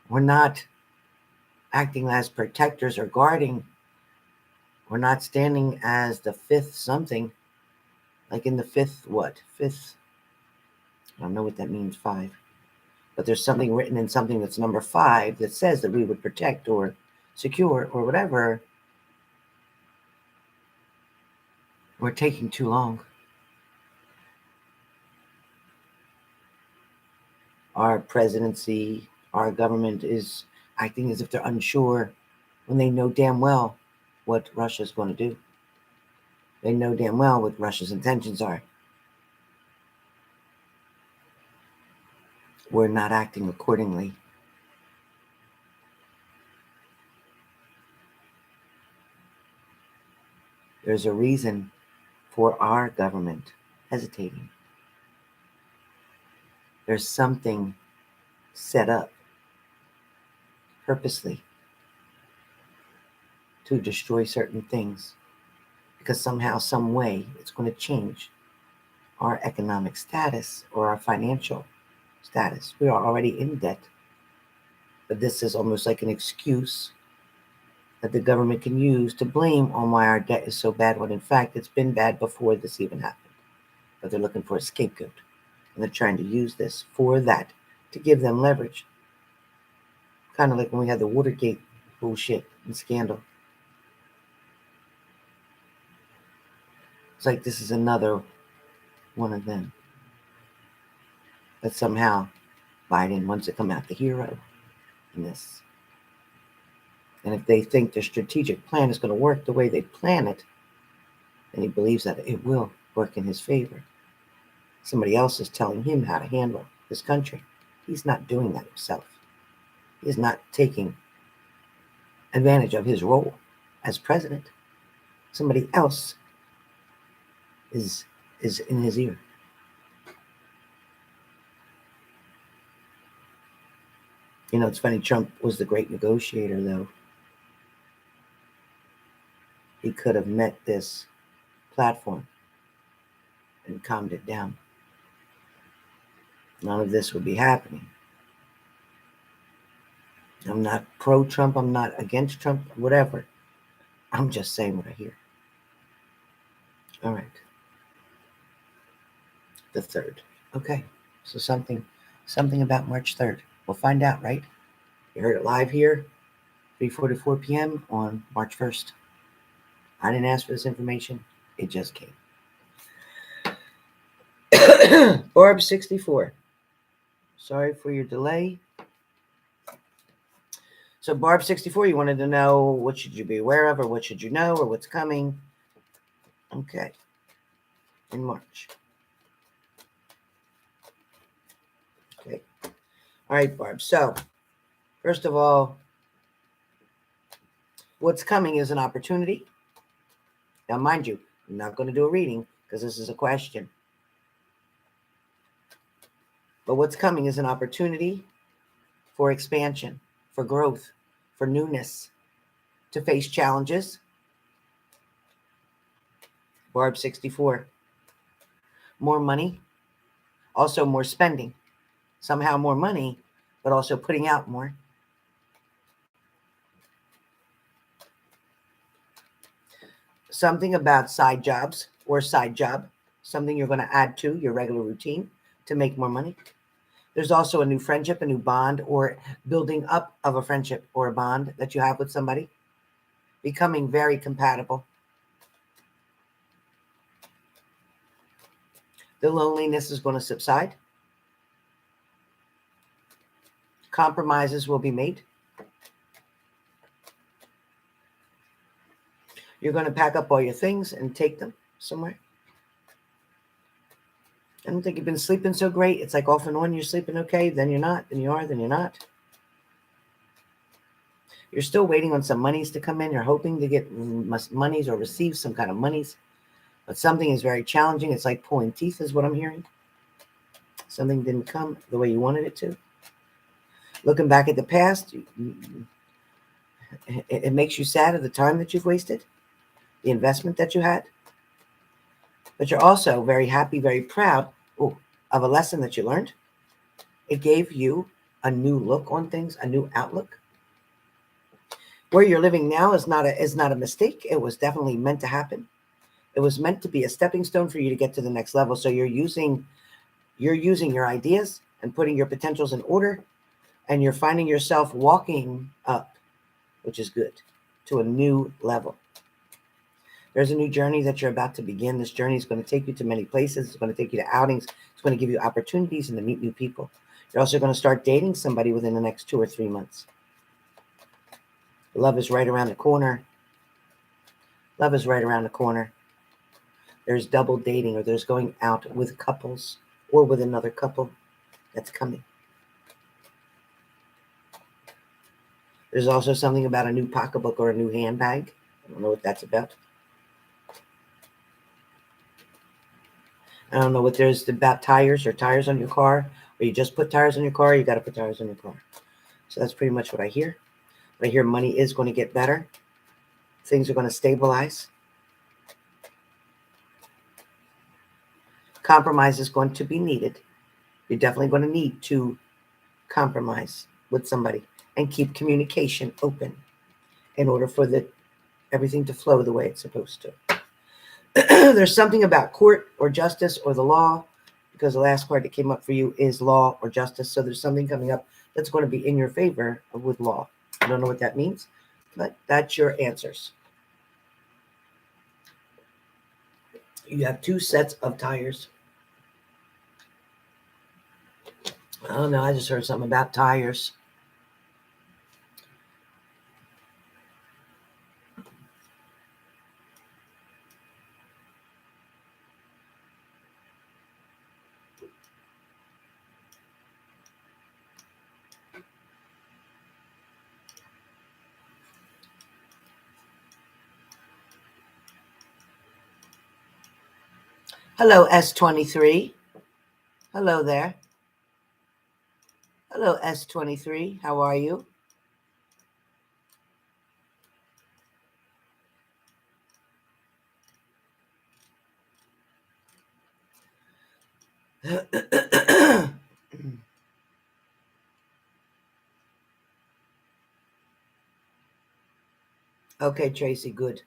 We're not acting as protectors or guarding. We're not standing as the fifth something. Like in the fifth, what? Fifth. I don't know what that means, 5. But there's something written in something that's number 5 that says that we would protect or secure or whatever. We're taking too long. Our presidency, our government is acting as if they're unsure when they know damn well what Russia's going to do. They know damn well what Russia's intentions are. We're not acting accordingly. There's a reason for our government hesitating. There's something set up purposely. to destroy certain things, because somehow, some way, it's going to change our economic status or our financial status. We are already in debt, but this is almost like an excuse that the government can use to blame on why our debt is so bad, when in fact it's been bad before this even happened. But they're looking for a scapegoat, and they're trying to use this for that, to give them leverage. Kind of like when we had the Watergate bullshit and scandal. It's like this is another one of them. That somehow Biden wants to come out the hero in this. And if they think their strategic plan is going to work the way they plan it, then he believes that it will work in his favor. Somebody else is telling him how to handle this country. He's not doing that himself. He is not taking advantage of his role as president. Somebody else is in his ear. You know, it's funny, Trump was the great negotiator, though. He could have met this platform and calmed it down. None of this would be happening. I'm not pro-Trump, I'm not against Trump, whatever. I'm just saying what I hear. All right. The 3rd. Okay. So something about March 3rd. We'll find out, right? You heard it live here, 3:44 p.m. on March 1st. I didn't ask for this information. It just came. Barb 64. Sorry for your delay. So Barb 64, you wanted to know what should you be aware of, or what should you know, or what's coming. Okay. In March. Okay. All right, Barb. So, first of all, what's coming is an opportunity. Now, mind you, I'm not going to do a reading because this is a question. But what's coming is an opportunity for expansion, for growth, for newness, to face challenges. Barb 64. More money, also more spending. Somehow more money, but also putting out more. Something about side jobs or side job, something you're going to add to your regular routine to make more money. There's also a new friendship, a new bond, or building up of a friendship or a bond that you have with somebody, becoming very compatible. The loneliness is going to subside. Compromises will be made. You're going to pack up all your things and take them somewhere. I don't think you've been sleeping so great. It's like off and on, you're sleeping okay, then you're not, then you are, then you're not. You're still waiting on some monies to come in. You're hoping to get monies or receive some kind of monies. But something is very challenging. It's like pulling teeth is what I'm hearing. Something didn't come the way you wanted it to. Looking back at the past, it makes you sad of the time that you've wasted, the investment that you had. But you're also very happy, very proud of a lesson that you learned. It gave you a new look on things, a new outlook. Where you're living now is not a mistake. It was definitely meant to happen. It was meant to be a stepping stone for you to get to the next level. So you're using your ideas and putting your potentials in order, and you're finding yourself walking up, which is good, to a new level. There's a new journey that you're about to begin. This journey is going to take you to many places. It's going to take you to outings. It's going to give you opportunities and to meet new people. You're also going to start dating somebody within the next 2 or 3 months. Love is right around the corner. Love is right around the corner. There's double dating, or there's going out with couples or with another couple that's coming. There's also something about a new pocketbook or a new handbag. I don't know what that's about. I don't know what there's about tires on your car, or you just put tires on your car, you got to put tires on your car. So that's pretty much what I hear. But I hear money is going to get better. Things are going to stabilize. Compromise is going to be needed. You're definitely going to need to compromise with somebody and keep communication open in order for everything to flow the way it's supposed to. There's something about court or justice or the law, because the last card that came up for you is law or justice. So there's something coming up that's going to be in your favor with law. I don't know what that means, but that's your answers. You have 2 sets of tires. I don't know. I just heard something about tires. Hello, S23. Hello there. Hello, S23. How are you? Okay, Tracy, good.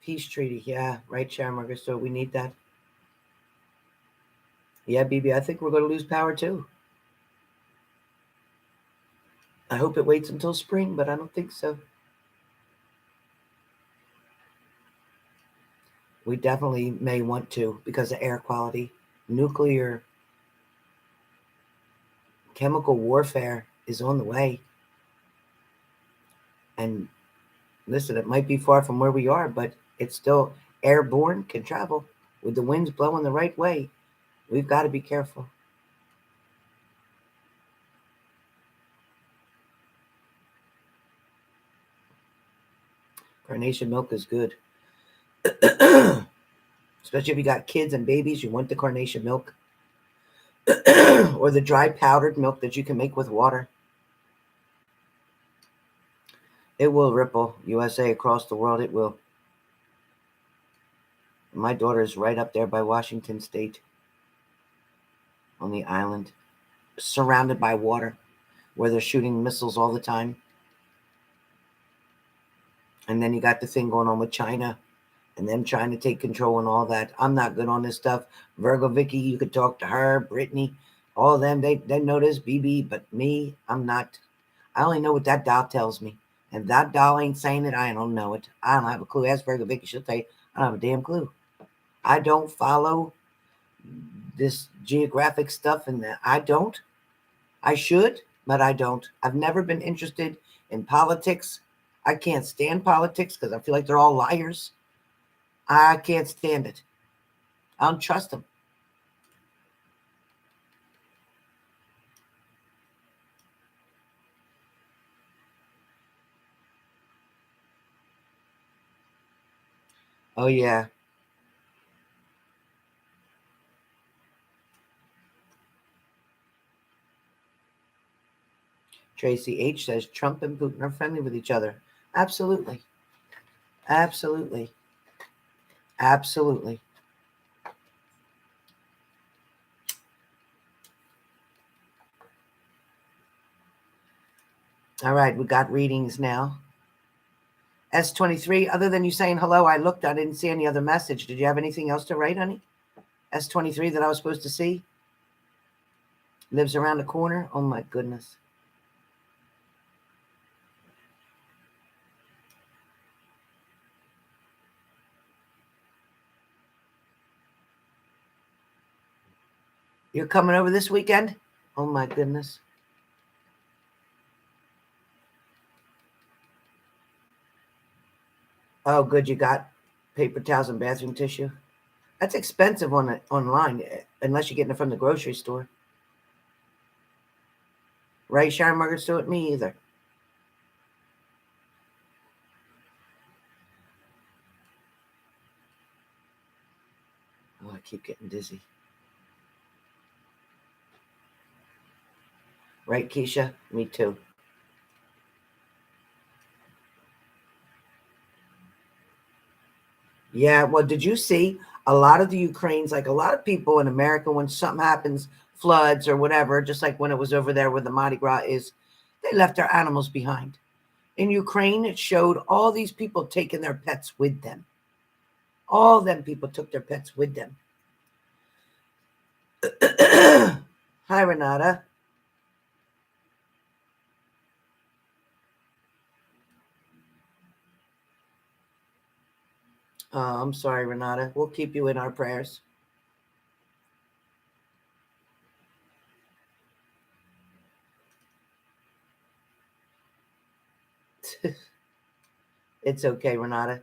Peace treaty. Yeah, right, Sharon Margaret. So we need that. Yeah, BB, I think we're going to lose power too. I hope it waits until spring, but I don't think so. We definitely may want to because of air quality. Nuclear chemical warfare is on the way. And listen, it might be far from where we are, but it's still airborne, can travel with the winds blowing the right way. We've got to be careful. Carnation milk is good. Especially if you got kids and babies, you want the carnation milk. Or the dry powdered milk that you can make with water. It will ripple USA across the world. It will. My daughter is right up there by Washington State on the island, surrounded by water, where they're shooting missiles all the time. And then you got the thing going on with China and them trying to take control and all that. I'm not good on this stuff. Virgo Vicky, you could talk to her. Brittany, all of them, they know this. BB, but me, I'm not. I only know what that doll tells me. And that doll ain't saying it, I don't know it. I don't have a clue. Ask Virgo Vicky, she'll tell you, I don't have a damn clue. I don't follow this geographic stuff and that. I don't. I should, but I don't. I've never been interested in politics. I can't stand politics because I feel like they're all liars. I can't stand it. I don't trust them. Oh, yeah. Tracy H says Trump and Putin are friendly with each other. Absolutely. Absolutely. Absolutely. All right, we got readings now. S23, other than you saying hello, I looked, I didn't see any other message. Did you have anything else to write, honey? S23 that I was supposed to see? Lives around the corner? Oh, my goodness. You're coming over this weekend? Oh, my goodness. Oh, good. You got paper towels and bathroom tissue? That's expensive online, unless you're getting it from the grocery store. Right, Sharon Margaret Stewart? Me either. Oh, I keep getting dizzy. Right, Kesha? Me too. Yeah, well, did you see a lot of the Ukrainians, like a lot of people in America, when something happens, floods or whatever, just like when it was over there where the Mardi Gras is, they left their animals behind. In Ukraine, it showed all these people taking their pets with them. All them people took their pets with them. Hi, Renata. Oh, I'm sorry, Renata. We'll keep you in our prayers. It's okay, Renata.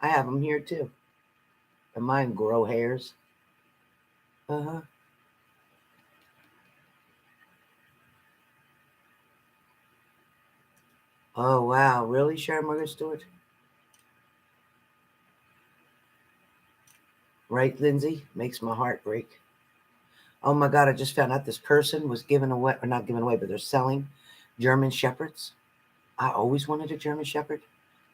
I have them here too. And mine grow hairs. Uh-huh. Oh, wow. Really, Sharon Margaret Stewart? Right, Lindsay? Makes my heart break. Oh my God, I just found out this person was giving away, or not giving away, but they're selling German Shepherds. I always wanted a German Shepherd,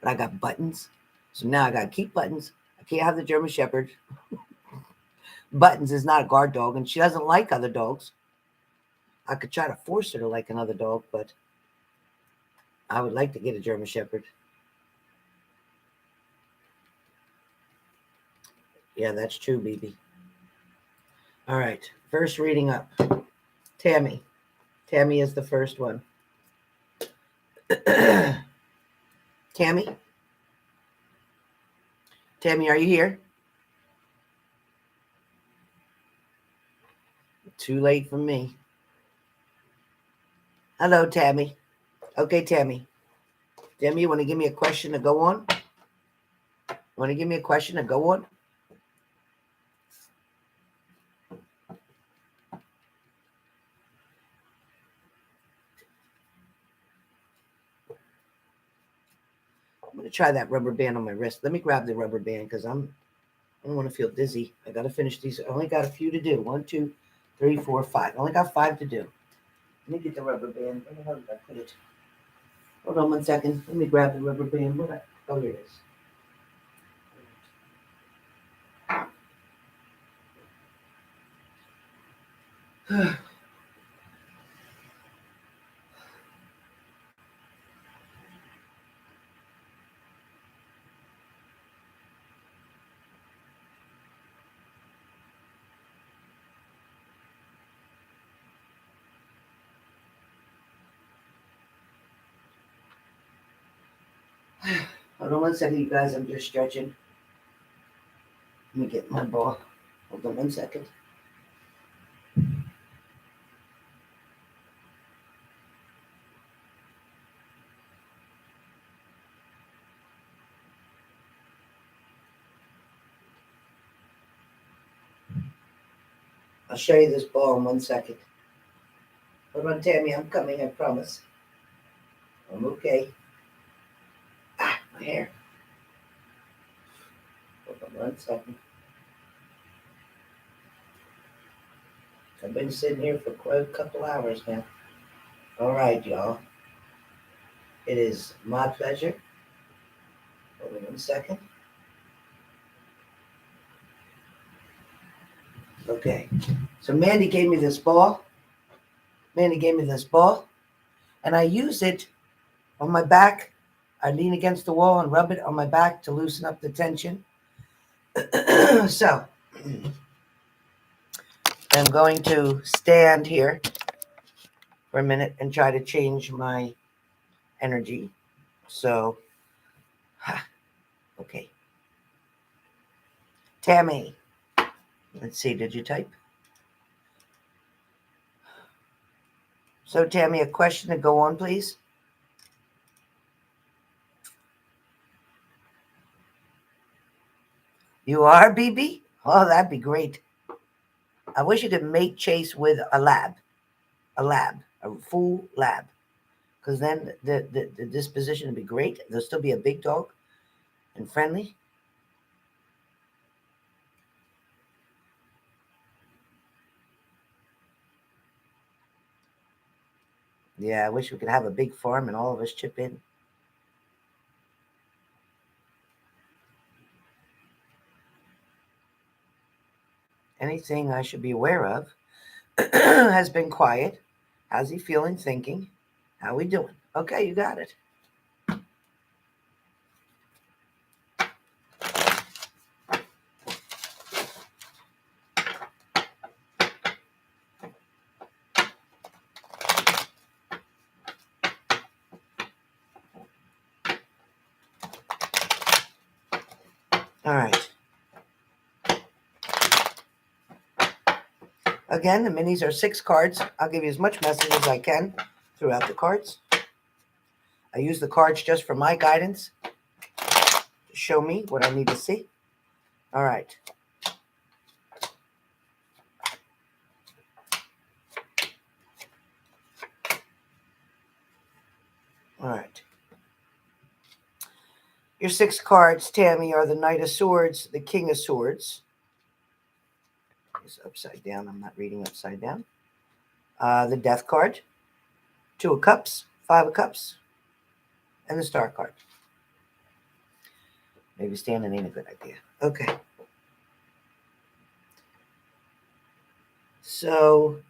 but I got buttons. So now I got to keep buttons. I can't have the German Shepherd. Buttons is not a guard dog, and she doesn't like other dogs. I could try to force her to like another dog, but I would like to get a German Shepherd. Yeah, that's true, BB. All right, first reading up. Tammy. Tammy is the first one. Tammy? Tammy, are you here? Too late for me. Hello, Tammy. Okay, Tammy. Tammy, you want to give me a question to go on? Want to give me a question to go on? I'm going to try that rubber band on my wrist. Let me grab the rubber band because I don't want to feel dizzy. I got to finish these. I only got a few to do. 1, 2, 3, 4, 5. I only got 5 to do. Let me get the rubber band. Where the hell did I put it? Hold on 1 second. Let me grab the rubber band. Oh, here it is. Hold on 1 second, you guys. I'm just stretching. Let me get my ball. Hold on 1 second. I'll show you this ball in 1 second. Hold on, Tammy. I'm coming. I promise. I'm okay. Ah, my hair. Hold on 1 second. I've been sitting here for quite a couple hours now. All right, y'all. It is my pleasure. Hold on 1 second. Okay. So Mandy gave me this ball. And I use it on my back. I lean against the wall and rub it on my back to loosen up the tension. So I'm going to stand here for a minute and try to change my energy. So, okay. Tammy, let's see, did you type? So, Tammy, a question to go on, please. You are, BB? Oh, that'd be great. I wish you could mate Chase with a full lab. Because then the disposition would be great. There'll still be a big dog and friendly. Yeah, I wish we could have a big farm and all of us chip in. Anything I should be aware of? Has been quiet. How's he feeling, thinking? How we doing? Okay, you got it. All right. Again, the minis are 6 cards. I'll give you as much message as I can throughout the cards. I use the cards just for my guidance to show me what I need to see. All right. All right. Your 6 cards, Tammy, are the Knight of Swords, the King of Swords. It's upside down. I'm not reading upside down. The Death card, 2 of Cups, 5 of Cups, and the Star card. Maybe standing ain't a good idea. Okay. So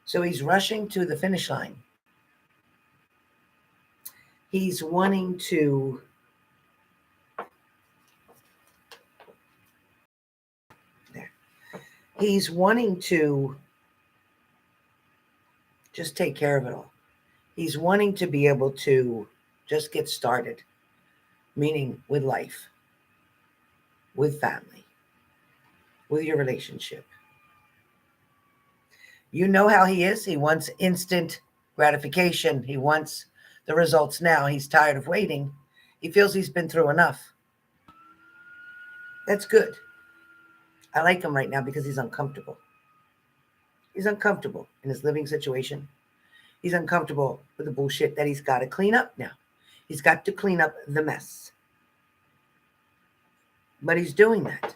he's rushing to the finish line. He's wanting to He's wanting to just take care of it all. He's wanting to be able to just get started, meaning with life, with family, with your relationship. You know how he is. He wants instant gratification. He wants the results now. He's tired of waiting. He feels he's been through enough. That's good. I like him right now because he's uncomfortable. He's uncomfortable in his living situation. He's uncomfortable with the bullshit that he's got to clean up now. He's got to clean up the mess. But he's doing that.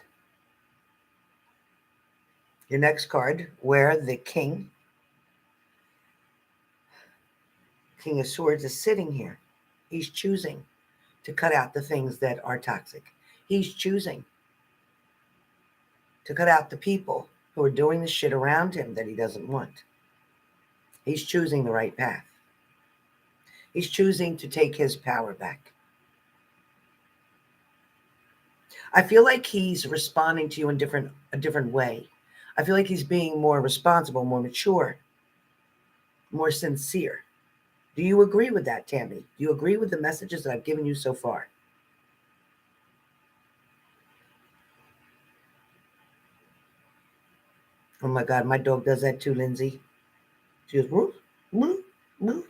Your next card, where the King of Swords is sitting here. He's choosing to cut out the things that are toxic. He's choosing to cut out the people who are doing the shit around him that he doesn't want. He's choosing the right path. He's choosing to take his power back. I feel like he's responding to you in a different way. I feel like he's being more responsible, more mature, more sincere. Do you agree with that, Tammy? Do you agree with the messages that I've given you so far? Oh my God, my dog does that too, Lindsay. She goes, woof, woof, woof.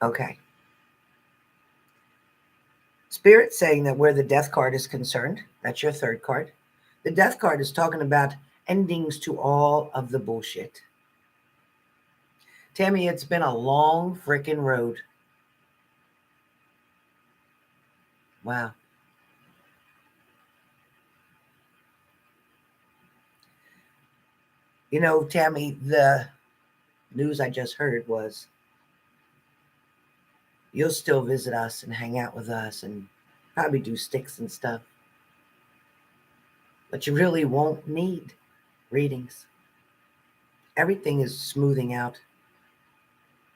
Okay. Spirit saying that where the Death card is concerned, that's your 3rd card. The Death card is talking about endings to all of the bullshit. Tammy, it's been a long freaking road. Wow. You know, Tammy, the news I just heard was you'll still visit us and hang out with us and probably do STYX and stuff. But you really won't need readings. Everything is smoothing out.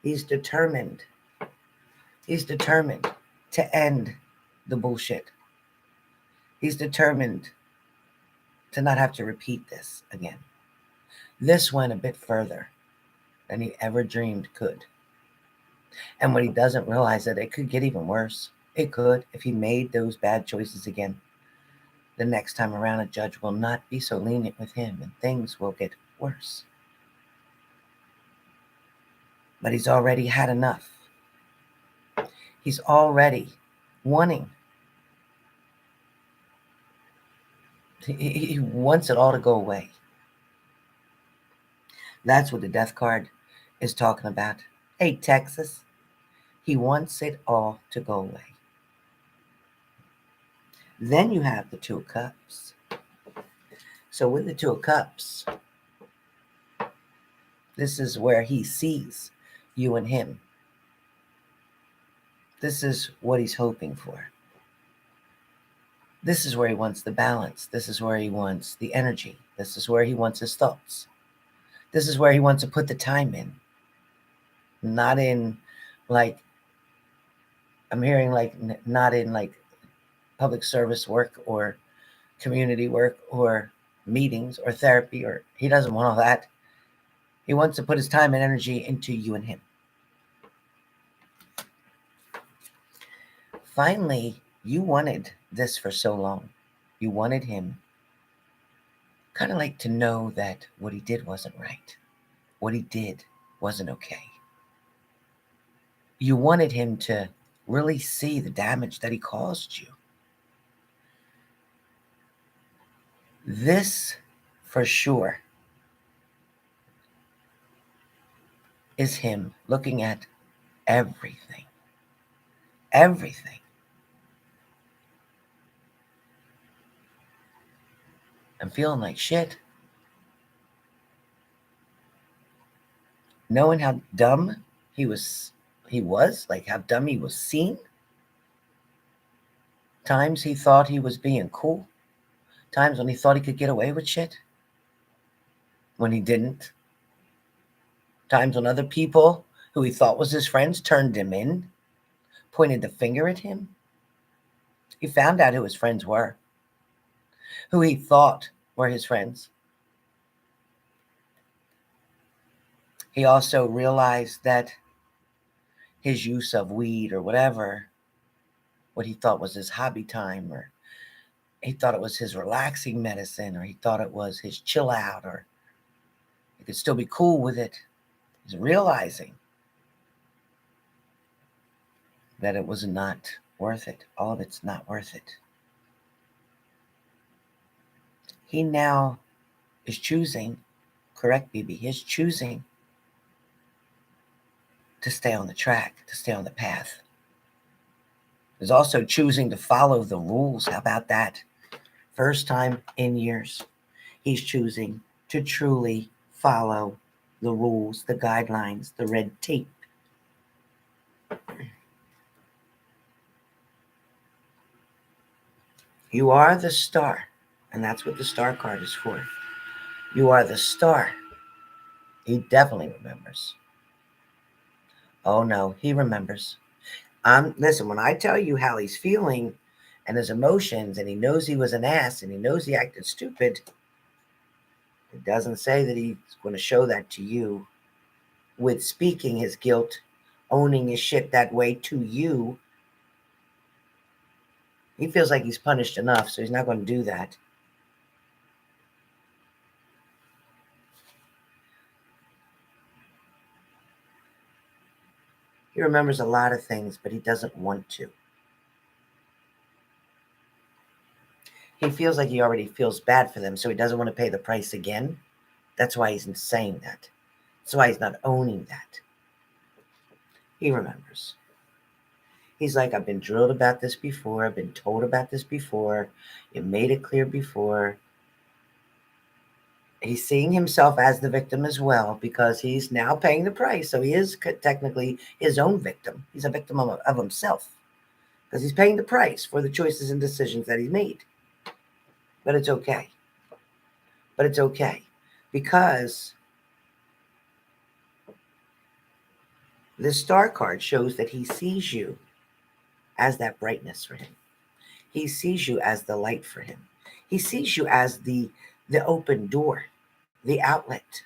He's determined. He's determined to end the bullshit. He's determined to not have to repeat this again. This went a bit further than he ever dreamed could. And what he doesn't realize that it could get even worse. It could if he made those bad choices again. The next time around, a judge will not be so lenient with him and things will get worse. But he's already had enough. He's already wanting. He wants it all to go away. That's what the Death card is talking about, hey, Texas, he wants it all to go away. Then you have the Two of Cups. So with the Two of Cups, this is where he sees you and him. This is what he's hoping for. This is where he wants the balance. This is where he wants the energy. This is where he wants his thoughts. This is where he wants to put the time in. Not in like, I'm hearing like, not in like public service work or community work or meetings or therapy, or he doesn't want all that. He wants to put his time and energy into you and him. Finally, you wanted this for so long. You wanted him kind of like to know that what he did wasn't right. What he did wasn't okay. You wanted him to really see the damage that he caused you. This, for sure, is him looking at everything. Everything. I'm feeling like shit. Knowing how dumb he was, like how dumb he was seen. Times he thought he was being cool. Times when he thought he could get away with shit. When he didn't. Times when other people who he thought was his friends turned him in. Pointed the finger at him. He found out who his friends were. Who he thought were his friends. He also realized that his use of weed or whatever, what he thought was his hobby time, or he thought it was his relaxing medicine, or he thought it was his chill out, or he could still be cool with it. He's realizing that it was not worth it. All of it's not worth it. He now is choosing, correct, BB, he's choosing to stay on the track, to stay on the path. He's also choosing to follow the rules. How about that? First time in years, he's choosing to truly follow the rules, the guidelines, the red tape. You are the star, and that's what the star card is for. You are the star. He definitely remembers. Oh no, he remembers. Listen, when I tell you how he's feeling and his emotions, and he knows he was an ass, and he knows he acted stupid, it doesn't say that he's going to show that to you with speaking his guilt, owning his shit that way to you. He feels like he's punished enough, so he's not going to do that. He remembers a lot of things, but he doesn't want to. He feels like he already feels bad for them, so he doesn't want to pay the price again. That's why he's saying that. That's why he's not owning that. He remembers. He's like, I've been drilled about this before. I've been told about this before. You made it clear before. He's seeing himself as the victim as well, because he's now paying the price. So he is technically his own victim. He's a victim of himself, because he's paying the price for the choices and decisions that he made. But it's okay. But it's okay, because this star card shows that he sees you as that brightness for him. He sees you as the light for him. He sees you as the open door, the outlet,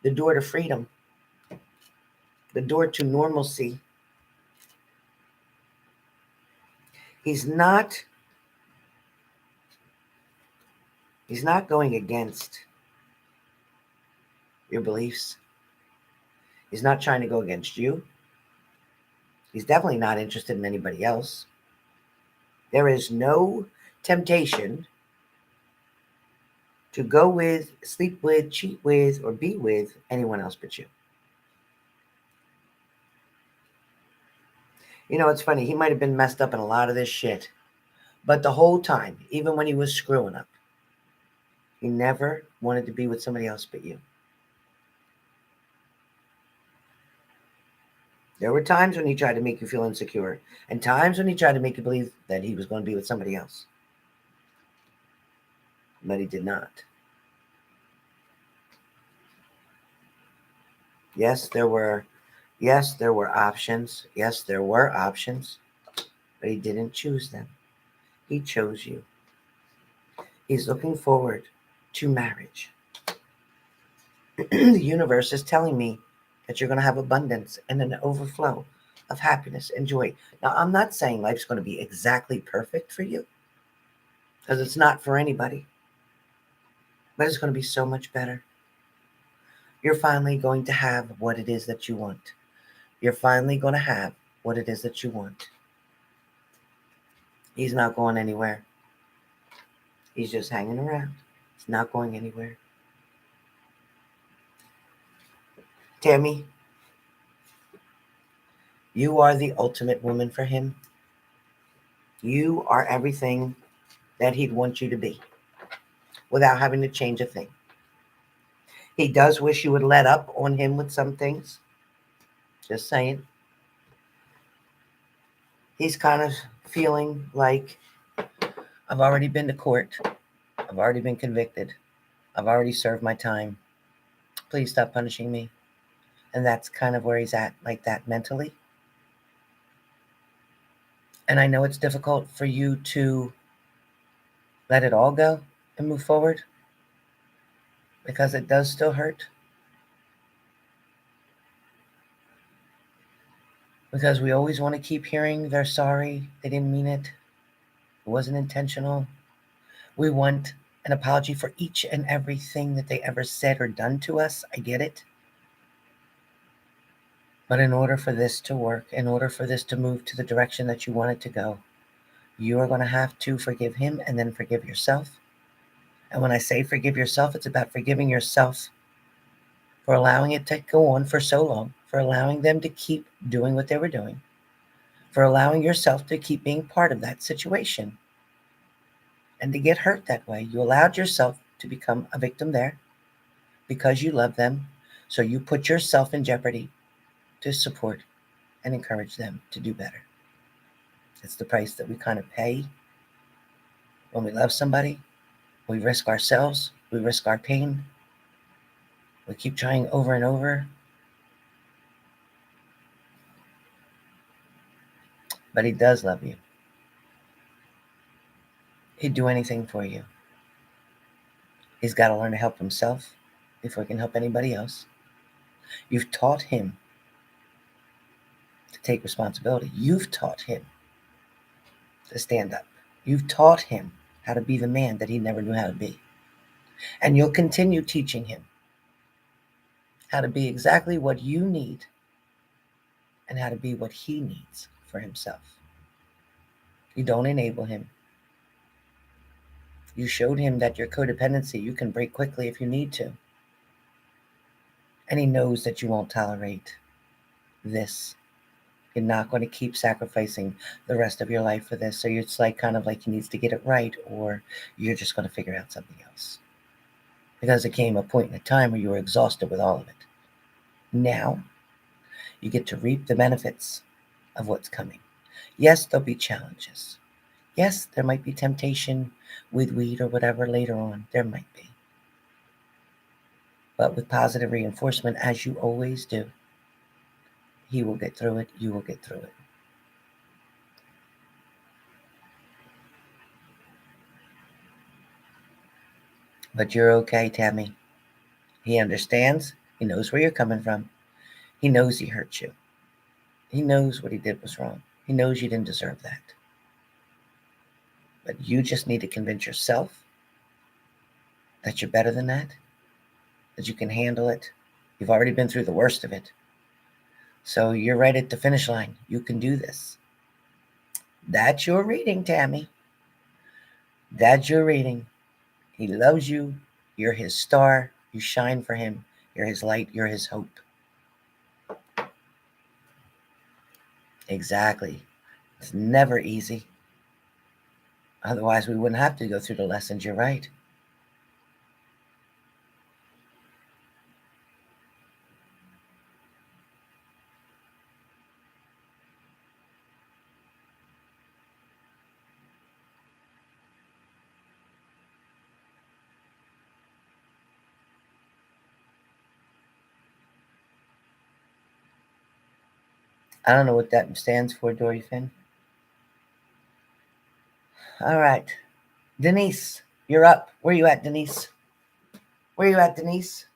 the door to freedom, the door to normalcy. He's not going against your beliefs. He's not trying to go against you. He's definitely not interested in anybody else. There is no temptation to go with, sleep with, cheat with, or be with anyone else but you. You know, it's funny. He might have been messed up in a lot of this shit. But the whole time, even when he was screwing up, he never wanted to be with somebody else but you. There were times when he tried to make you feel insecure, and times when he tried to make you believe that he was going to be with somebody else. But he did not. Yes, there were options. Yes, there were options, but he didn't choose them. He chose you. He's looking forward to marriage. The universe is telling me that you're going to have abundance and an overflow of happiness and joy. Now, I'm not saying life's going to be exactly perfect for you, because it's not for anybody, but it's going to be so much better. You're finally going to have what it is that you want. You're finally going to have what it is that you want. He's not going anywhere. He's just hanging around. He's not going anywhere. Tammy, you are the ultimate woman for him. You are everything that he'd want you to be without having to change a thing. He does wish you would let up on him with some things. Just saying. He's kind of feeling like, I've already been to court. I've already been convicted. I've already served my time. Please stop punishing me. And that's kind of where he's at, like that mentally. And I know it's difficult for you to let it all go and move forward, because it does still hurt. Because we always want to keep hearing they're sorry, they didn't mean it, it wasn't intentional. We want an apology for each and everything that they ever said or done to us. I get it. But in order for this to work, in order for this to move to the direction that you want it to go, you are going to have to forgive him and then forgive yourself. And when I say forgive yourself, it's about forgiving yourself for allowing it to go on for so long, for allowing them to keep doing what they were doing, for allowing yourself to keep being part of that situation and to get hurt that way. You allowed yourself to become a victim there because you love them. So you put yourself in jeopardy to support and encourage them to do better. It's the price that we kind of pay when we love somebody. We risk ourselves. We risk our pain. We keep trying over and over. But he does love you. He'd do anything for you. He's got to learn to help himself before he can help anybody else. You've taught him to take responsibility. You've taught him to stand up. You've taught him how to be the man that he never knew how to be. And you'll continue teaching him how to be exactly what you need and how to be what he needs for himself. You don't enable him. You showed him that your codependency, you can break quickly if you need to. And he knows that you won't tolerate this. You're not going to keep sacrificing the rest of your life for this. So it's like kind of like he needs to get it right, or you're just going to figure out something else. Because it came a point in a time where you were exhausted with all of it. Now, you get to reap the benefits of what's coming. Yes, there'll be challenges. Yes, there might be temptation with weed or whatever later on. There might be. But with positive reinforcement, as you always do, he will get through it. You will get through it. But you're okay, Tammy. He understands. He knows where you're coming from. He knows he hurt you. He knows what he did was wrong. He knows you didn't deserve that. But you just need to convince yourself that you're better than that you can handle it. You've already been through the worst of it. So you're right at the finish line. You can do this. That's your reading, Tammy. That's your reading. He loves you. You're his star. You shine for him. You're his light. You're his hope. Exactly. It's never easy. Otherwise, we wouldn't have to go through the lessons. You're right. I don't know what that stands for, Dory Finn. All right. Denise, you're up. Where you at, Denise? Where you at, Denise?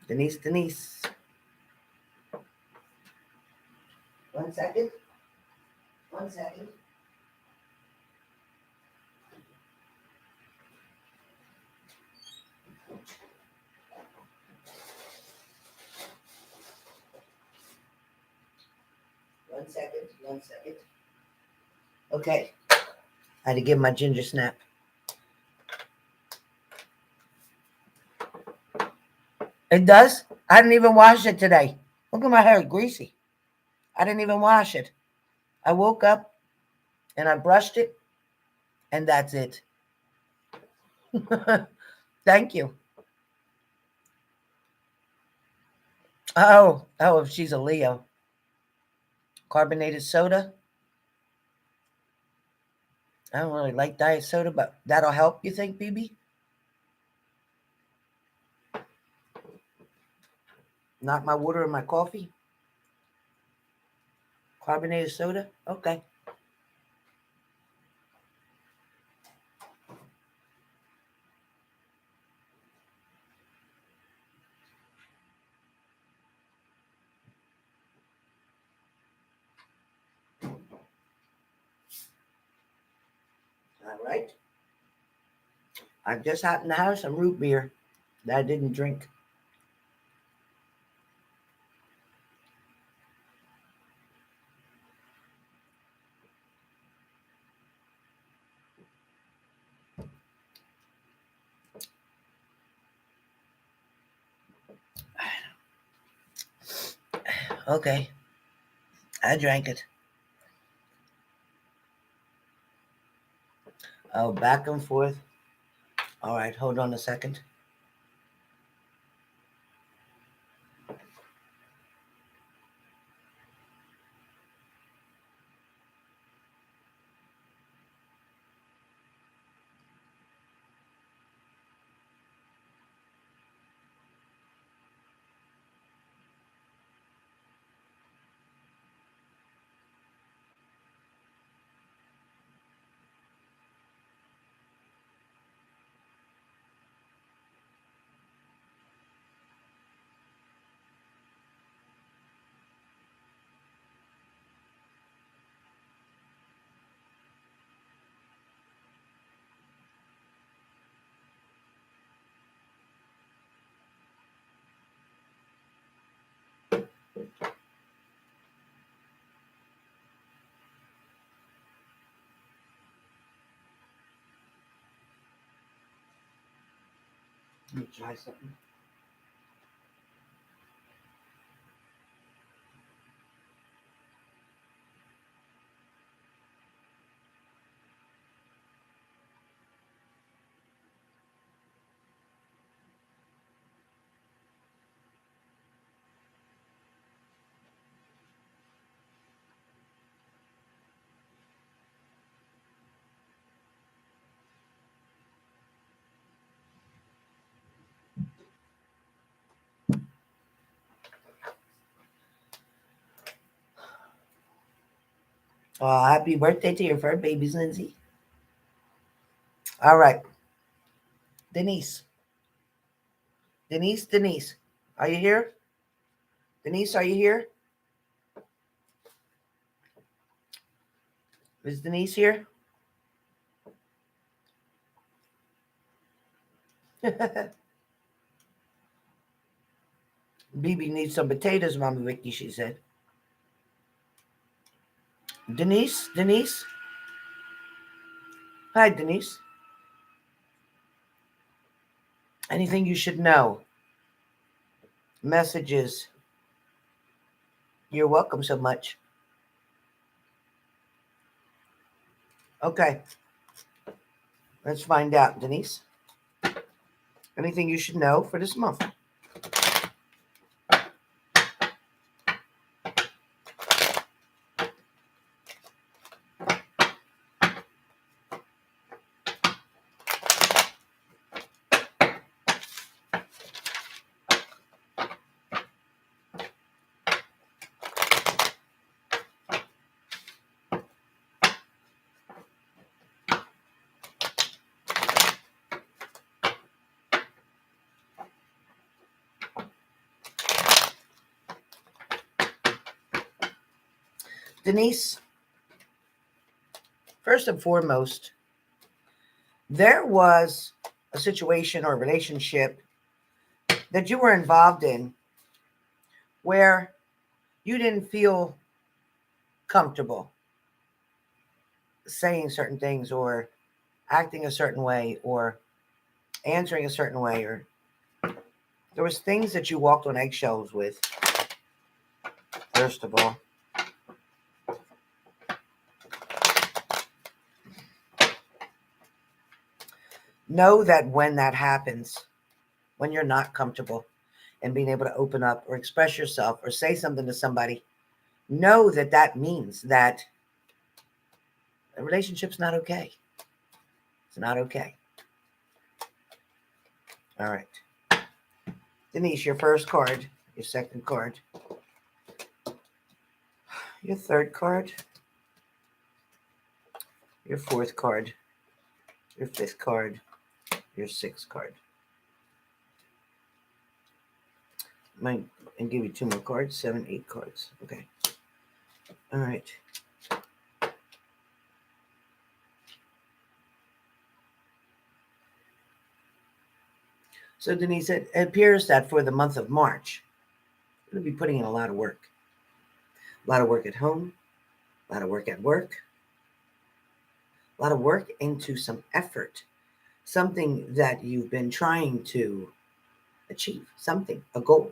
Denise, Denise. 1 second. 1 second. One second. 1 second. Okay. I had to give my ginger snap. It does? I didn't even wash it today. Look at my hair, greasy. I didn't even wash it. I woke up and I brushed it, and that's it. Thank you. Oh, she's a Leo. Carbonated soda. I don't really like diet soda, but that'll help, you think, BB? Not my water and my coffee? Carbonated soda? Okay. All right. I've just happened to have some root beer that I didn't drink. Okay. I drank it. Oh, back and forth. All right, hold on a second. Let me try something. Happy birthday to your fur babies, Lindsay. All right. Denise. Denise, Denise. Are you here? Denise, are you here? Is Denise here? BB needs some potatoes, Mama Vicky, she said. Denise? Denise? Hi, Denise. Anything you should know? Messages. You're welcome so much. Okay. Let's find out, Denise. Anything you should know for this month? Denise, first and foremost, there was a situation or relationship that you were involved in where you didn't feel comfortable saying certain things or acting a certain way or answering a certain way, or there was things that you walked on eggshells with. First of all, know that when that happens, when you're not comfortable and being able to open up or express yourself or say something to somebody, know that that means that the relationship's not okay. It's not okay. All right. Denise, your first card, your second card, your third card, your fourth card, your fifth card, your sixth card. Might and give you two more cards, 7, 8 cards. Okay. All right. So Denise, it appears that for the month of March, you're going to be putting in a lot of work. A lot of work at home, a lot of work at work, a lot of work into some effort, something that you've been trying to achieve, something, a goal.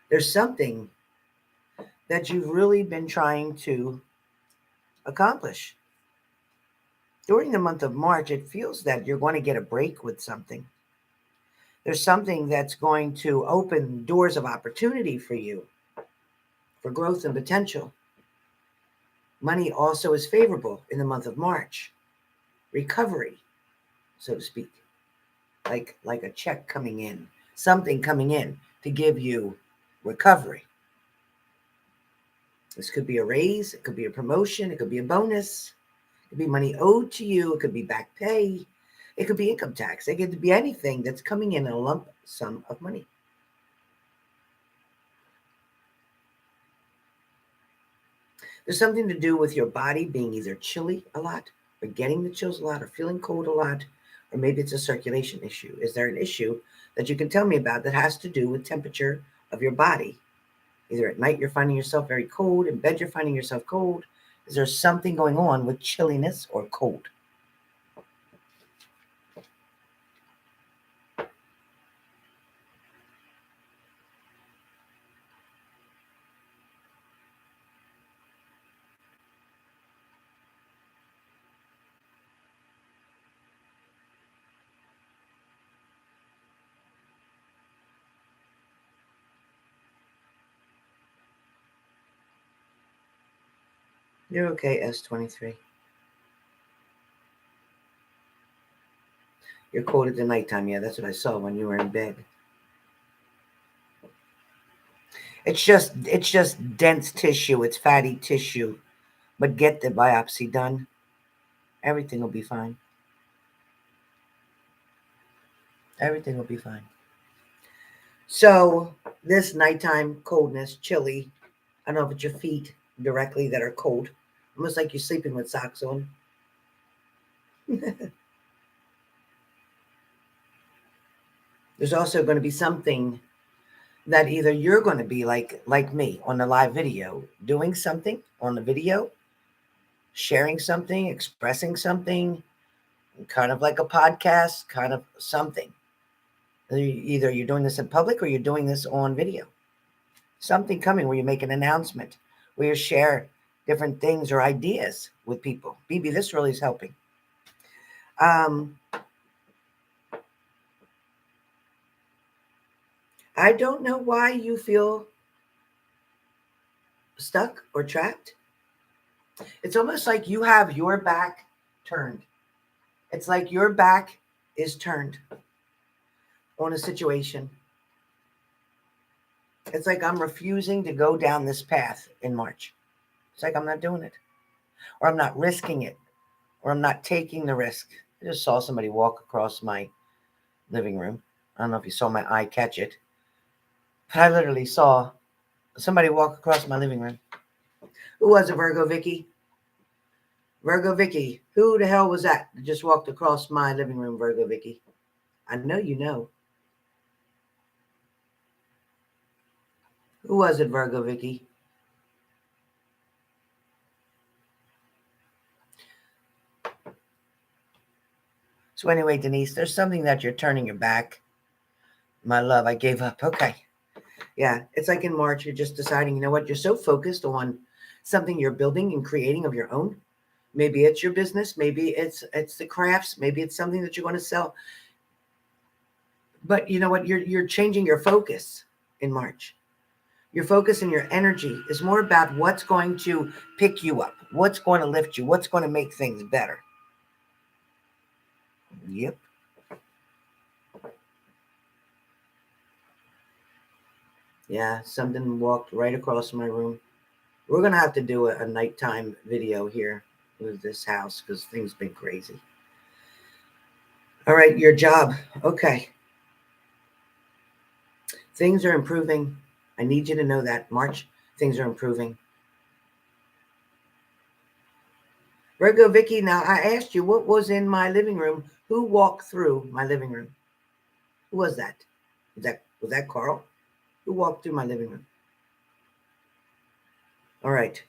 There's something that you've really been trying to accomplish. During the month of March, it feels that you're going to get a break with something. There's something that's going to open doors of opportunity for you, for growth and potential. Money also is favorable in the month of March. Recovery, so to speak, like a check coming in, something coming in to give you recovery. This could be a raise, it could be a promotion, it could be a bonus, it could be money owed to you, it could be back pay, it could be income tax, it could be anything that's coming in a lump sum of money. There's something to do with your body being either chilly a lot, or getting the chills a lot, or feeling cold a lot, or maybe it's a circulation issue. Is there an issue that you can tell me about that has to do with temperature of your body? Either at night you're finding yourself very cold, in bed you're finding yourself cold. Is there something going on with chilliness or cold? You're okay, S23. You're cold at the nighttime. Yeah, that's what I saw when you were in bed. It's just dense tissue. It's fatty tissue. But get the biopsy done. Everything will be fine. Everything will be fine. So this nighttime coldness, chilly, I don't know if it's your feet directly that are cold. Almost like you're sleeping with socks on. There's also going to be something that either you're going to be like me on the live video, doing something on the video, sharing something, expressing something, kind of like a podcast, kind of something. Either you're doing this in public or you're doing this on video. something coming where you make an announcement, where you share different things or ideas with people. BB, this really is helping. I don't know why you feel stuck or trapped. It's almost like you have your back turned. It's like your back is turned on a situation. It's like I'm refusing to go down this path in March. It's like I'm not doing it, or I'm not risking it, or I'm not taking the risk. I just saw somebody walk across my living room. I don't know if you saw my eye catch it, but I literally saw somebody walk across my living room. Who was it, Virgo Vicky? Virgo Vicky. Who the hell was that just walked across my living room, Virgo Vicky? I know you know. Who was it, Virgo Vicky? So anyway, Denise, there's something that you're turning your back. My love, I gave up. Okay. Yeah, it's like in March, you're just deciding, you know what, you're so focused on something you're building and creating of your own. Maybe it's your business, maybe it's the crafts, maybe it's something that you want to sell. But you know what, you're changing your focus in March. Your focus and your energy is more about what's going to pick you up, what's going to lift you, what's going to make things better. Yep. Yeah, something walked right across my room. We're going to have to do a nighttime video here with this house because things been crazy. All right, your job. Okay. Things are improving. I need you to know that. March, things are improving. Virgo Vicky, now I asked you what was in my living room. Who walked through my living room? Who was that? Was that Carl? Who walked through my living room? All right.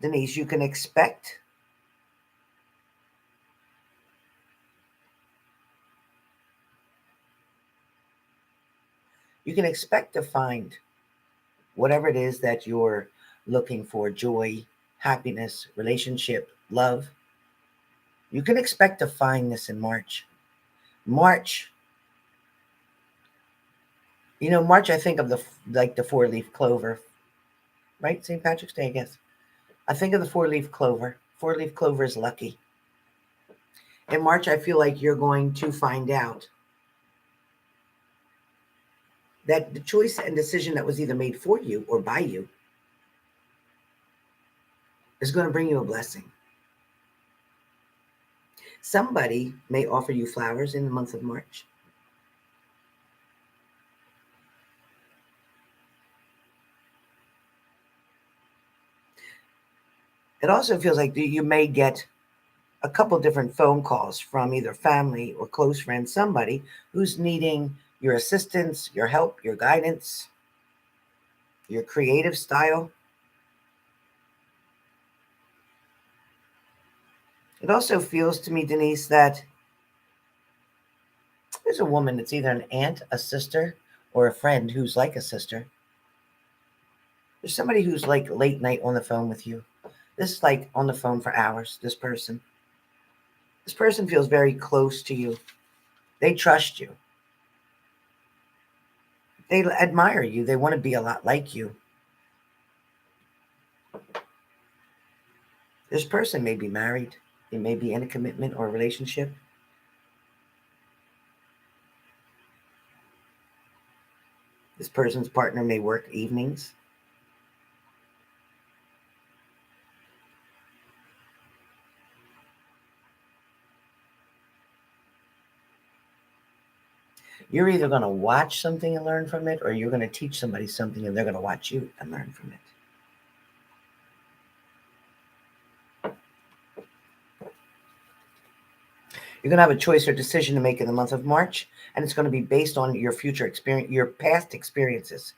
Denise, you can expect to find whatever it is that you're looking for, joy, happiness, relationship, love. You can expect to find this in March. March, March, I think of the 4-leaf clover, right? St. Patrick's Day, I guess. I think of the 4-leaf clover. 4-leaf clover is lucky. In March, I feel like you're going to find out that the choice and decision that was either made for you or by you is going to bring you a blessing. Somebody may offer you flowers in the month of March. It also feels like you may get a couple different phone calls from either family or close friends, somebody who's needing your assistance, your help, your guidance, your creative style. It also feels to me, Denise, that there's a woman that's either an aunt, a sister, or a friend who's like a sister. There's somebody who's like late night on the phone with you. This is like on the phone for hours, this person. This person feels very close to you. They trust you. They admire you. They want to be a lot like you. This person may be married. They may be in a commitment or a relationship. This person's partner may work evenings. You're either going to watch something and learn from it, or you're going to teach somebody something and they're going to watch you and learn from it. You're going to have a choice or decision to make in the month of March, and it's going to be based on your future experience, your past experiences.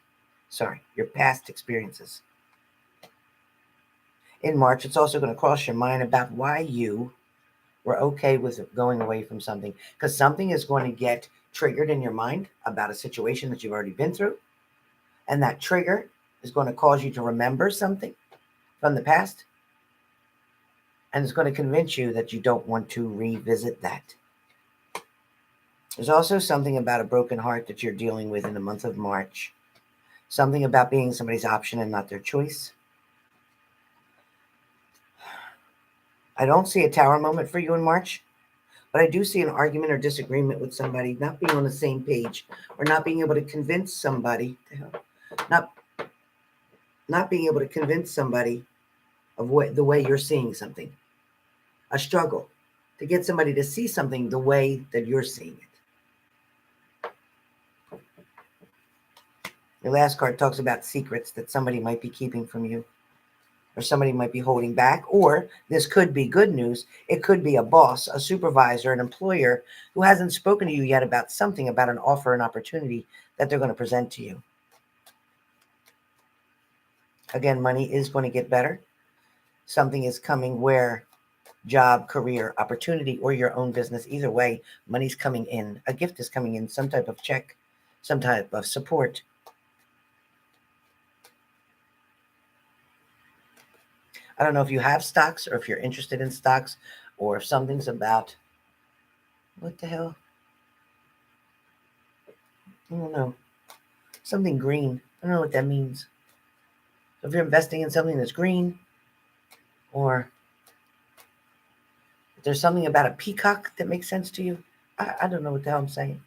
Your past experiences. In March, it's also going to cross your mind about why you were okay with going away from something, because something is going to get triggered in your mind about a situation that you've already been through. And that trigger is going to cause you to remember something from the past. And it's going to convince you that you don't want to revisit that. There's also something about a broken heart that you're dealing with in the month of March. Something about being somebody's option and not their choice. I don't see a tower moment for you in March, but I do see an argument or disagreement with somebody, not being on the same page, or not being able to convince somebody, not being able to convince somebody of the way you're seeing something. A struggle to get somebody to see something the way that you're seeing it. Your last card talks about secrets that somebody might be keeping from you, or somebody might be holding back, or this could be good news. It could be a boss, a supervisor, an employer who hasn't spoken to you yet about something, about an offer, an opportunity that they're going to present to you. Again, money is going to get better. Something is coming where job, career, opportunity, or your own business, either way, money's coming in. A gift is coming in, some type of check, some type of support. I don't know if you have stocks or if you're interested in stocks, or if something's about, what the hell? I don't know. Something green. I don't know what that means. So if you're investing in something that's green, or if there's something about a peacock that makes sense to you, I don't know what the hell I'm saying.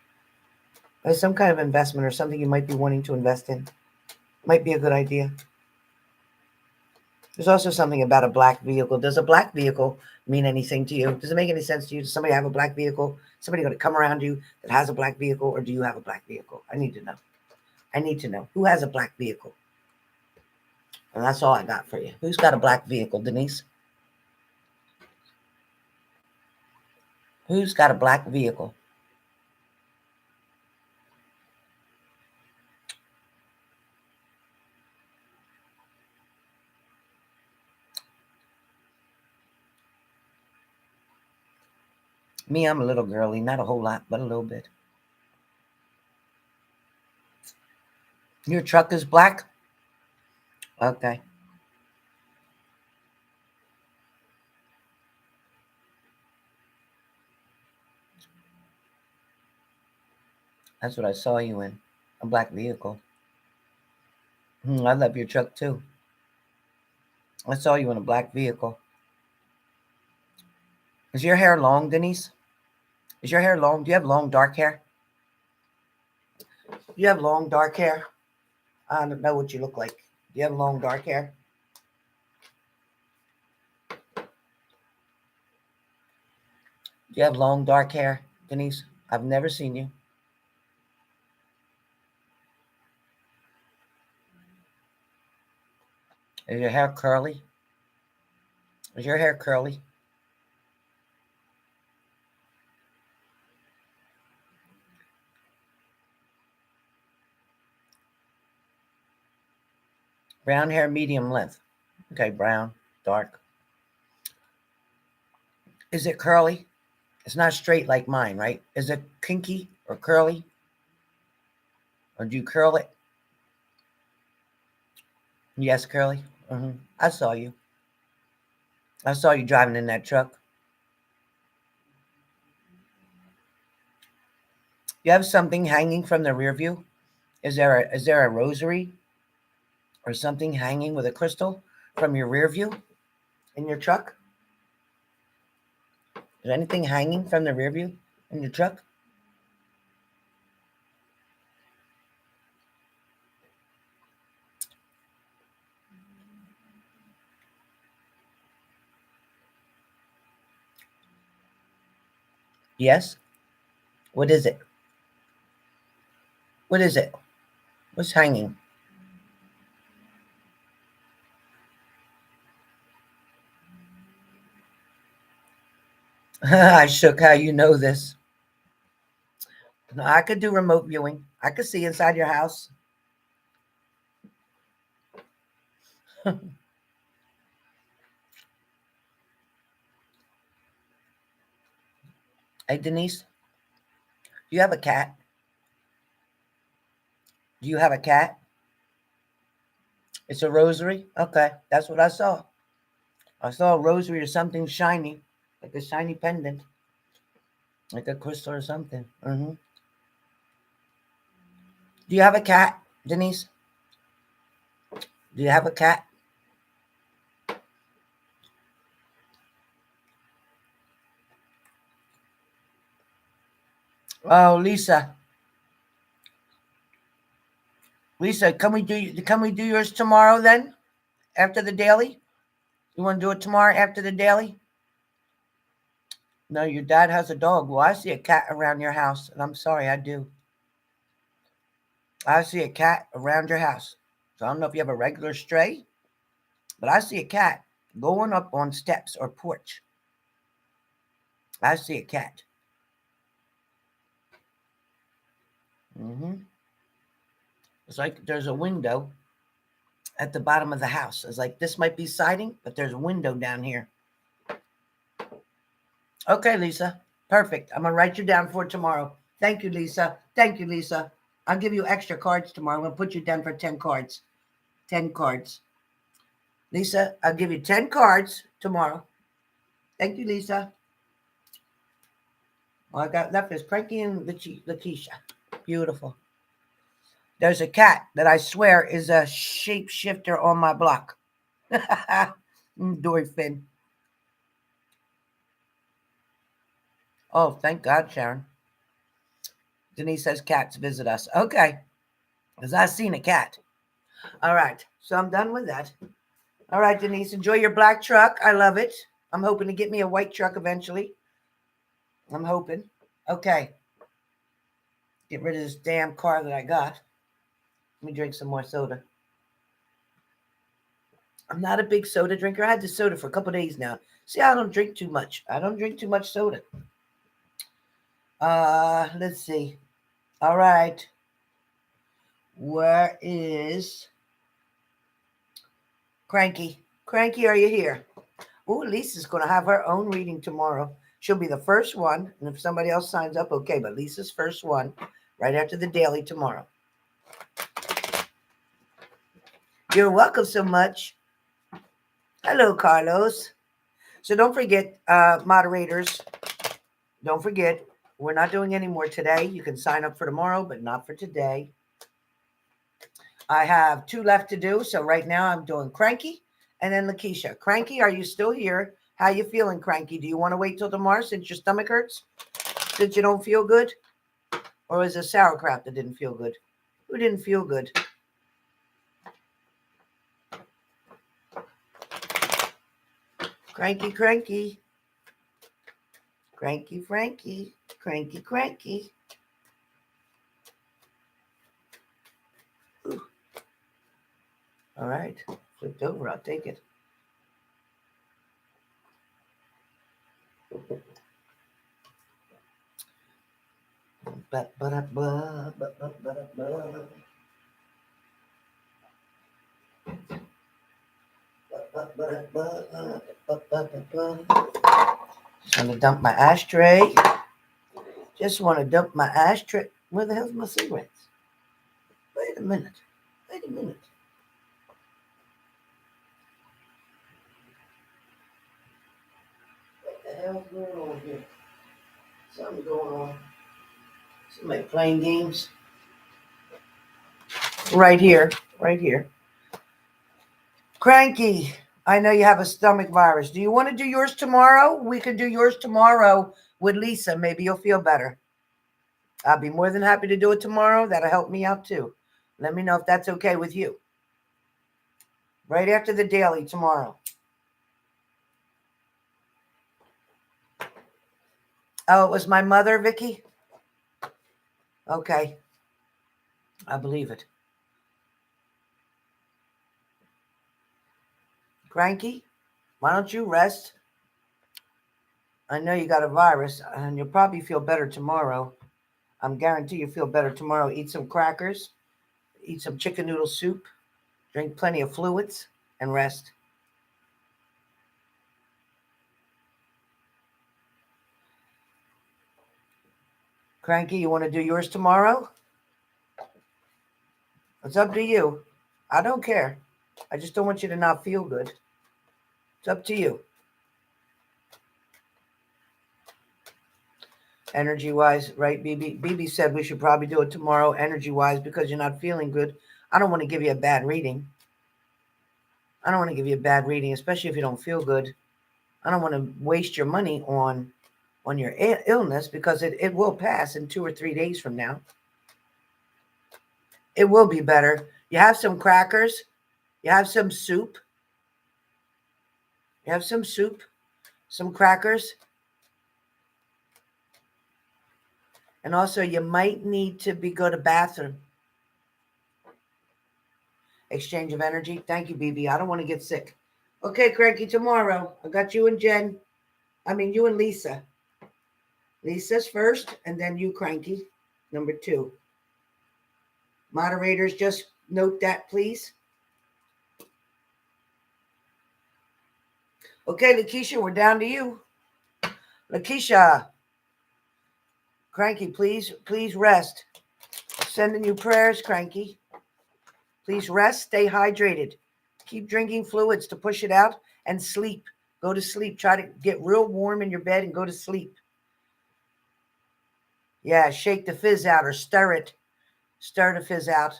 There's some kind of investment or something you might be wanting to invest in. Might be a good idea. There's also something about a black vehicle. Does a black vehicle mean anything to you? Does it make any sense to you? Does somebody have a black vehicle? Somebody going to come around you that has a black vehicle, or do you have a black vehicle? I need to know. I need to know. Who has a black vehicle? And that's all I got for you. Who's got a black vehicle, Denise? Who's got a black vehicle? Me, I'm a little girly. Not a whole lot, but a little bit. Your truck is black? Okay. That's what I saw you in. A black vehicle. I love your truck too. I saw you in a black vehicle. Is your hair long, Denise? Is your hair long? Do you have long, dark hair? You have long, dark hair? I don't know what you look like. Do you have long, dark hair? Do you have long, dark hair, Denise? I've never seen you. Is your hair curly? Is your hair curly? Brown hair, medium length. Okay, brown, dark. Is it curly? It's not straight like mine, right? Is it kinky or curly? Or do you curl it? Yes, curly. I saw you. I saw you driving in that truck. You have something hanging from the rear view? Is there a rosary or something hanging with a crystal from your rear view in your truck? Is anything hanging from the rear view in your truck? Yes. What is it? What is it? What's hanging? I shook. How you know this? No, I could do remote viewing. I could see inside your house. Hey, Denise, do you have a cat? Do you have a cat? It's a rosary? Okay, that's what I saw. I saw a rosary or something shiny, like a shiny pendant, like a crystal or something. Do you have a cat, Denise? Do you have a cat? Oh, Lisa. Lisa, can we do yours tomorrow then? After the daily? You want to do it tomorrow after the daily? No, your dad has a dog. Well, I see a cat around your house, and I'm sorry, I do. I see a cat around your house. So I don't know if you have a regular stray, but I see a cat going up on steps or porch. I see a cat. It's like there's a window at the bottom of the house. It's like this might be siding, but there's a window down here. Okay, Lisa. Perfect. I'm going to write you down for tomorrow. Thank you, Lisa. Thank you, Lisa. I'll give you extra cards tomorrow. I'm going to put you down for 10 cards. 10 cards. Lisa, I'll give you 10 cards tomorrow. Thank you, Lisa. All I got left is Cranky and Lakeisha. Beautiful. There's a cat that I swear is a shapeshifter on my block. Dorfin. Oh, thank God, Sharon. Denise says cats visit us. Okay. Because I've seen a cat. All right. So I'm done with that. All right, Denise. Enjoy your black truck. I love it. I'm hoping to get me a white truck eventually. I'm hoping. Okay. Get rid of this damn car that I got. Let me drink some more soda. I'm not a big soda drinker. I had this soda for a couple days now. See, I don't drink too much. I don't drink too much soda. Let's see. All right. Where is Cranky? Cranky, are you here? Oh, Lisa's going to have her own reading tomorrow. She'll be the first one. And if somebody else signs up, okay. But Lisa's first one right after the daily tomorrow. You're welcome so much. Hello, Carlos. So don't forget, moderators, don't forget, we're not doing any more today. You can sign up for tomorrow, but not for today. I have 2 left to do. So right now I'm doing Cranky and then Lakeisha. Cranky, are you still here? How you feeling, Cranky? Do you want to wait till tomorrow since your stomach hurts? Since you don't feel good? Or is it sauerkraut that didn't feel good? Who didn't feel good? Cranky, Cranky. Cranky, Frankie. Cranky, Cranky. Ooh. All right. Flipped over. I'll take it. Just want to dump my ashtray. Just want to dump my ashtray. Where the hell's my cigarettes? Wait a minute. Wait a minute. What the hell's going on here? Something's going on. Somebody playing games. Right here. Right here. Cranky. I know you have a stomach virus. Do you want to do yours tomorrow? We could do yours tomorrow with Lisa. Maybe you'll feel better. I'll be more than happy to do it tomorrow. That'll help me out too. Let me know if that's okay with you. Right after the daily tomorrow. Oh, it was my mother, Vicky? Okay. I believe it. Cranky, why don't you rest? I know you got a virus, and you'll probably feel better tomorrow. I'm guarantee you feel better tomorrow. Eat some crackers, eat some chicken noodle soup, drink plenty of fluids, and rest. Cranky, you want to do yours tomorrow? It's up to you. I don't care. I just don't want you to not feel good. It's up to you. Energy-wise, right, BB? BB said we should probably do it tomorrow, energy-wise, because you're not feeling good. I don't want to give you a bad reading. I don't want to give you a bad reading, especially if you don't feel good. I don't want to waste your money on your illness, because it will pass in 2 or 3 days from now. It will be better. You have some crackers. You have some soup. You have some soup, some crackers. And also, you might need to go to bathroom. Exchange of energy. Thank you, BB. I don't want to get sick. Okay, Cranky, tomorrow. I got you and you and Lisa. Lisa's first, and then you, Cranky, number 2. Moderators, just note that, please. Okay, Lakeisha, we're down to you. Lakeisha. Cranky, please rest. Sending you prayers, Cranky. Please rest, stay hydrated. Keep drinking fluids to push it out, and sleep. Go to sleep. Try to get real warm in your bed and go to sleep. Yeah, shake the fizz out or stir it. Stir the fizz out.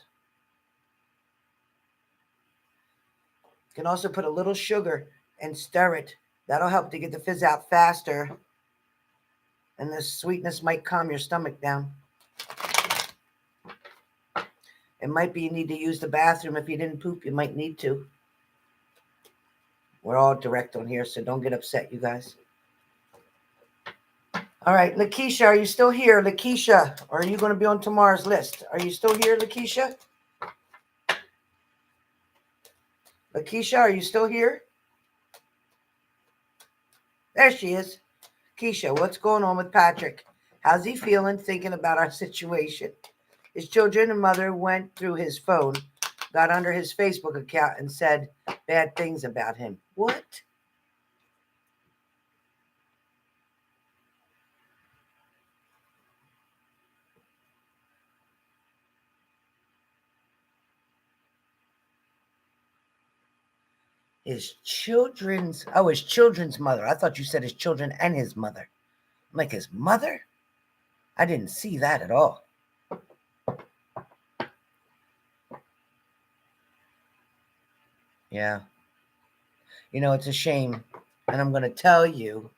You can also put a little sugar and stir it. That'll help to get the fizz out faster. And the sweetness might calm your stomach down. It might be you need to use the bathroom. If you didn't poop, you might need to. We're all direct on here, so don't get upset, you guys. All right, Lakeisha, are you still here? Lakeisha, or are you going to be on tomorrow's list? Are you still here, Lakeisha? Lakeisha, are you still here? There she is. Keisha, what's going on with Patrick? How's he feeling thinking about our situation? His children and mother went through his phone, got under his Facebook account, and said bad things about him. What? His children's mother. I thought you said his children and his mother. I'm like, his mother? I didn't see that at all. Yeah. You know, it's a shame. And I'm going to tell you,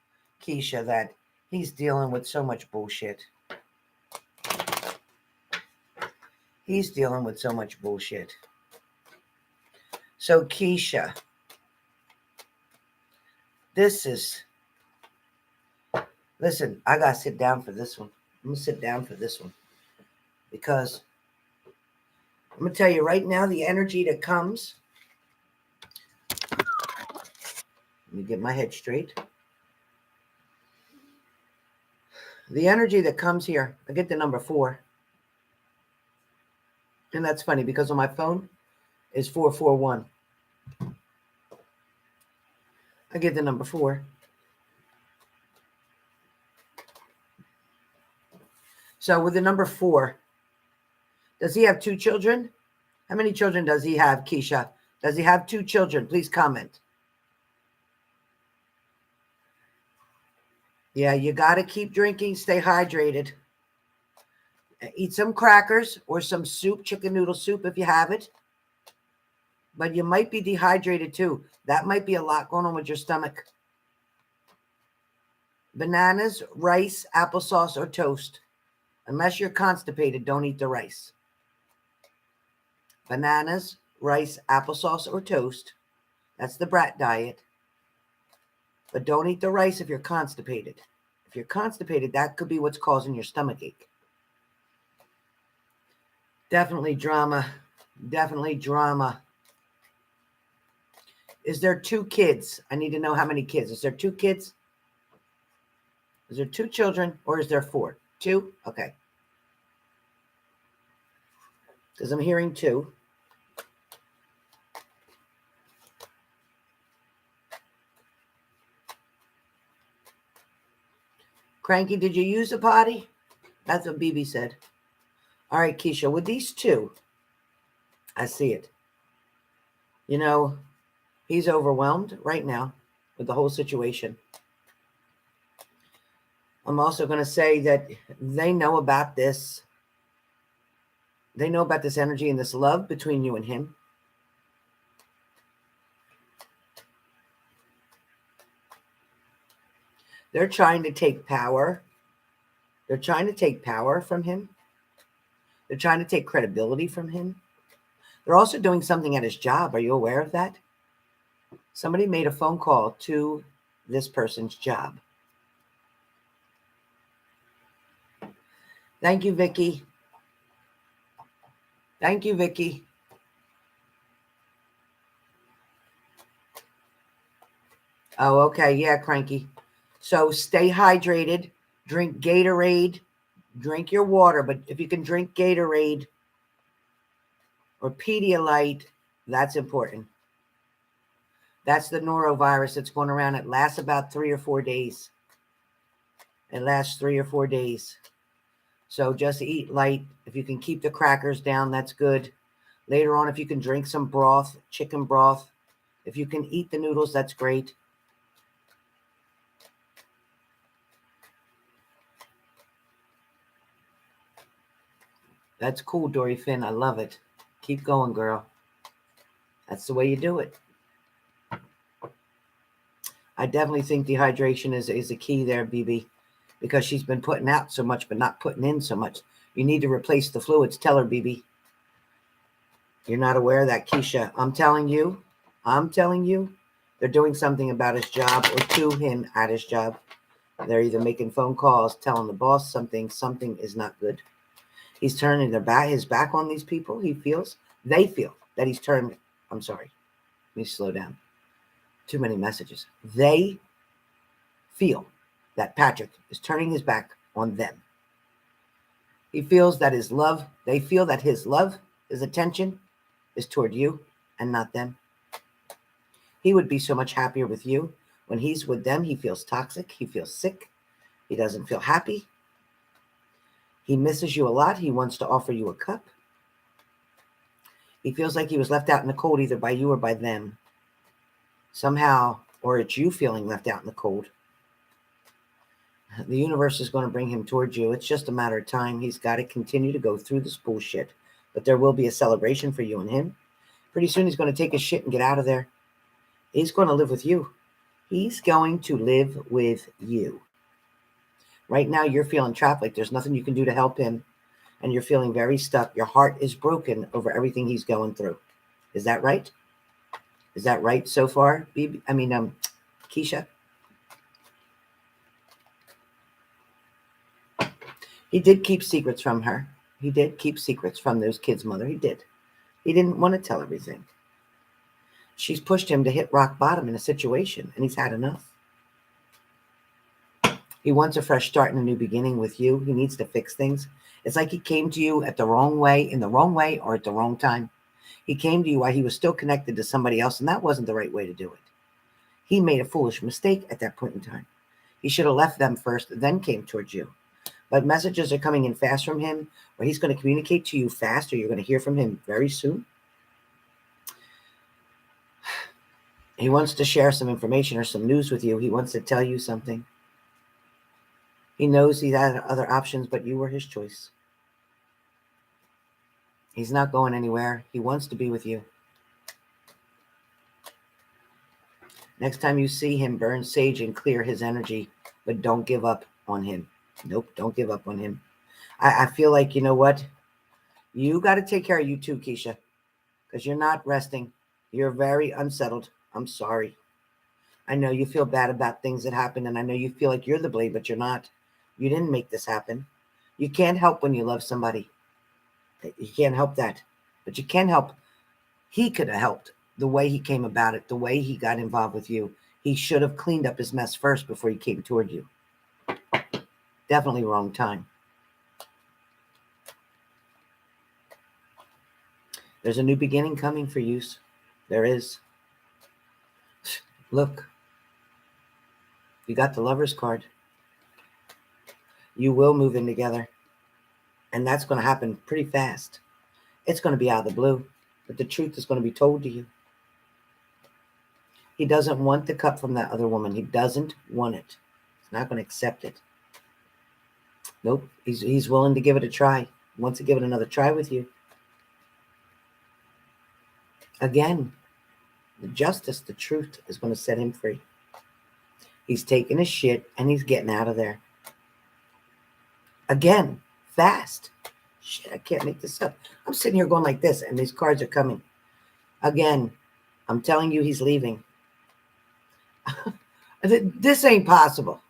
Keisha, that he's dealing with so much bullshit. He's dealing with so much bullshit. So, Keisha, listen, I got to sit down for this one. I'm going to sit down for this one. Because I'm going to tell you right now, the energy that comes. Let me get my head straight. The energy that comes here, I get the number 4. And that's funny because on my phone is 441. I get the number 4. So with the number 4, does he have 2 children? How many children does he have, Keisha? Does he have 2 children? Please comment. Yeah, you got to keep drinking. Stay hydrated. Eat some crackers or some soup, chicken noodle soup if you have it. But you might be dehydrated too. That might be a lot going on with your stomach. Bananas, rice, applesauce, or toast. Unless you're constipated, don't eat the rice. Bananas, rice, applesauce, or toast. That's the brat diet. But don't eat the rice if you're constipated. If you're constipated, that could be what's causing your stomach ache. Definitely drama. Definitely drama. Is there 2 kids? I need to know how many kids. Is there 2 kids? Is there 2 children or is there 4? 2? Okay. Because I'm hearing 2. Cranky, did you use the potty? That's what BB said. All right, Keisha, with these 2, I see it. You know, he's overwhelmed right now with the whole situation. I'm also going to say that they know about this. They know about this energy and this love between you and him. They're trying to take power. They're trying to take power from him. They're trying to take credibility from him. They're also doing something at his job. Are you aware of that? Somebody made a phone call to this person's job. Thank you, Vicky. Thank you, Vicky. Oh, okay. Yeah, Cranky. So stay hydrated. Drink Gatorade. Drink your water. But if you can drink Gatorade or Pedialyte, that's important. That's the norovirus that's going around. It lasts about 3 or 4 days. It lasts 3 or 4 days. So just eat light. If you can keep the crackers down, that's good. Later on, if you can drink some broth, chicken broth, if you can eat the noodles, that's great. That's cool, Dory Finn. I love it. Keep going, girl. That's the way you do it. I definitely think dehydration is a key there, BB, because she's been putting out so much but not putting in so much. You need to replace the fluids. Tell her, BB. You're not aware of that, Kesha. I'm telling you, they're doing something about his job or to him at his job. They're either making phone calls, telling the boss something is not good. He's turning his back on these people. They feel that he's turned. I'm sorry. Let me slow down. Too many messages. They feel that Patrick is turning his back on them. He feels that they feel that his love, his attention is toward you and not them. He would be so much happier with you. When he's with them, he feels toxic. He feels sick. He doesn't feel happy. He misses you a lot. He wants to offer you a cup. He feels like he was left out in the cold either by you or by them. Somehow, or it's you feeling left out in the cold. The universe is going to bring him towards you. It's just a matter of time. He's got to continue to go through this bullshit. But there will be a celebration for you and him. Pretty soon he's going to take his shit and get out of there. He's going to live with you. He's going to live with you. Right now you're feeling trapped, like there's nothing you can do to help him. And you're feeling very stuck. Your heart is broken over everything he's going through. Is that right? Is that right so far, Kesha? He did keep secrets from her. He did keep secrets from those kids' mother. He did. He didn't want to tell everything. She's pushed him to hit rock bottom in a situation, and he's had enough. He wants a fresh start and a new beginning with you. He needs to fix things. It's like he came to you at the wrong way, in the wrong way, or at the wrong time. He came to you while he was still connected to somebody else, and that wasn't the right way to do it. He made a foolish mistake at that point in time. He should have left them first, then came towards you. But messages are coming in fast from him, or he's going to communicate to you fast, or you're going to hear from him very soon. He wants to share some information or some news with you. He wants to tell you something. He knows he had other options, but you were his choice. He's not going anywhere. He wants to be with you. Next time you see him, burn sage and clear his energy, but don't give up on him. Nope, don't give up on him. I feel like, you know what? You got to take care of you too, Kesha, because you're not resting. You're very unsettled. I'm sorry. I know you feel bad about things that happen, and I know you feel like you're the blade, but you're not. You didn't make this happen. You can't help when you love somebody. You can't help that. But you can help. He could have helped the way he came about it, the way he got involved with you. He should have cleaned up his mess first before he came toward you. Definitely wrong time. There's a new beginning coming for you. There is. Look. You got the Lover's card. You will move in together. And that's going to happen pretty fast. It's going to be out of the blue. but the truth is going to be told to you. He doesn't want the cup from that other woman. He doesn't want it. He's not going to accept it. Nope. He's willing to give it a try. He wants to give it another try with you. Again, the justice, the truth is going to set him free. He's taking his shit and he's getting out of there. Again, fast. Shit, I can't make this up. I'm sitting here going like this and these cards are coming. Again, I'm telling you he's leaving. This ain't possible.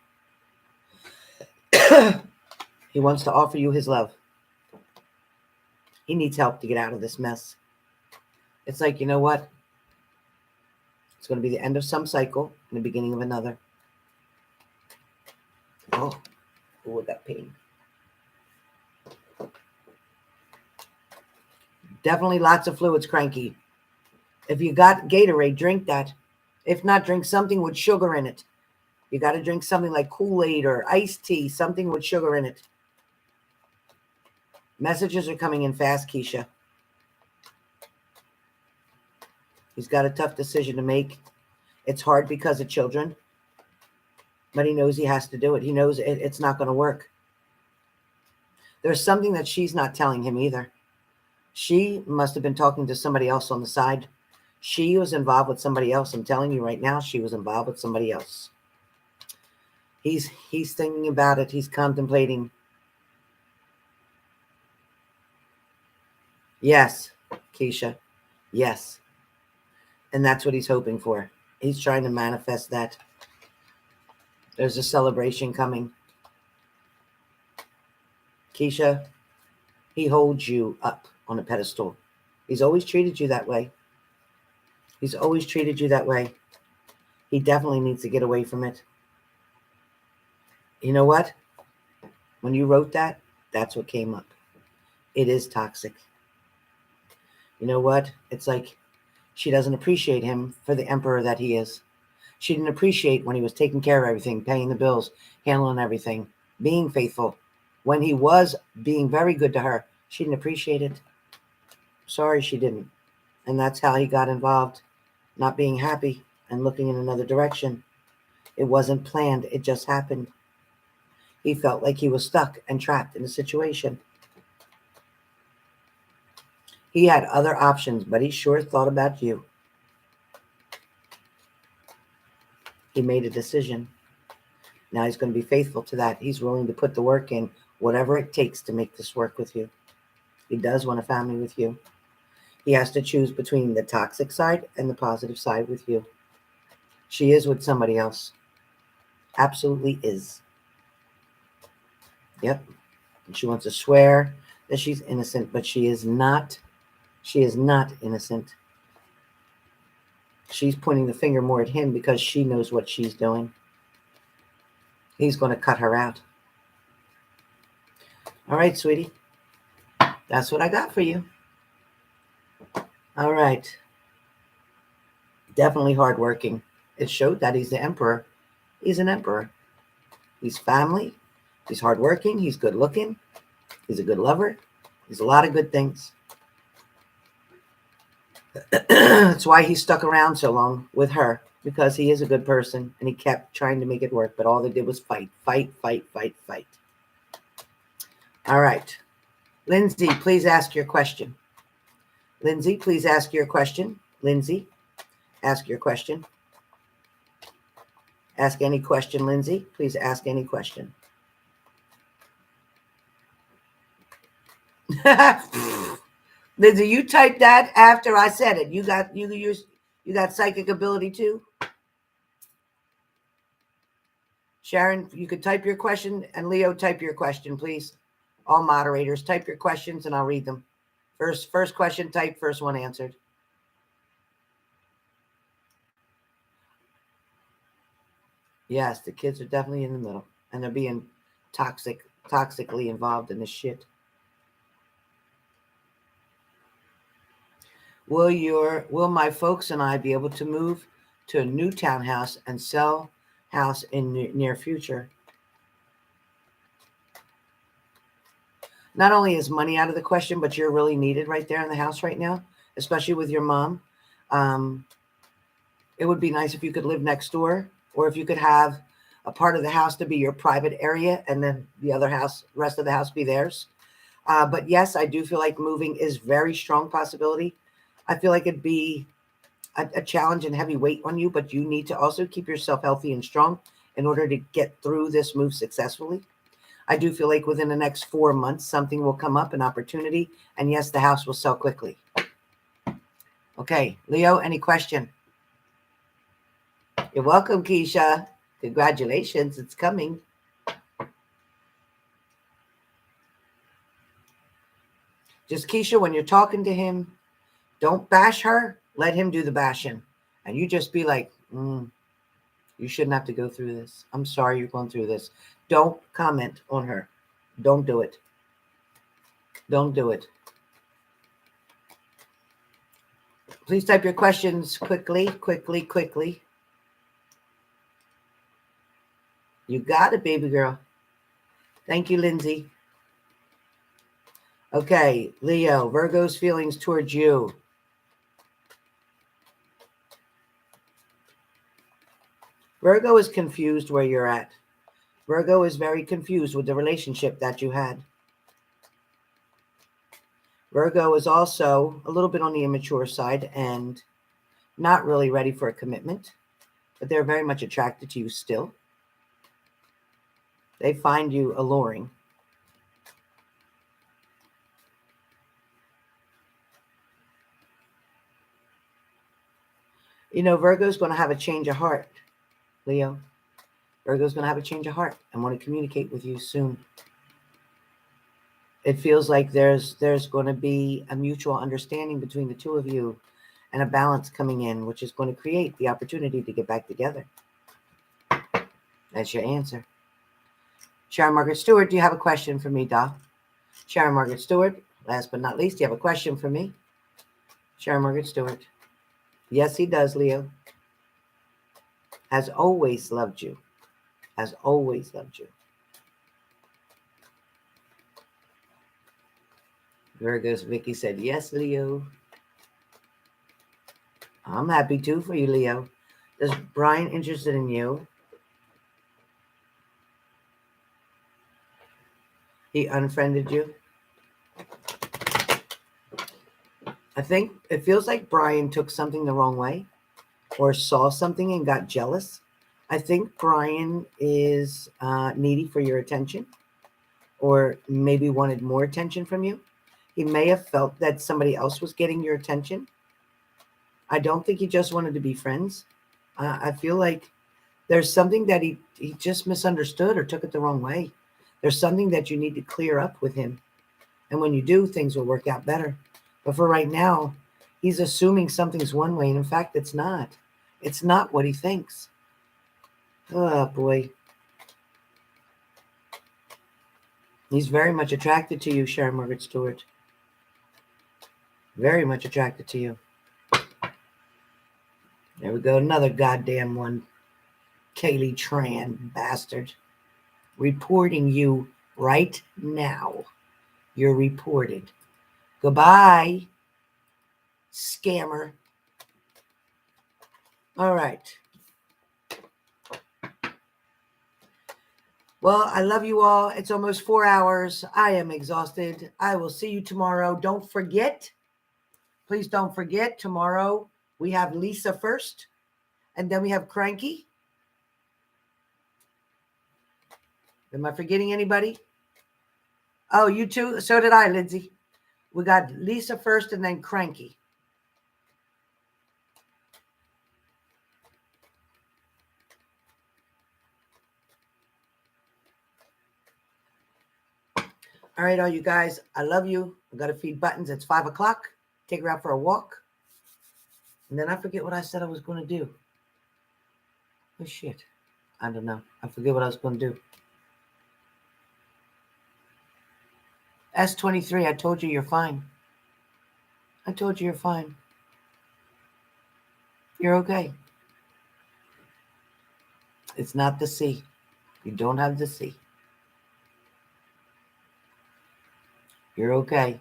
He wants to offer you his love. He needs help to get out of this mess. It's like, you know what? It's going to be the end of some cycle and the beginning of another. Oh, that pain. Definitely lots of fluids, Cranky. If you got Gatorade, drink that. If not, drink something with sugar in it. You got to drink something like Kool-Aid or iced tea, something with sugar in it. Messages are coming in fast, Kesha. He's got a tough decision to make. It's hard because of children, but he knows he has to do it. He knows it's not going to work. There's something that she's not telling him either. She must have been talking to somebody else on the side. She was involved with somebody else. I'm telling you right now, she was involved with somebody else. He's thinking about it. He's contemplating. Yes, Kesha. Yes. And that's what he's hoping for. He's trying to manifest that. There's a celebration coming. Kesha, he holds you up on a pedestal. He's always treated you that way. He's always treated you that way. He definitely needs to get away from it. You know what? When you wrote that, that's what came up. It is toxic. You know what? It's like she doesn't appreciate him for the emperor that he is. She didn't appreciate when he was taking care of everything, paying the bills, handling everything, being faithful. When he was being very good to her, she didn't appreciate it. Sorry, she didn't. And that's how he got involved, not being happy and looking in another direction. It wasn't planned. It just happened. He felt like he was stuck and trapped in a situation. He had other options, but he sure thought about you. He made a decision. Now he's going to be faithful to that. He's willing to put the work in, whatever it takes to make this work with you. He does want a family with you. He has to choose between the toxic side and the positive side with you. She is with somebody else. Absolutely is. Yep. And she wants to swear that she's innocent, but she is not. She is not innocent. She's pointing the finger more at him because she knows what she's doing. He's going to cut her out. All right, sweetie. That's what I got for you. All right. Definitely hardworking. It showed that he's the emperor. He's an emperor. He's family. He's hardworking. He's good looking. He's a good lover. He's a lot of good things. That's why he stuck around so long with her, because he is a good person and he kept trying to make it work, but all they did was fight. All right. Lindsay, please ask your question. Lindsay, please ask your question. Lindsay, ask your question. Ask any question, Lindsay. Please ask any question. Lindsay, you typed that after I said it. You got psychic ability too? Sharon, you could type your question, and Leo, type your question, please. All moderators, type your questions and I'll read them. First question typed, first one answered. Yes, the kids are definitely in the middle, and they're being toxically involved in this shit. Will my folks and I be able to move to a new townhouse and sell house in near future? Not only is money out of the question, but you're really needed right there in the house right now. especially with your mom. It would be nice if you could live next door, or if you could have a part of the house to be your private area and then the other house, rest of the house be theirs. But yes, I do feel like moving is very strong possibility. I feel like it'd be a challenge and heavy weight on you, but you need to also keep yourself healthy and strong in order to get through this move successfully. I do feel like within the next 4 months, something will come up, an opportunity, and yes, the house will sell quickly. Okay, Leo, any question? You're welcome, Kesha. Congratulations, it's coming. Just Kesha, when you're talking to him, don't bash her. Let him do the bashing. And you just be like, you shouldn't have to go through this. I'm sorry you're going through this. Don't comment on her. Don't do it. Don't do it. Please type your questions quickly, quickly, quickly. You got it, baby girl. Thank you, Lindsay. Okay, Leo, Virgo's feelings towards you. Virgo is confused where you're at. Virgo is very confused with the relationship that you had. Virgo is also a little bit on the immature side and not really ready for a commitment, but they're very much attracted to you still. They find you alluring. You know, Virgo's going to have a change of heart, Leo. Virgo's going to have a change of heart and want to communicate with you soon. It feels like there's going to be a mutual understanding between the two of you and a balance coming in, which is going to create the opportunity to get back together. That's your answer. Sharon Margaret Stewart, do you have a question for me, doll? Sharon Margaret Stewart, last but not least, do you have a question for me? Sharon Margaret Stewart. Yes, he does, Leo. Has always loved you. Has always loved you. Virgo's Vicky said, yes, Leo. I'm happy too for you, Leo. Is Brian interested in you? He unfriended you? I think it feels like Brian took something the wrong way or saw something and got jealous. I think Brian is needy for your attention, or maybe wanted more attention from you. He may have felt that somebody else was getting your attention. I don't think he just wanted to be friends. I feel like there's something that he just misunderstood or took it the wrong way. There's something that you need to clear up with him. And when you do, things will work out better. But for right now, he's assuming something's one way. And in fact, it's not. It's not what he thinks. Oh, boy. He's very much attracted to you, Sharon Margaret Stewart. Very much attracted to you. There we go. Another goddamn one. Kaylee Tran, bastard. Reporting you right now. You're reported. Goodbye, scammer. All right. Well, I love you all. It's almost 4 hours. I am exhausted. I will see you tomorrow. Don't forget, please don't forget, tomorrow we have Lisa first, and then we have Cranky. Am I forgetting anybody? Oh, you too? So did I, Lindsay. We got Lisa first and then Cranky. All right, all you guys, I love you. I got to feed Buttons. It's 5 o'clock. Take her out for a walk. And then I forget what I said I was going to do. Oh, shit. I don't know. I forget what I was going to do. S23, I told you you're fine. I told you you're fine. You're okay. It's not the C. You don't have the C. You're okay.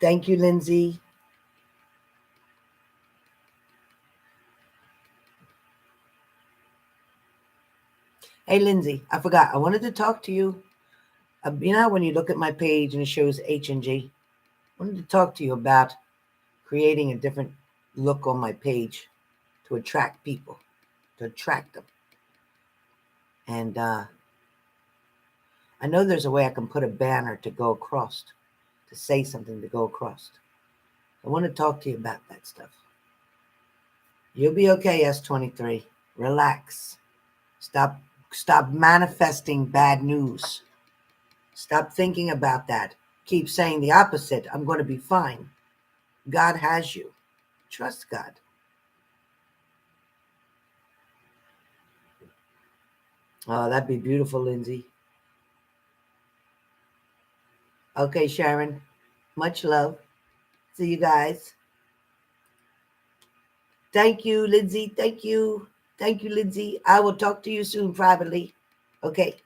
Thank you, Lindsay. Hey, Lindsay, I forgot. I wanted to talk to you. You know when you look at my page and it shows H&G? I wanted to talk to you about creating a different look on my page to attract people, to attract them. And I know there's a way I can put a banner to go across, to say something to go across. I want to talk to you about that stuff. You'll be okay, S23. Relax. Stop manifesting bad news. Stop thinking about that. Keep saying the opposite. I'm going to be fine. God has you. Trust God. Oh, that'd be beautiful, Lindsay. Okay, Sharon. Much love. See you guys. Thank you, Lindsay. Thank you. Thank you, Lindsay. I will talk to you soon privately. Okay.